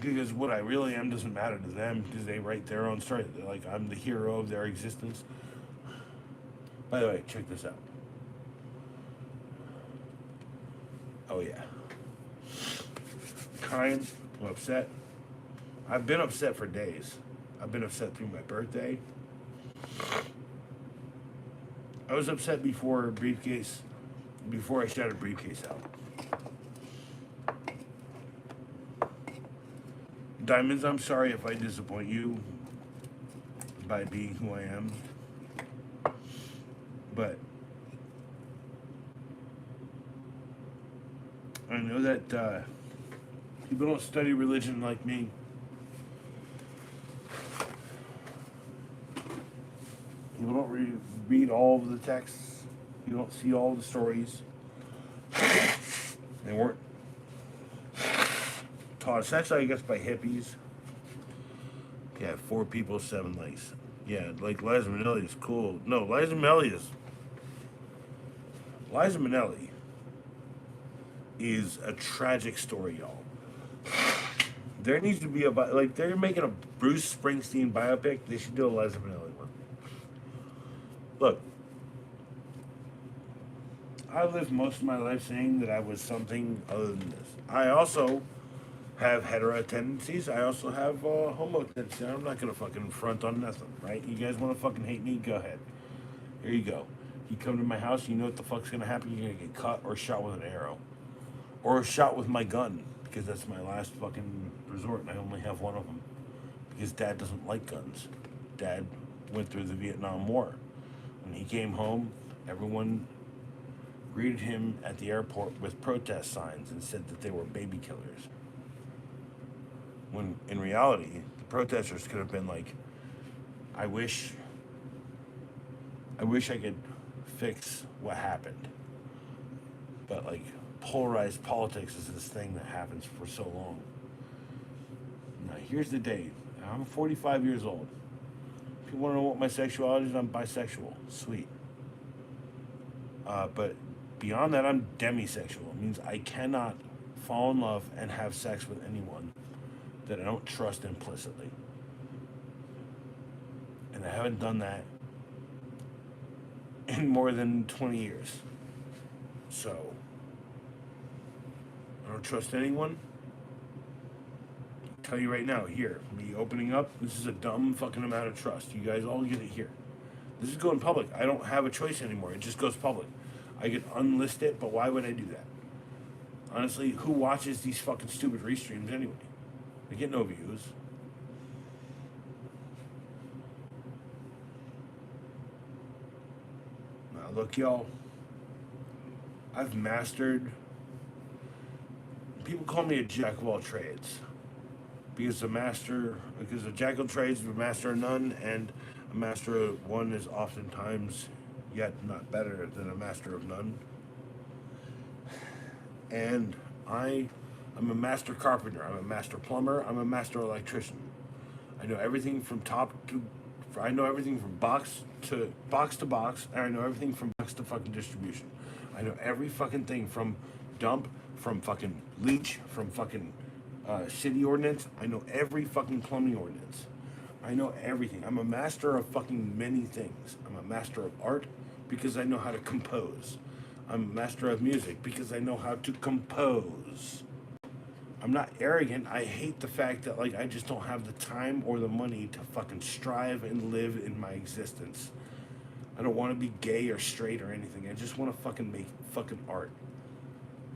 Because what I really am doesn't matter to them, because they write their own story. They're like, I'm the hero of their existence. By the way, check this out. Oh, yeah. Crying. I'm upset. I've been upset for days. I've been upset through my birthday. I was upset before I shouted Briefcase out. Diamonds, I'm sorry if I disappoint you by being who I am. But I know that people don't study religion like me. You don't read all of the texts. You don't see all the stories. They weren't taught essentially, I guess, by hippies. Yeah, 4 people, 7 legs. Yeah, like Liza Minnelli is cool. No, Liza Minnelli is a tragic story, y'all. There needs to be they're making a Bruce Springsteen biopic. They should do a Liza Minnelli one. Look, I lived most of my life saying that I was something other than this. I also have hetero tendencies. I also have homo tendencies. I'm not gonna fucking front on nothing, right? You guys want to fucking hate me? Go ahead. Here you go. You come to my house, you know what the fuck's gonna happen. You're gonna get cut or shot with an arrow, or shot with my gun, because that's my last fucking resort, and I only have one of them. Because Dad doesn't like guns. Dad went through the Vietnam War. When he came home, everyone greeted him at the airport with protest signs and said that they were baby killers. When in reality, the protesters could have been like, I wish I could fix what happened. But like polarized politics is this thing that happens for so long. Now here's the day. I'm 45 years old. If you want to know what my sexuality is, I'm bisexual. Sweet. But beyond that, I'm demisexual. It means I cannot fall in love and have sex with anyone that I don't trust implicitly. And I haven't done that in more than 20 years. So, I don't trust anyone. I'll tell you right now, here, me opening up, this is a dumb fucking amount of trust. You guys all get it here. This is going public. I don't have a choice anymore. It just goes public. I could unlist it, but why would I do that? Honestly, who watches these fucking stupid restreams anyway? They get no views. Now, look, y'all. I've mastered. People call me a jack of all trades because a jack of all trades is a master of none, and a master of one is oftentimes yet not better than a master of none. And I'm a master carpenter. I'm a master plumber. I'm a master electrician. I know everything from I know everything from box to box, and I know everything from box to fucking distribution. I know every fucking thing from dump, from fucking leach, from fucking city ordinance. I know every fucking plumbing ordinance. I know everything. I'm a master of fucking many things. I'm a master of art because I know how to compose. I'm a master of music because I know how to compose. I'm not arrogant. I hate the fact that like I just don't have the time or the money to fucking strive and live in my existence. I don't want to be gay or straight or anything. I just want to fucking make fucking art.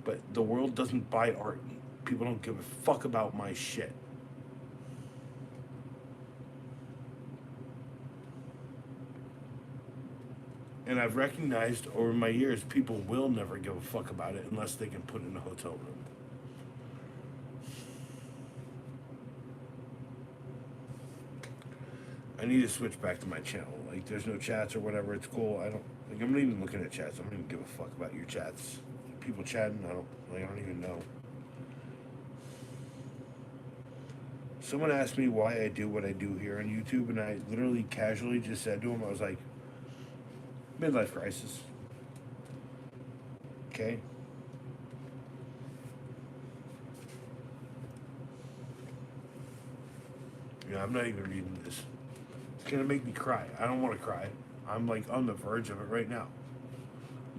But the world doesn't buy art. People don't give a fuck about my shit. And I've recognized over my years, people will never give a fuck about it unless they can put it in a hotel room. I need to switch back to my channel. Like, there's no chats or whatever. It's cool. I'm not even looking at chats. I don't even give a fuck about your chats. People chatting, I don't even know. Someone asked me why I do what I do here on YouTube, and I literally casually just said to him, I was like, midlife crisis. Okay? Yeah, I'm not even reading this. It's gonna make me cry. I don't want to cry. I'm like on the verge of it right now.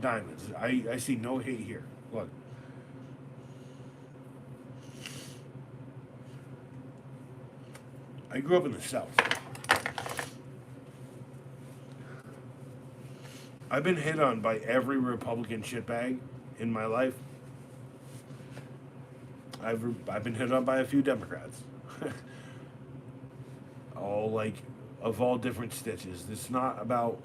Diamonds. I see no hate here. Look. I grew up in the South. I've been hit on by every Republican shitbag in my life. I've been hit on by a few Democrats. All like of all different stitches. It's not about.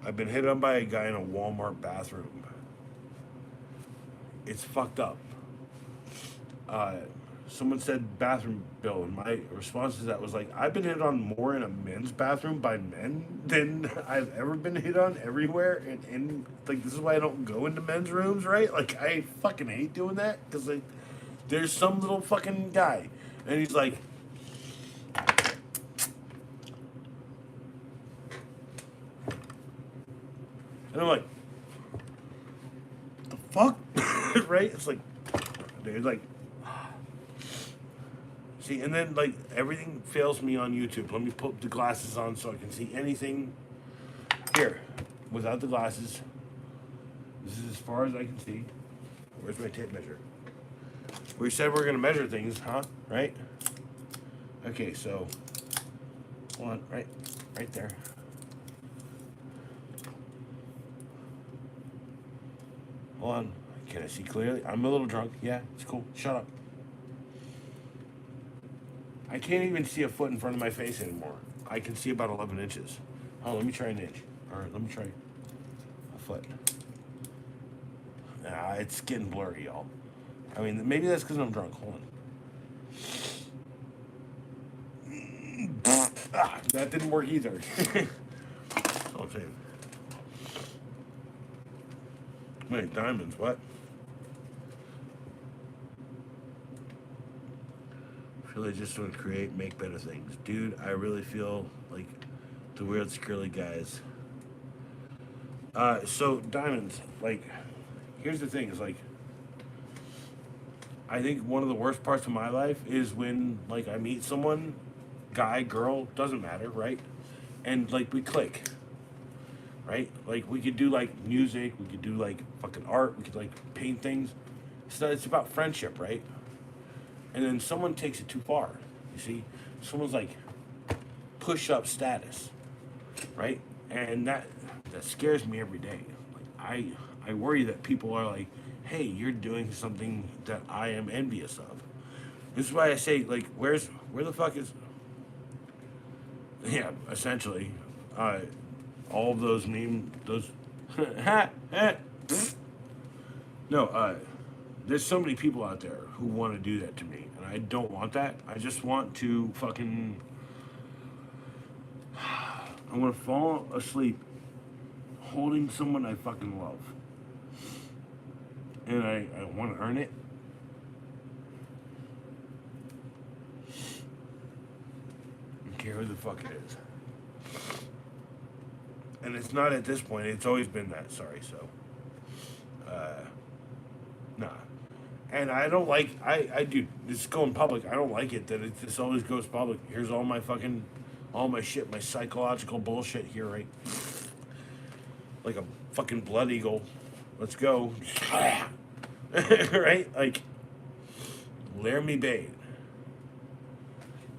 I've been hit on by a guy in a Walmart bathroom. It's fucked up. Someone said bathroom bill, and my response to that was like, I've been hit on more in a men's bathroom by men than I've ever been hit on everywhere. And like, this is why I don't go into men's rooms, right? Like, I fucking hate doing that because like, there's some little fucking guy, and he's like, and I'm like, the fuck, right? It's like, dude, like. See, and then like everything fails me on YouTube. Let me put the glasses on so I can see anything. Here, without the glasses, this is as far as I can see. Where's my tape measure? We said we're gonna measure things, huh? Right? Okay, so hold on, right there. Hold on. Can I see clearly? I'm a little drunk. Yeah, it's cool. Shut up. I can't even see a foot in front of my face anymore. I can see about 11 inches. Oh, let me try an inch. All right, let me try a foot. Nah, it's getting blurry, y'all. I mean, maybe that's because I'm drunk. Hold on. That didn't work either. Oh, I'm saying. Wait, diamonds, what? I feel like just want to create, make better things. Dude, I really feel like the weird, squirrely guys. So, diamonds, like, here's the thing, is like, I think one of the worst parts of my life is when, like, I meet someone, guy, girl, doesn't matter, right? And, like, we click, right? Like, we could do, like, music, we could do, like, fucking art, we could, like, paint things. So it's about friendship, right? And then someone takes it too far, you see? Someone's, like, push up status, right? And that scares me every day. Like, I worry that people are like, hey, you're doing something that I am envious of. This is why I say, like, where the fuck is, yeah, essentially, all of those those, no, there's so many people out there who want to do that to me, and I don't want that. I just want to fucking, I want to fall asleep holding someone I fucking love. And I want to earn it. I don't care who the fuck it is. And it's not at this point, it's always been that, sorry, so. Nah. And I don't like, I do, this going public, I don't like it that this always goes public. Here's all my fucking, all my shit, my psychological bullshit here, right? Like a fucking blood eagle. Let's go. Right? Like, Lair me bade.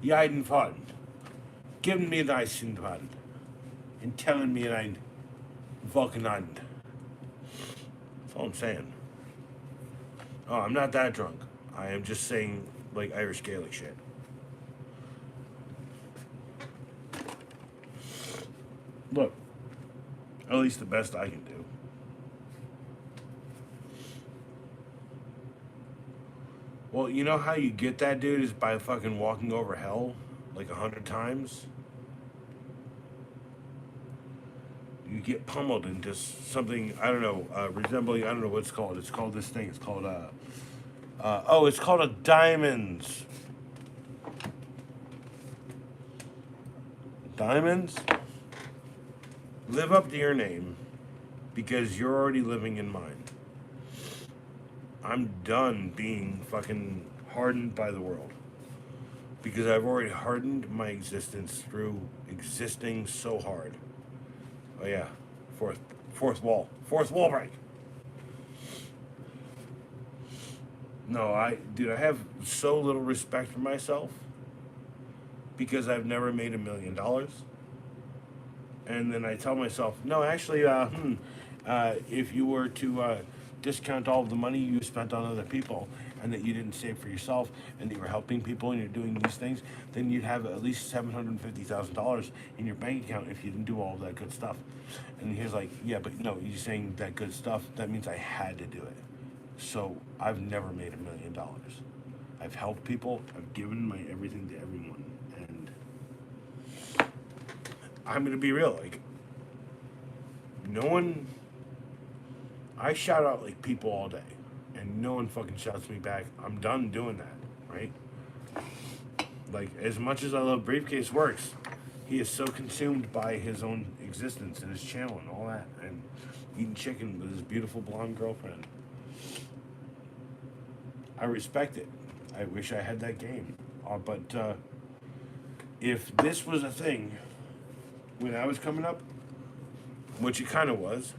Yiden fun. Giving me nice and fun. And telling me ein Vulcanand. That's all I'm saying. Oh, I'm not that drunk. I am just saying, like, Irish Gaelic shit. Look, at least the best I can do. Well, you know how you get that, dude, is by fucking walking over hell like 100 times. You get pummeled into something, I don't know, resembling, I don't know what it's called. It's called this thing. It's called, it's called a diamonds. Diamonds? Live up to your name because you're already living in mine. I'm done being fucking hardened by the world because I've already hardened my existence through existing so hard. Oh yeah, fourth wall break. No, I have so little respect for myself because I've never made $1 million. And then I tell myself, no, actually, if you were to discount all of the money you spent on other people and that you didn't save for yourself and that you were helping people and you're doing these things, then you'd have at least $750,000 in your bank account if you didn't do all of that good stuff. And he's like, yeah, but no, you're saying that good stuff, that means I had to do it. So I've never made $1 million. I've helped people, I've given my everything to everyone, and I'm gonna be real, like, no one, I shout out like people all day, and no one fucking shouts me back. I'm done doing that, right? Like, as much as I love Briefcase Works, he is so consumed by his own existence and his channel and all that, and eating chicken with his beautiful blonde girlfriend. I respect it. I wish I had that game. But if this was a thing when I was coming up, which it kind of was,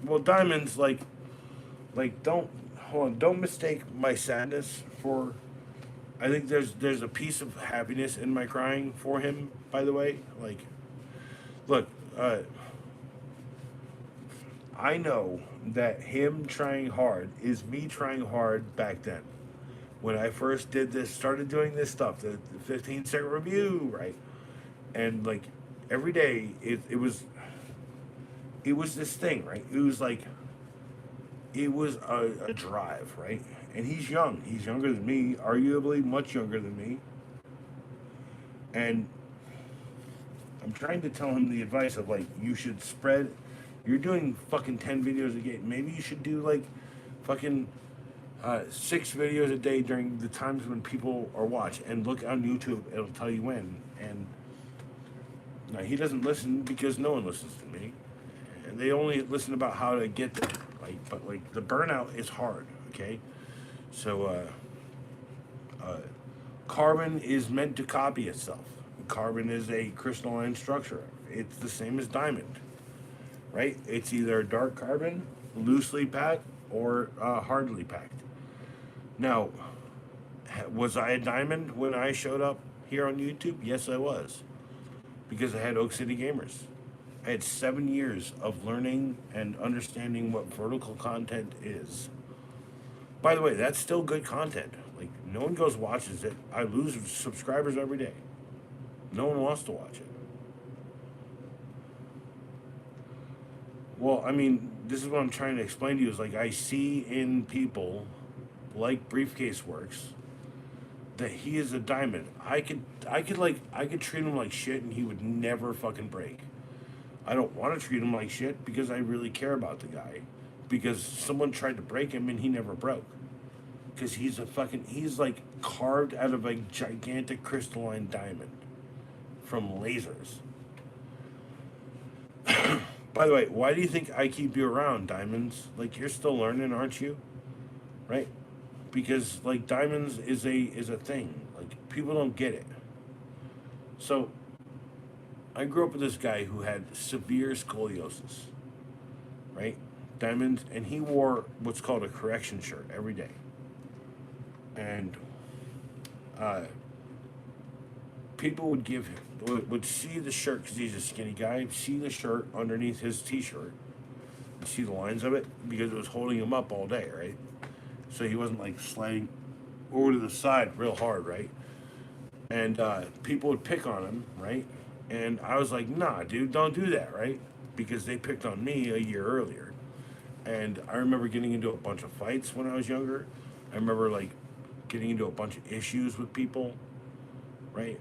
well, diamonds, like, don't mistake my sadness for. I think there's a piece of happiness in my crying for him. By the way, like, look, I know that him trying hard is me trying hard back then. When I first started doing this stuff, the 15-second review, right? And like every day, it was this thing, right? It was like it was a drive, right? And he's young. He's younger than me, arguably much younger than me. And I'm trying to tell him the advice of like, you should spread. You're doing fucking 10 videos a day. Maybe you should do like fucking 6 videos a day during the times when people are watching. And look on YouTube, it'll tell you when. And now he doesn't listen because no one listens to me. And they only listen about how to get there. Like, but like the burnout is hard. Okay, so carbon is meant to copy itself. Carbon is a crystalline structure. It's the same as diamond, right? It's either dark carbon, loosely packed, or hardly packed. Now, was I a diamond when I showed up here on YouTube? Yes, I was, because I had Oak City Gamers. I had 7 years of learning and understanding what vertical content is. By the way, that's still good content. Like, no one goes watches it. I lose subscribers every day. No one wants to watch it. Well, I mean, this is what I'm trying to explain to you is like I see in people like Briefcase Works that he is a diamond. I could treat him like shit and he would never fucking break. I don't want to treat him like shit because I really care about the guy. Because someone tried to break him and he never broke. Because he's like carved out of a gigantic crystalline diamond from lasers. By the way, why do you think I keep you around, diamonds? Like, you're still learning, aren't you? Right? Because like diamonds is a thing. Like, people don't get it. So I grew up with this guy who had severe scoliosis. Right? Diamonds, and he wore what's called a correction shirt every day. And people would see the shirt because he's a skinny guy, see the shirt underneath his t-shirt and see the lines of it because it was holding him up all day, right? So he wasn't like sliding over to the side real hard, right? And people would pick on him, right? And I was like, nah, dude, don't do that, right? Because they picked on me a year earlier. And I remember getting into a bunch of fights when I was younger. I remember like getting into a bunch of issues with people, right?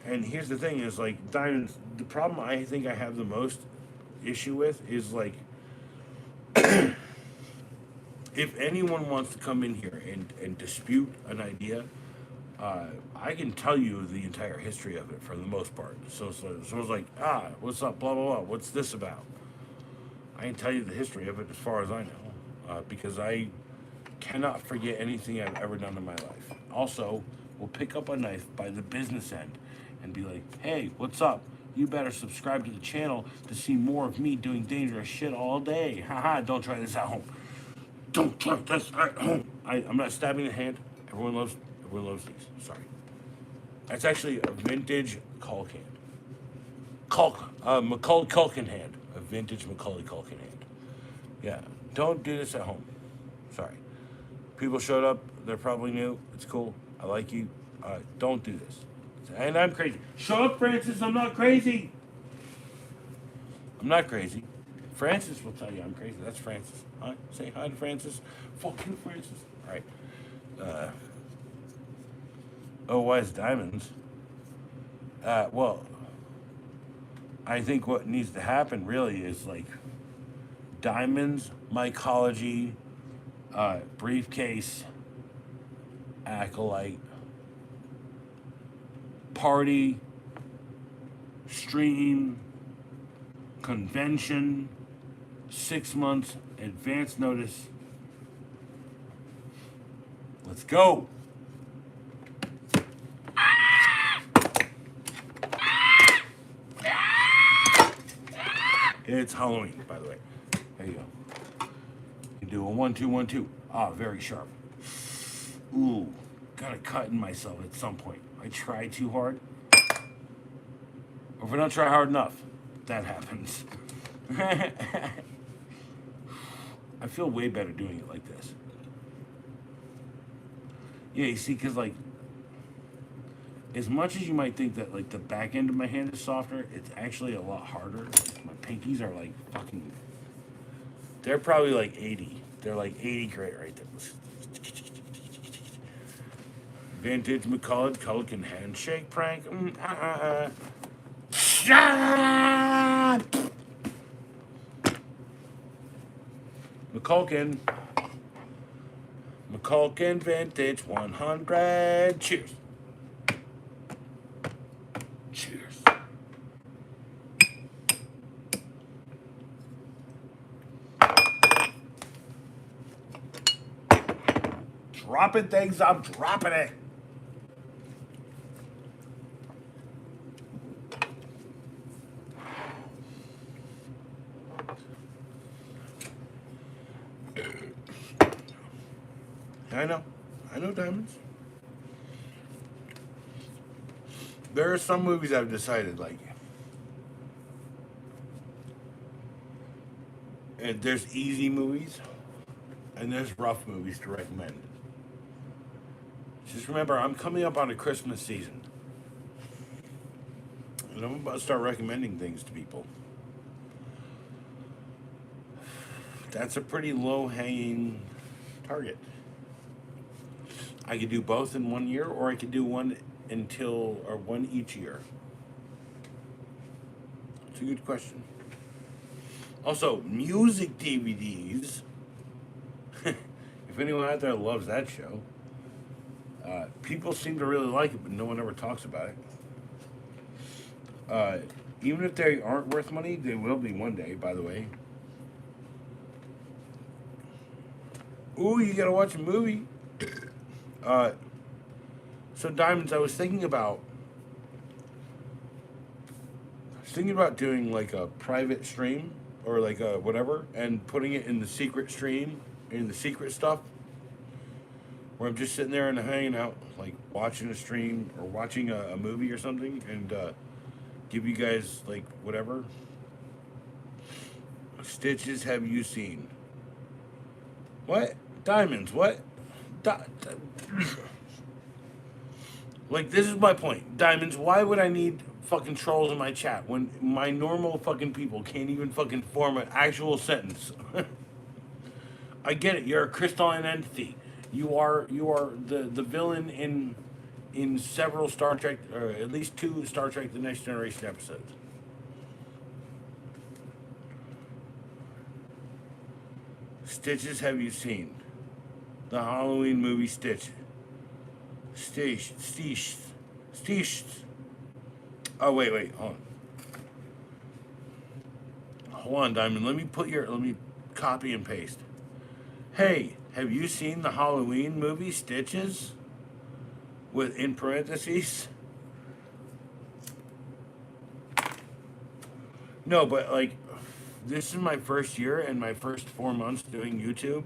And here's the thing is like diamonds, the problem I think I have the most issue with is like if anyone wants to come in here and dispute an idea, I can tell you the entire history of it for the most part. So someone's like, what's up, blah, blah, blah, what's this about? I can tell you the history of it as far as I know, because I cannot forget anything I've ever done in my life. Also, we'll pick up a knife by the business end and be like, hey, what's up? You better subscribe to the channel to see more of me doing dangerous shit all day. Haha, don't try this at home. Don't try this at home. I'm not stabbing the hand. Everyone loves these. Sorry. That's actually a vintage Culk hand. Macaulay Culkin hand. A vintage Macaulay Culkin hand. Yeah. Don't do this at home. Sorry. People showed up. They're probably new. It's cool. I like you. Don't do this. And I'm crazy. Shut up, Francis. I'm not crazy. I'm not crazy. Francis will tell you I'm crazy. That's Francis. Hi. Say hi to Francis. Fuck you, Francis. All right. Why is diamonds? Well, I think what needs to happen really is like diamonds, mycology, briefcase, acolyte, party, stream, convention, 6 months, advance notice. Let's go. It's Halloween, by the way. There you go. You do a 1 2 1 2. Very sharp. Ooh, gotta cut in myself at some point. I try too hard. Or if I don't try hard enough, that happens. I feel way better doing it like this. Yeah, you see, because like, as much as you might think that like the back end of my hand is softer, it's actually a lot harder. My pinkies are like fucking They're probably like 80. They're like 80 grit right there. Vintage McCullough, Culligan handshake prank. McCulkin. McCulkin Vintage 100. Cheers. Cheers. Dropping things, I'm dropping it. I know. I know, Diamonds. There are some movies I've decided, like, and there's easy movies, and there's rough movies to recommend. Just remember, I'm coming up on a Christmas season, and I'm about to start recommending things to people. That's a pretty low-hanging target. I could do both in 1 year, or I could do one each year. It's a good question. Also, music DVDs. If anyone out there loves that show, people seem to really like it, but no one ever talks about it. Even if they aren't worth money, they will be one day, by the way. Ooh, you gotta watch a movie. So Diamonds, I was thinking about doing like a private stream or like a whatever, and putting it in the secret stream, in the secret stuff, where I'm just sitting there and hanging out, like watching a stream or watching a movie or something, and give you guys like whatever. Stitches have you seen? What? Diamonds, what? Like, this is my point. Diamonds, why would I need fucking trolls in my chat when my normal fucking people can't even fucking form an actual sentence? I get it. You're a crystalline entity. You are the villain in several Star Trek, or at least 2 Star Trek: The Next Generation episodes. Stitches have you seen? The Halloween movie Stitch. Stitch. Oh, wait, hold on. Hold on, Diamond. Let me copy and paste. Hey, have you seen the Halloween movie Stitches? With, in parentheses? No, but like, this is my first year and my first 4 months doing YouTube.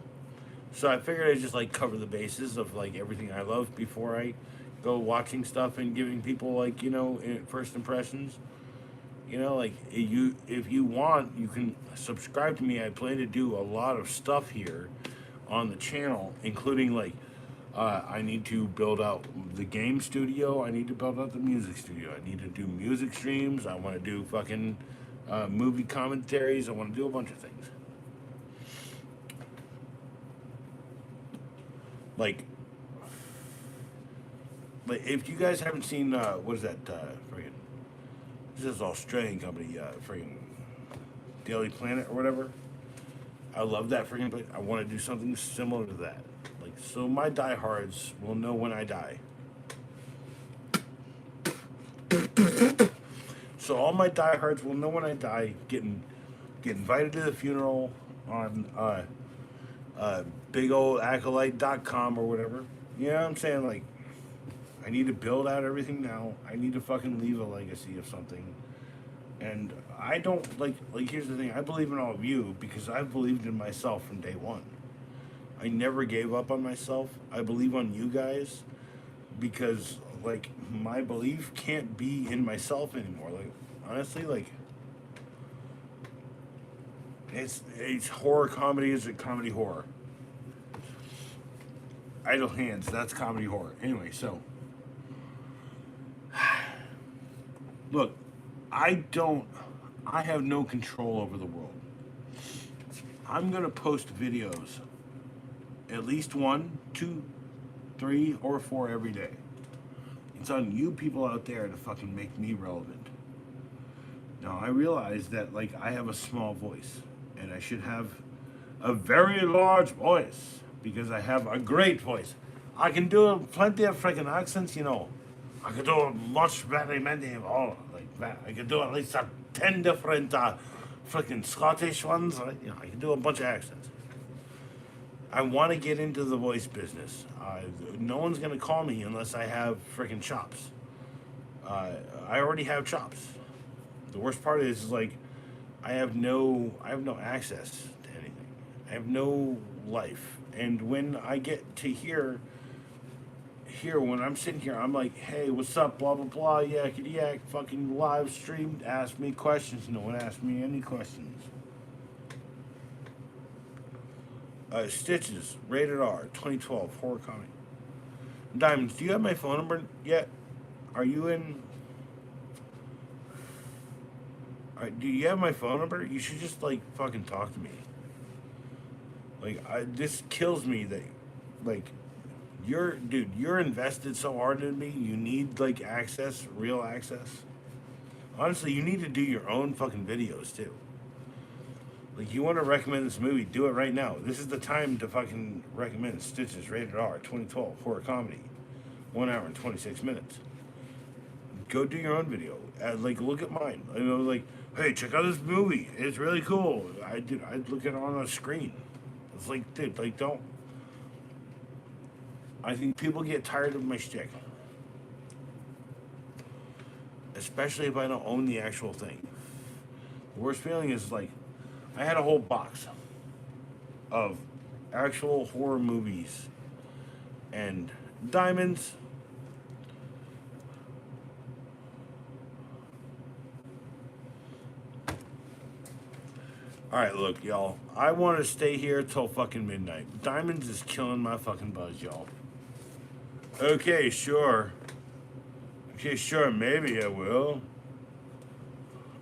So I figured I'd just like cover the bases of like everything I love before I go watching stuff and giving people like, first impressions. Like if you want, you can subscribe to me. I plan to do a lot of stuff here on the channel, including like I need to build out the game studio. I need to build out the music studio. I need to do music streams. I want to do fucking movie commentaries. I want to do a bunch of things. Like if you guys haven't seen, what is that, friggin', this is Australian company, friggin' Daily Planet or whatever. I love that friggin' place. I want to do something similar to that. Like, so my diehards will know when I die. So all my diehards will know when I die, get invited to the funeral on, bigoldaccolite.com or whatever. You know what I'm saying? Like, I need to build out everything now. I need to fucking leave a legacy of something. And I don't, like here's the thing. I believe in all of you because I've believed in myself from day one. I never gave up on myself. I believe on you guys because, like, my belief can't be in myself anymore. Like, honestly, like, it's horror comedy. Is it comedy horror? Idle Hands, that's comedy horror. Anyway, so look, I have no control over the world. I'm gonna post videos, at least 1, 2, 3, or 4 every day. It's on you people out there to fucking make me relevant. Now I realize that like I have a small voice, and I should have a very large voice because I have a great voice. I can do plenty of freaking accents, you know. I can do much very many of all like that. I can do at least 10 different freaking Scottish ones. You know, I can do a bunch of accents. I want to get into the voice business. No one's gonna call me unless I have freaking chops. I already have chops. The worst part is like I have no access to anything. I have no life. And when I get to here when I'm sitting here, I'm like, hey, what's up, blah blah blah, yakety yak, fucking live stream, ask me questions. No one asked me any questions. Stitches, rated R, 2012, horror comedy. Diamonds, do you have my phone number yet? Are you in? Do you have my phone number? You should just like fucking talk to me. Like, this kills me that, like, you're invested so hard in me. You need like access, real access. Honestly, you need to do your own fucking videos too. Like, you want to recommend this movie, do it right now. This is the time to fucking recommend Stitches, rated R, 2012, horror comedy, 1 hour and 26 minutes. Go do your own video. Like, look at mine. I know, like, hey, check out this movie. It's really cool. I'd look at it on a screen. It's like, dude, like, don't. I think people get tired of my shtick. Especially if I don't own the actual thing. The worst feeling is, like, I had a whole box of actual horror movies and diamonds. Alright, look, y'all. I want to stay here till fucking midnight. Diamonds is killing my fucking buzz, y'all. Okay, sure. Okay, sure, maybe I will.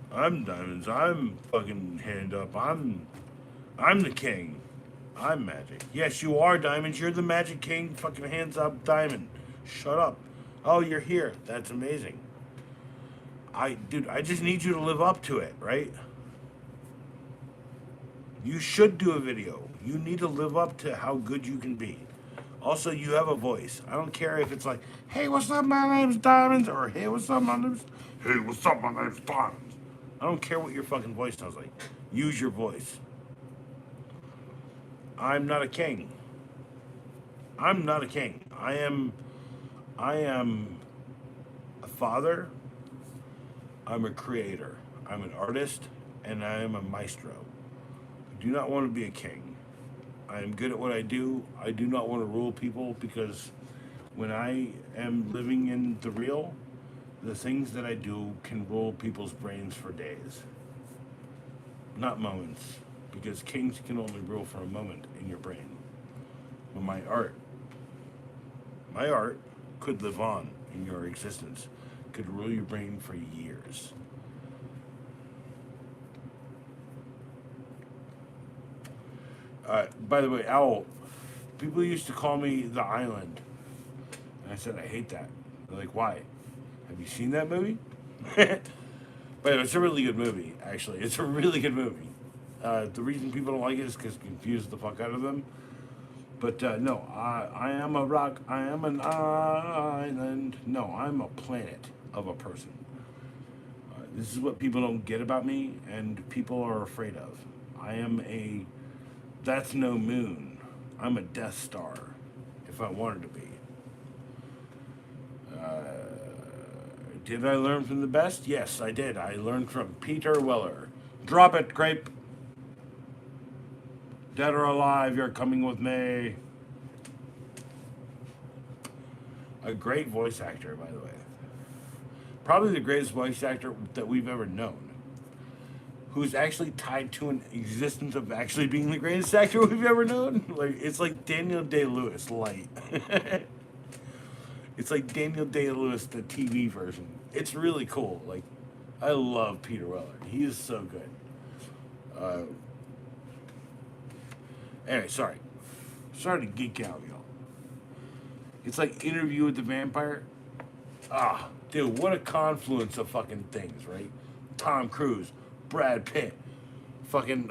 I'm Diamonds. I'm fucking hand up. I'm the king. I'm Magic. Yes, you are Diamonds. You're the Magic King. Fucking hands up, Diamond. Shut up. Oh, you're here. That's amazing. Dude, I just need you to live up to it, right? You should do a video. You need to live up to how good you can be. Also, you have a voice. I don't care if it's like, hey, what's up, my name's Diamonds, or hey, what's up, my name's Diamonds. I don't care what your fucking voice sounds like. Use your voice. I'm not a king. I'm not a king. I am a father. I'm a creator. I'm an artist, and I am a maestro. I do not want to be a king. I am good at what I do. I do not want to rule people because when I am living in the real, the things that I do can rule people's brains for days, not moments, because kings can only rule for a moment in your brain. But my art could live on in your existence, could rule your brain for years. By the way, Owl, people used to call me the Island, and I said I hate that. They're like, why? Have you seen that movie? But it's a really good movie, actually. It's a really good movie. The reason people don't like it is because it confuses the fuck out of them. But no, I am a rock. I am an island. No, I'm a planet of a person. This is what people don't get about me, and people are afraid of. I am a. That's no moon. I'm a Death Star, if I wanted to be. Did I learn from the best? Yes, I did. I learned from Peter Weller. Drop it, Grape. Dead or alive, you're coming with me. A great voice actor, by the way. Probably the greatest voice actor that we've ever known. Who's actually tied to an existence of actually being the greatest actor we've ever known. Like, it's like Daniel Day-Lewis light. It's like Daniel Day-Lewis, the TV version. It's really cool. Like, I love Peter Weller. He is so good. Anyway, sorry. Sorry to geek out, y'all. It's like Interview with the Vampire. Ah, dude, what a confluence of fucking things, right? Tom Cruise, Brad Pitt, fucking,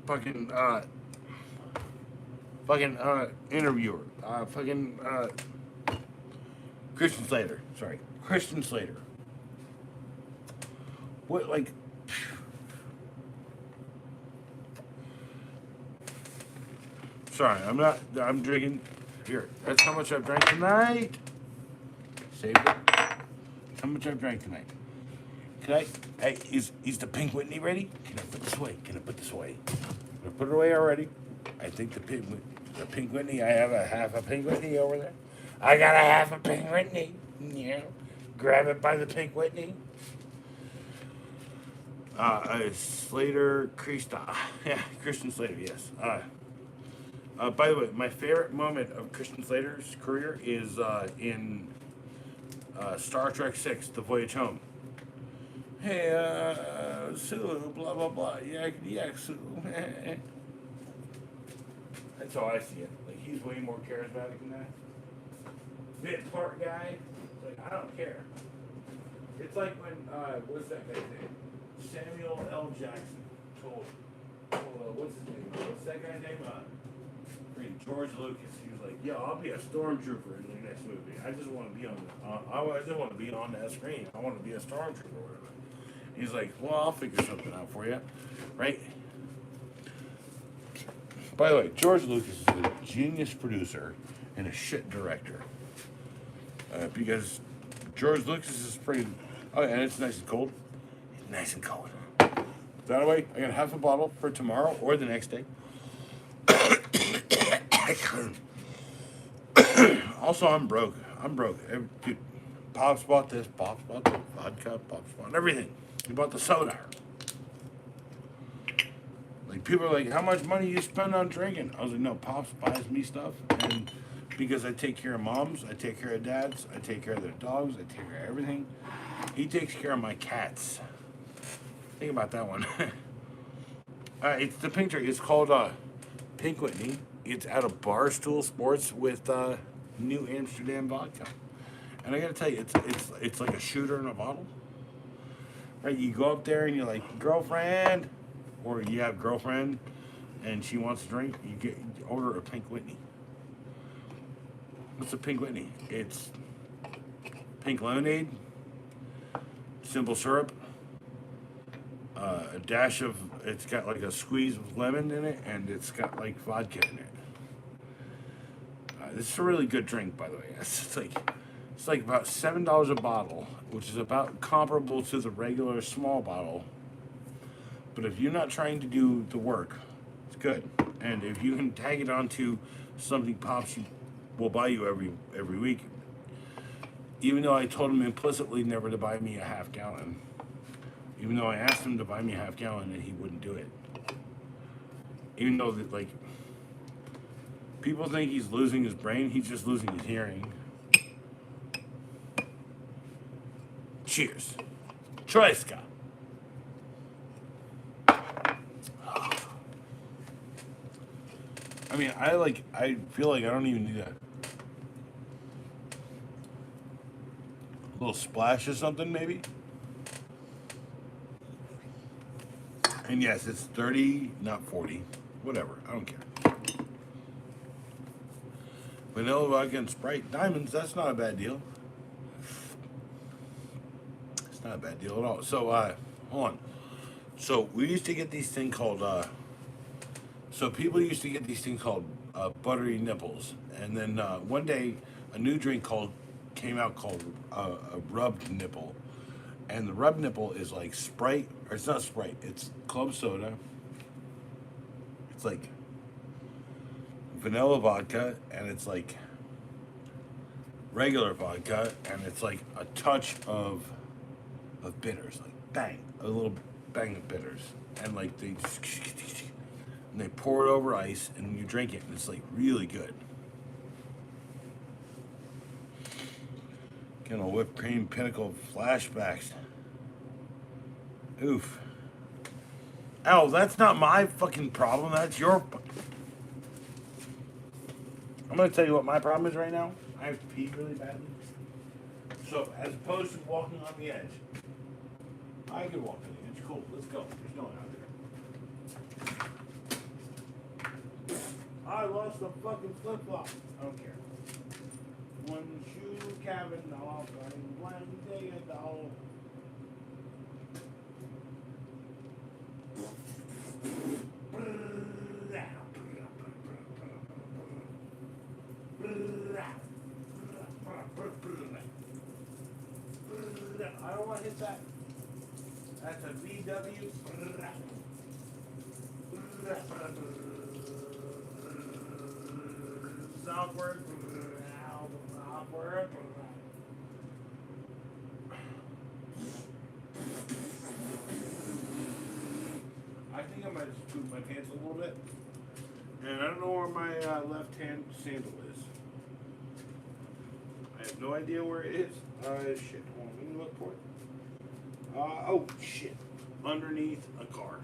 fucking, interviewer, Christian Slater. Sorry, Christian Slater. What, like, sorry, I'm drinking. Here, that's how much I've drank tonight. Saved it. How much I've drank tonight. Can I, hey, is the Pink Whitney ready? Can I put this away? Can I put this away? I put it away already. I think the Pink Whitney, I have a half a Pink Whitney over there. I got a half a Pink Whitney. Yeah. Grab it by the Pink Whitney. Slater, yeah, Christian Slater, yes. By the way, my favorite moment of Christian Slater's career is in Star Trek VI, The Voyage Home. Hey, Sulu, blah, blah, blah. Yeah, Sulu. That's how I see it. Like, he's way more charismatic than that. Bit part guy. It's like, I don't care. It's like when, what's that guy's name? Samuel L. Jackson told what's his name? What's that guy's name? George Lucas. He was like, "Yo, I'll be a stormtrooper in the next movie. I just want to be on I just want to be on that screen. I want to be a stormtrooper or whatever." He's like, "Well, I'll figure something out for you, right?" By the way, George Lucas is a genius producer and a shit director. Because George Lucas is pretty. Oh, and it's nice and cold. It's nice and cold. That way, I got half a bottle for tomorrow or the next day. Also, I'm broke. Dude, Pops bought this. Pops bought the vodka. Pops bought everything. He bought the soda. Like, people are like, "How much money you spend on drinking?" I was like, "No, Pops buys me stuff, and because I take care of moms, I take care of dads, I take care of their dogs, I take care of everything. He takes care of my cats." Think about that one. It's the pink drink. It's called Pink Whitney. It's out of Barstool Sports with New Amsterdam vodka. And I gotta tell you, it's like a shooter in a bottle. Right? You go up there and you're like, "Girlfriend," or you have girlfriend, and she wants a drink. You order a Pink Whitney. What's a Pink Whitney? It's pink lemonade, simple syrup, a dash of. It's got like a squeeze of lemon in it, and it's got like vodka in it. This is a really good drink, by the way. It's like about $7 a bottle, which is about comparable to the regular small bottle. But if you're not trying to do the work, it's good. And if you can tag it onto something Pops will buy you every week, even though I told him implicitly never to buy me a half gallon, even though I asked him to buy me a half gallon and he wouldn't do it, even though that, like, people think he's losing his brain, he's just losing his hearing. Cheers. Troiska. I mean, I feel like I don't even need a little splash or something, maybe. And yes, it's 30, not 40. Whatever, I don't care. Vanilla vodka and Sprite. Diamonds, that's not a bad deal. It's not a bad deal at all. So, hold on. So, we used to get these things called, people used to get these things called buttery nipples. And then one day, a new drink came out called a rubbed nipple. And the rubbed nipple is like Sprite, or it's not Sprite, it's club soda. It's like vanilla vodka, and it's like regular vodka, and it's like a touch of bitters, like bang, a little bang of bitters, and like they pour it over ice, and you drink it, and it's like really good. Getting a whipped cream pinnacle flashbacks. Oof. Oh, that's not my fucking problem. That's your. I'm gonna tell you what my problem is right now. I have to pee really badly. So as opposed to walking on the edge, I can walk on the edge. Cool. Let's go. There's no one out there. I lost the fucking flip flop. I don't care. One shoe cabin off, one day at all. I don't want to hit that. That's a VW. Southward. Southward. I think I might just poop my pants a little bit. And I don't know where my left hand sandal is. I have no idea where it is. Shit. Hold on, let me look for it. Oh, shit. Underneath a car.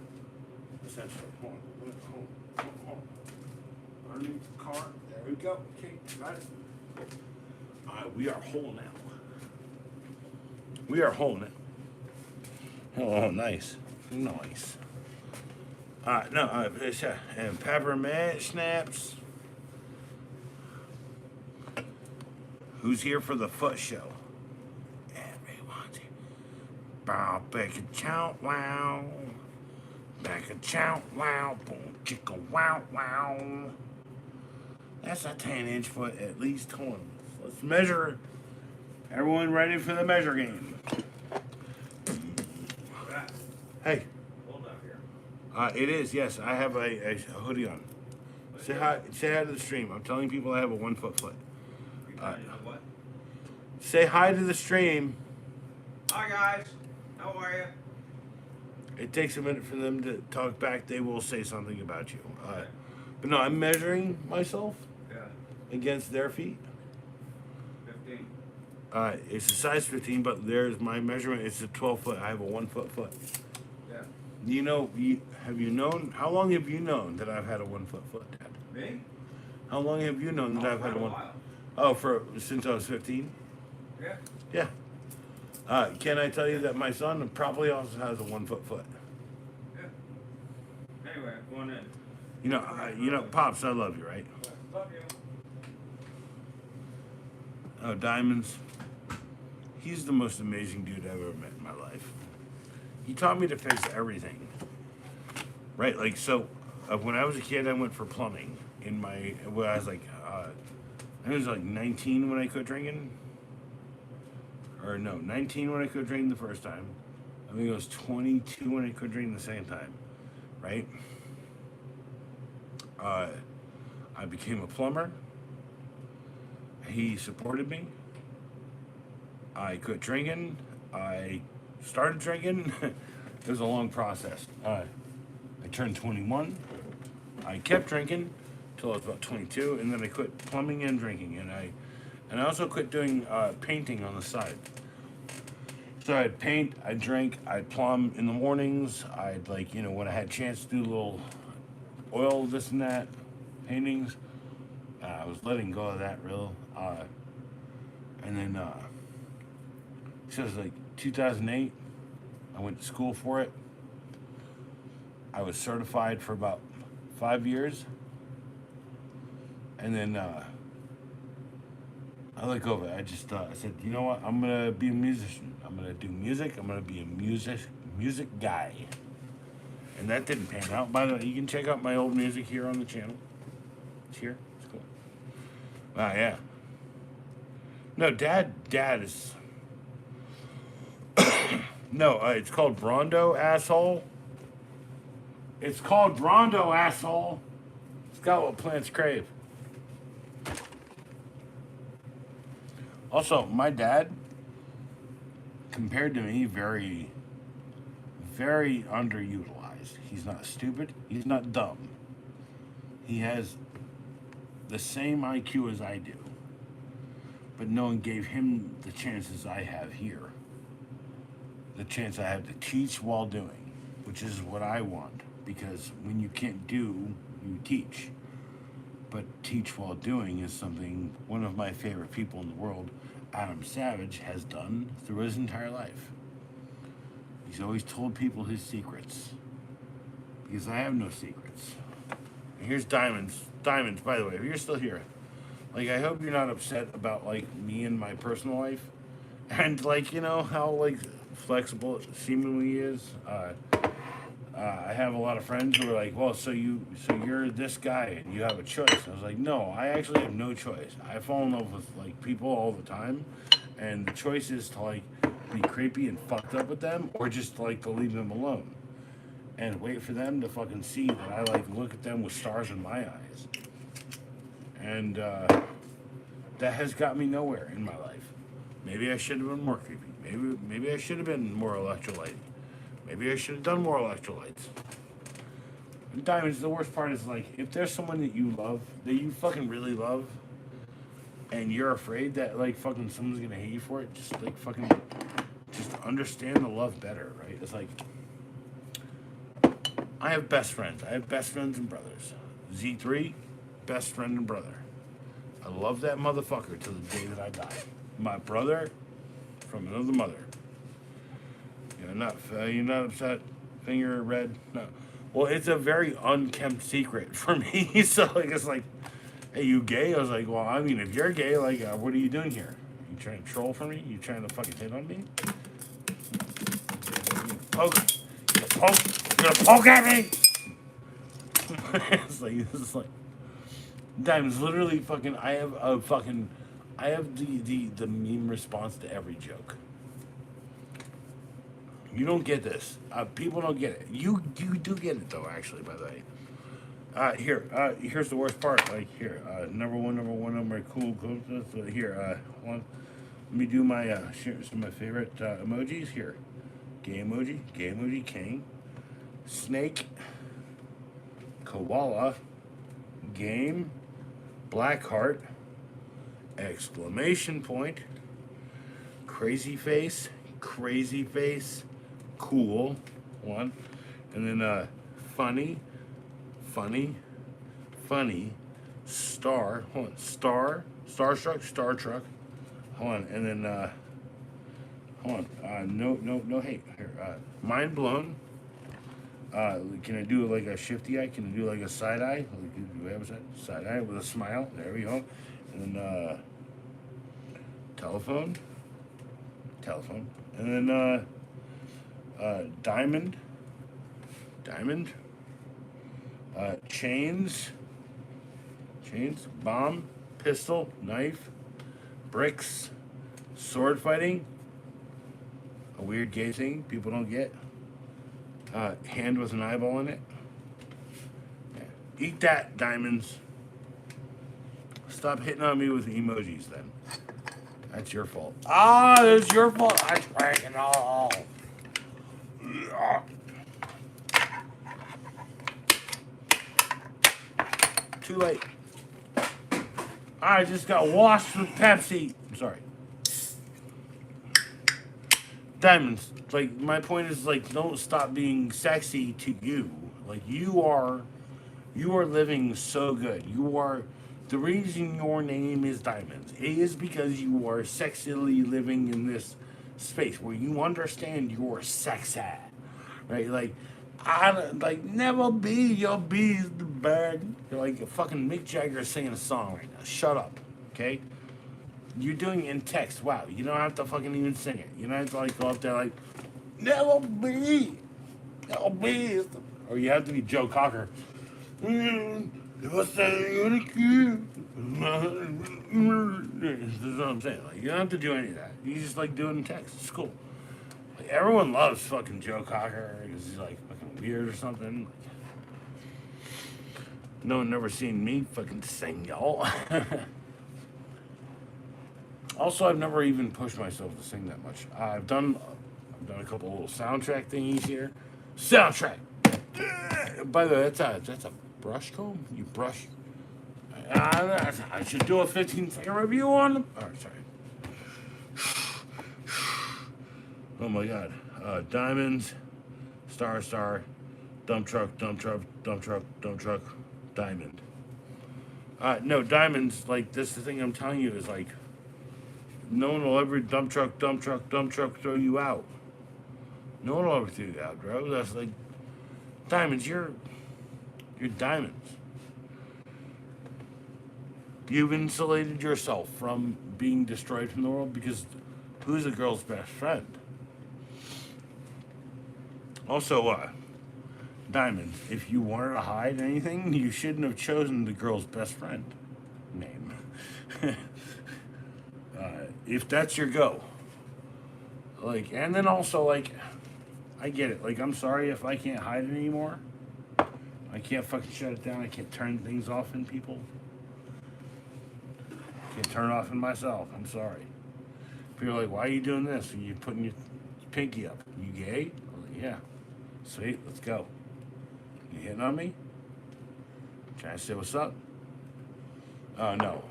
Essentially. Hold on. Underneath the car. There we go. Okay, got it. We are whole now. We are whole now. Oh, nice. Nice. No, and peppermint snaps. Who's here for the foot show? Everyone's here. Bow, back a chow, wow. Back a chow, wow. Boom, chicka, wow, wow. That's a 10-inch foot, at least 20. Let's measure. Everyone ready for the measure game? Hey. It is, yes. I have a hoodie on. Say hi to the stream. I'm telling people I have a 1 foot foot. What? Say hi to the stream. Hi guys, how are you? It takes a minute for them to talk back. They will say something about you. But no, I'm measuring myself Yeah, against their feet. 15. It's a size 15, but there's my measurement. It's a 12 foot. I have a 1 foot foot. Yeah. You know, have you known? How long have you known that I've had a 1 foot foot, Dad? Me? How long have you known that I've had a one? While. Oh, since I was 15. Yeah. Yeah. Can I tell you that my son probably also has a 1 foot foot? Yeah. Anyway, I'm going in. You know, Pops, I love you, right? Love you. Oh, Diamonds. He's the most amazing dude I've ever met in my life. He taught me to fix everything. Right, like, so, when I was a kid, I went for plumbing. When I was like, I was like 19 when I quit drinking. Or no, 19 when I quit drinking the first time. I think it was 22 when I quit drinking the second time. Right? I became a plumber. He supported me. I quit drinking. I started drinking. It was a long process. I turned 21. I kept drinking till I was about 22, and then I quit plumbing and drinking, and I also quit doing painting on the side. So I'd paint, I'd drink, I'd plumb in the mornings. I'd when I had a chance to do a little oil, this and that, paintings. I was letting go of that and then so it was like 2008. I went to school for it. I was certified for about 5 years. And then I let go of it. I said, you know what? I'm going to be a musician. I'm going to do music. I'm going to be a music guy. And that didn't pan out. By the way, you can check out my old music here on the channel. It's here. It's cool. Yeah. No, Dad is... No, it's called Brondo, asshole. It's called Brondo, asshole. It's got what plants crave. Also, my dad, compared to me, very, very underutilized. He's not stupid. He's not dumb. He has the same IQ as I do. But no one gave him the chances I have here. The chance I have to teach while doing, which is what I want. because when you can't do, you teach. But teach while doing is something one of my favorite people in the world, Adam Savage, has done through his entire life. He's always told people his secrets. Because I have no secrets. And here's Diamonds. Diamonds, by the way, if you're still here, like, I hope you're not upset about, like, me and my personal life. And, like, you know how, like, flexible it seemingly is. I have a lot of friends who are like, well, so you're this guy and you have a choice. I was like, no, I actually have no choice. I fall in love with, like, people all the time, and the choice is to, like, be creepy and fucked up with them, or just, like, to leave them alone and wait for them to fucking see that I, like, look at them with stars in my eyes. And that has got me nowhere in my life. Maybe I should have been more creepy. Maybe I should have been more electrolyte. Maybe I should have done more electrolytes. And Diamonds, the worst part is, like, if there's someone that you love, that you fucking really love, and you're afraid that, like, fucking someone's gonna hate you for it, just, like, fucking, just understand the love better, right? It's like, I have best friends. I have best friends and brothers. Z3, best friend and brother. I love that motherfucker till the day that I die. My brother from another mother. You're not upset? Finger red? No. Well, it's a very unkempt secret for me. So, like, it's like, hey, you gay? I was like, well, I mean, if you're gay, like, what are you doing here? You trying to troll for me? You trying to fucking hit on me? Poke. You're gonna poke at me? It's like, Diamonds, literally fucking, I have the meme response to every joke. You don't get this. People don't get it. You do get it though, actually, by the way. Here's the worst part. Like, here, number one of my cool quotes. Here, let me do my some of my favorite emojis here. Gay emoji king, snake, koala, game, black heart, exclamation point, crazy face, cool, one, and then funny, star, hold on, starstruck, star truck, hold on, and then hold on, no hate here, mind blown. Can I do like a shifty eye? Can I do like a side eye? Like, do we have a side eye with a smile? There we go. And then telephone, and then diamond, chains, bomb, pistol, knife, bricks, sword fighting, a weird gay thing people don't get. Hand with an eyeball in it. Yeah. Eat that, Diamonds. Stop hitting on me with emojis then. That's your fault. That's your fault. I'm breaking all. Too late. I just got washed with Pepsi. I'm sorry. Diamonds, like, my point is, like, don't stop being sexy to you. Like, you are living so good. The reason your name is Diamonds is because you are sexily living in this space where you understand your sex at, right? Like, never be your bees the bird. You're like a fucking Mick Jagger singing a song right now. Shut up, okay? You're doing it in text. Wow, you don't have to fucking even sing it. You don't have to, like, go up there like, never be, or you have to be Joe Cocker. If I say you're cute, this is what I'm saying. Like, you don't have to do any of that. You just, like, do it in text. It's cool. Like, everyone loves fucking Joe Cocker because he's, like, fucking weird or something. No one never seen me fucking sing, y'all. Also, I've never even pushed myself to sing that much. I've done a couple little soundtrack thingies here. Soundtrack. By the way, that's a brush comb. You brush. I should do a 15-second review on them. Oh, sorry. Oh my God. Diamonds, star, dump truck, dump truck, dump truck, dump truck, diamond. No, diamonds, like, this is the thing I'm telling you is like, no one will ever dump truck, dump truck, dump truck throw you out. No one will ever throw you out, bro. That's like, diamonds, you're diamonds. You've insulated yourself from being destroyed from the world because who's a girl's best friend? Also, diamonds, if you wanted to hide anything, you shouldn't have chosen the girl's best friend name. If that's your go. Like, and then also, like, I get it. Like, I'm sorry if I can't hide it anymore. I can't fucking shut it down. I can't turn things off in people. Can't turn it off in myself. I'm sorry. People are like, why are you doing this? And you're putting your pinky up. You gay? I'm like, yeah. Sweet, let's go. You hitting on me? Trying to say what's up? Oh, no.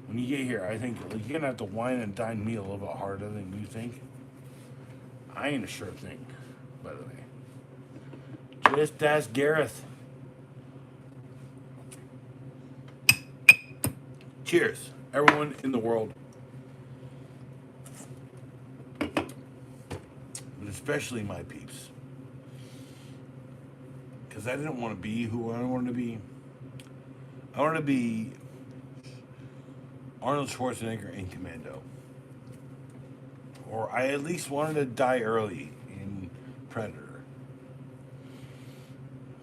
When you get here, I think like, you're gonna have to wine and dine me a little bit harder than you think. I ain't a sure thing, by the way. Just ask Gareth. Cheers, everyone in the world. But especially my peeps. Because I didn't want to be who I wanted to be. I wanted to be Arnold Schwarzenegger in Commando. Or I at least wanted to die early in Predator.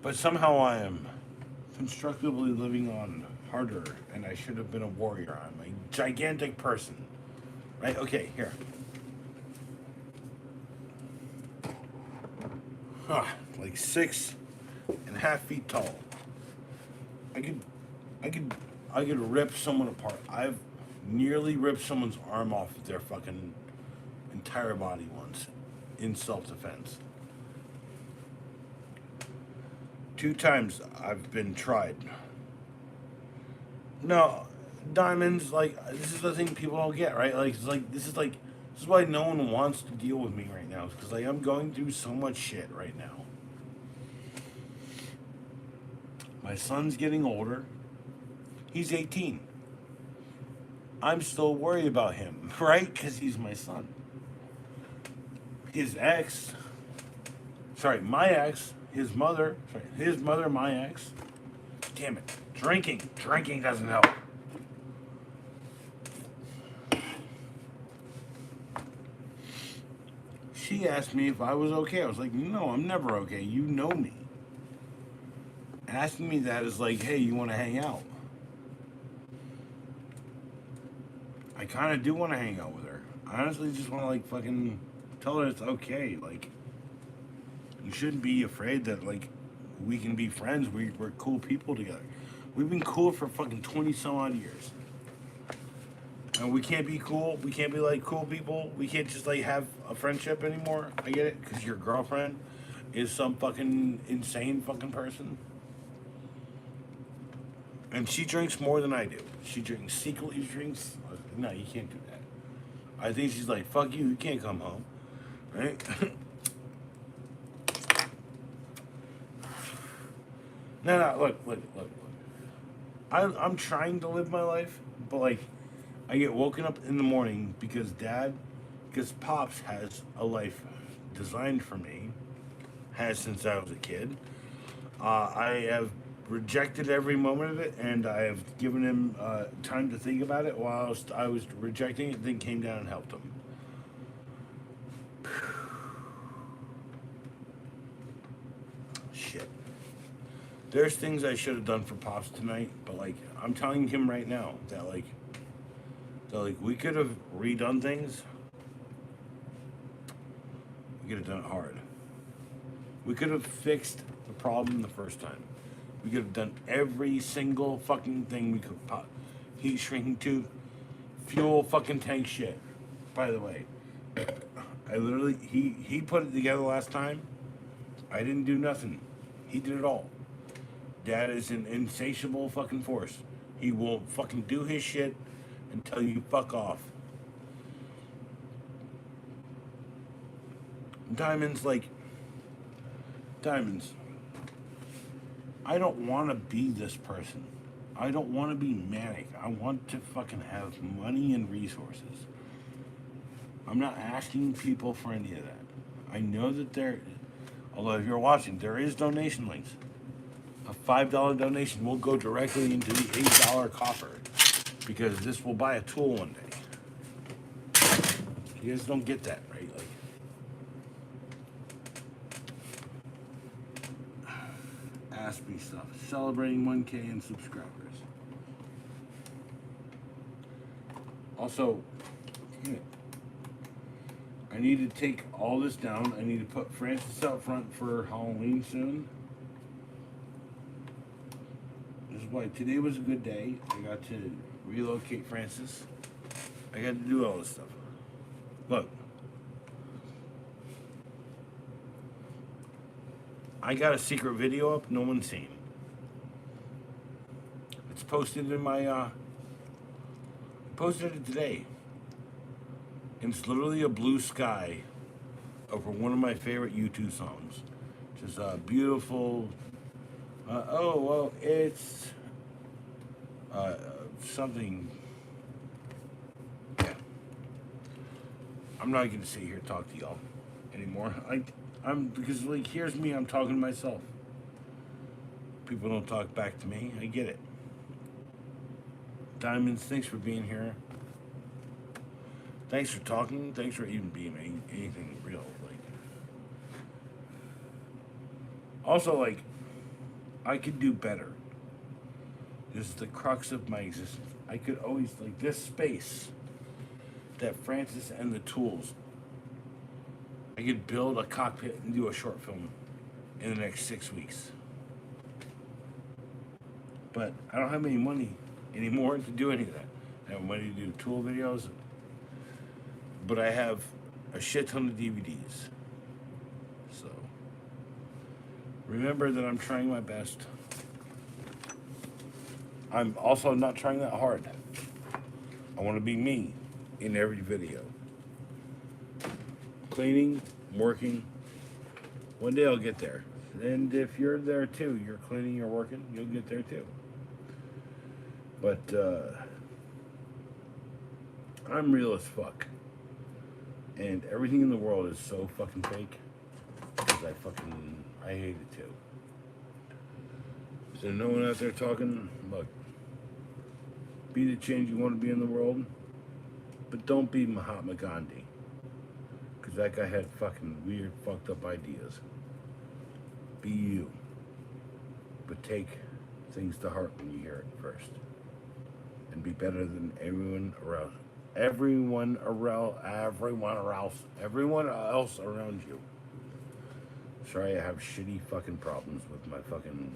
But somehow I am constructively living on harder, and I should have been a warrior. I'm a gigantic person. Right? Okay, here. Like 6.5 feet tall. I could rip someone apart. I've nearly ripped someone's arm off their fucking entire body once in self-defense. 2 times I've been tried. No, diamonds, like, this is the thing people don't get, right? Like, it's like, this is why no one wants to deal with me right now. Because, like, I'm going through so much shit right now. My son's getting older. He's 18. I'm still worried about him, right? Because he's my son. My ex, his mother, my ex. Damn it. Drinking doesn't help. She asked me if I was okay. I was like, no, I'm never okay. You know me. Asking me that is like, hey, you want to hang out? I kind of do want to hang out with her. I honestly just want to, like, fucking tell her it's okay. Like, you shouldn't be afraid that, like, we can be friends. We're cool people together. We've been cool for fucking 20 some odd years. And we can't be cool. We can't be, like, cool people. We can't just, like, have a friendship anymore. I get it. Because your girlfriend is some fucking insane fucking person. And she drinks more than I do. She secretly drinks. No, you can't do that. I think she's like, fuck you, you can't come home. Right? No, look. I'm trying to live my life, but, like, I get woken up in the morning because Pops has a life designed for me. Has since I was a kid. I have rejected every moment of it, and I have given him time to think about it while I was rejecting it, then came down and helped him. Shit. There's things I should have done for Pops tonight, but, like, I'm telling him right now that we could have redone things. We could have done it hard. We could have fixed the problem the first time. We could have done every single fucking thing we could. Heat shrinking tube, fuel fucking tank shit. By the way, he put it together last time. I didn't do nothing. He did it all. Dad is an insatiable fucking force. He will fucking do his shit until you fuck off. Diamonds, like, Diamonds. I don't want to be this person. I don't want to be manic. I want to fucking have money and resources. I'm not asking people for any of that. I know that there, although if you're watching, there is donation links. A $5 donation will go directly into the $8 coffer because this will buy a tool one day. You guys don't get that, right? Like, ask me stuff. Celebrating 1K in subscribers. Also, I need to take all this down. I need to put Francis out front for Halloween soon. This is why today was a good day. I got to relocate Francis. I got to do all this stuff. Look. I got a secret video up no one's seen. It's posted in my, posted it today. And it's literally a blue sky over one of my favorite U2 songs. Just a beautiful, oh, well, it's something, yeah. I'm not going to sit here and talk to y'all anymore. Because, like, here's me, I'm talking to myself. People don't talk back to me. I get it. Diamonds, thanks for being here. Thanks for talking. Thanks for even being anything real. Like, also, like, I could do better. This is the crux of my existence. I could always, like, this space that Francis and the tools, I could build a cockpit and do a short film in the next 6 weeks. But I don't have any money anymore to do any of that. I have money to do tool videos. But I have a shit ton of DVDs. So remember that I'm trying my best. I'm also not trying that hard. I want to be me in every video. Cleaning, working. One day I'll get there. And if you're there too, you're cleaning, you're working, you'll get there too. But I'm real as fuck. And everything in the world is so fucking fake. Because I hate it too. So no one out there talking, look, be the change you want to be in the world, but don't be Mahatma Gandhi. Because that guy had fucking weird, fucked up ideas. Be you. But take things to heart when you hear it first. And be better than everyone around. Everyone else around you. Sorry, I have shitty fucking problems with my fucking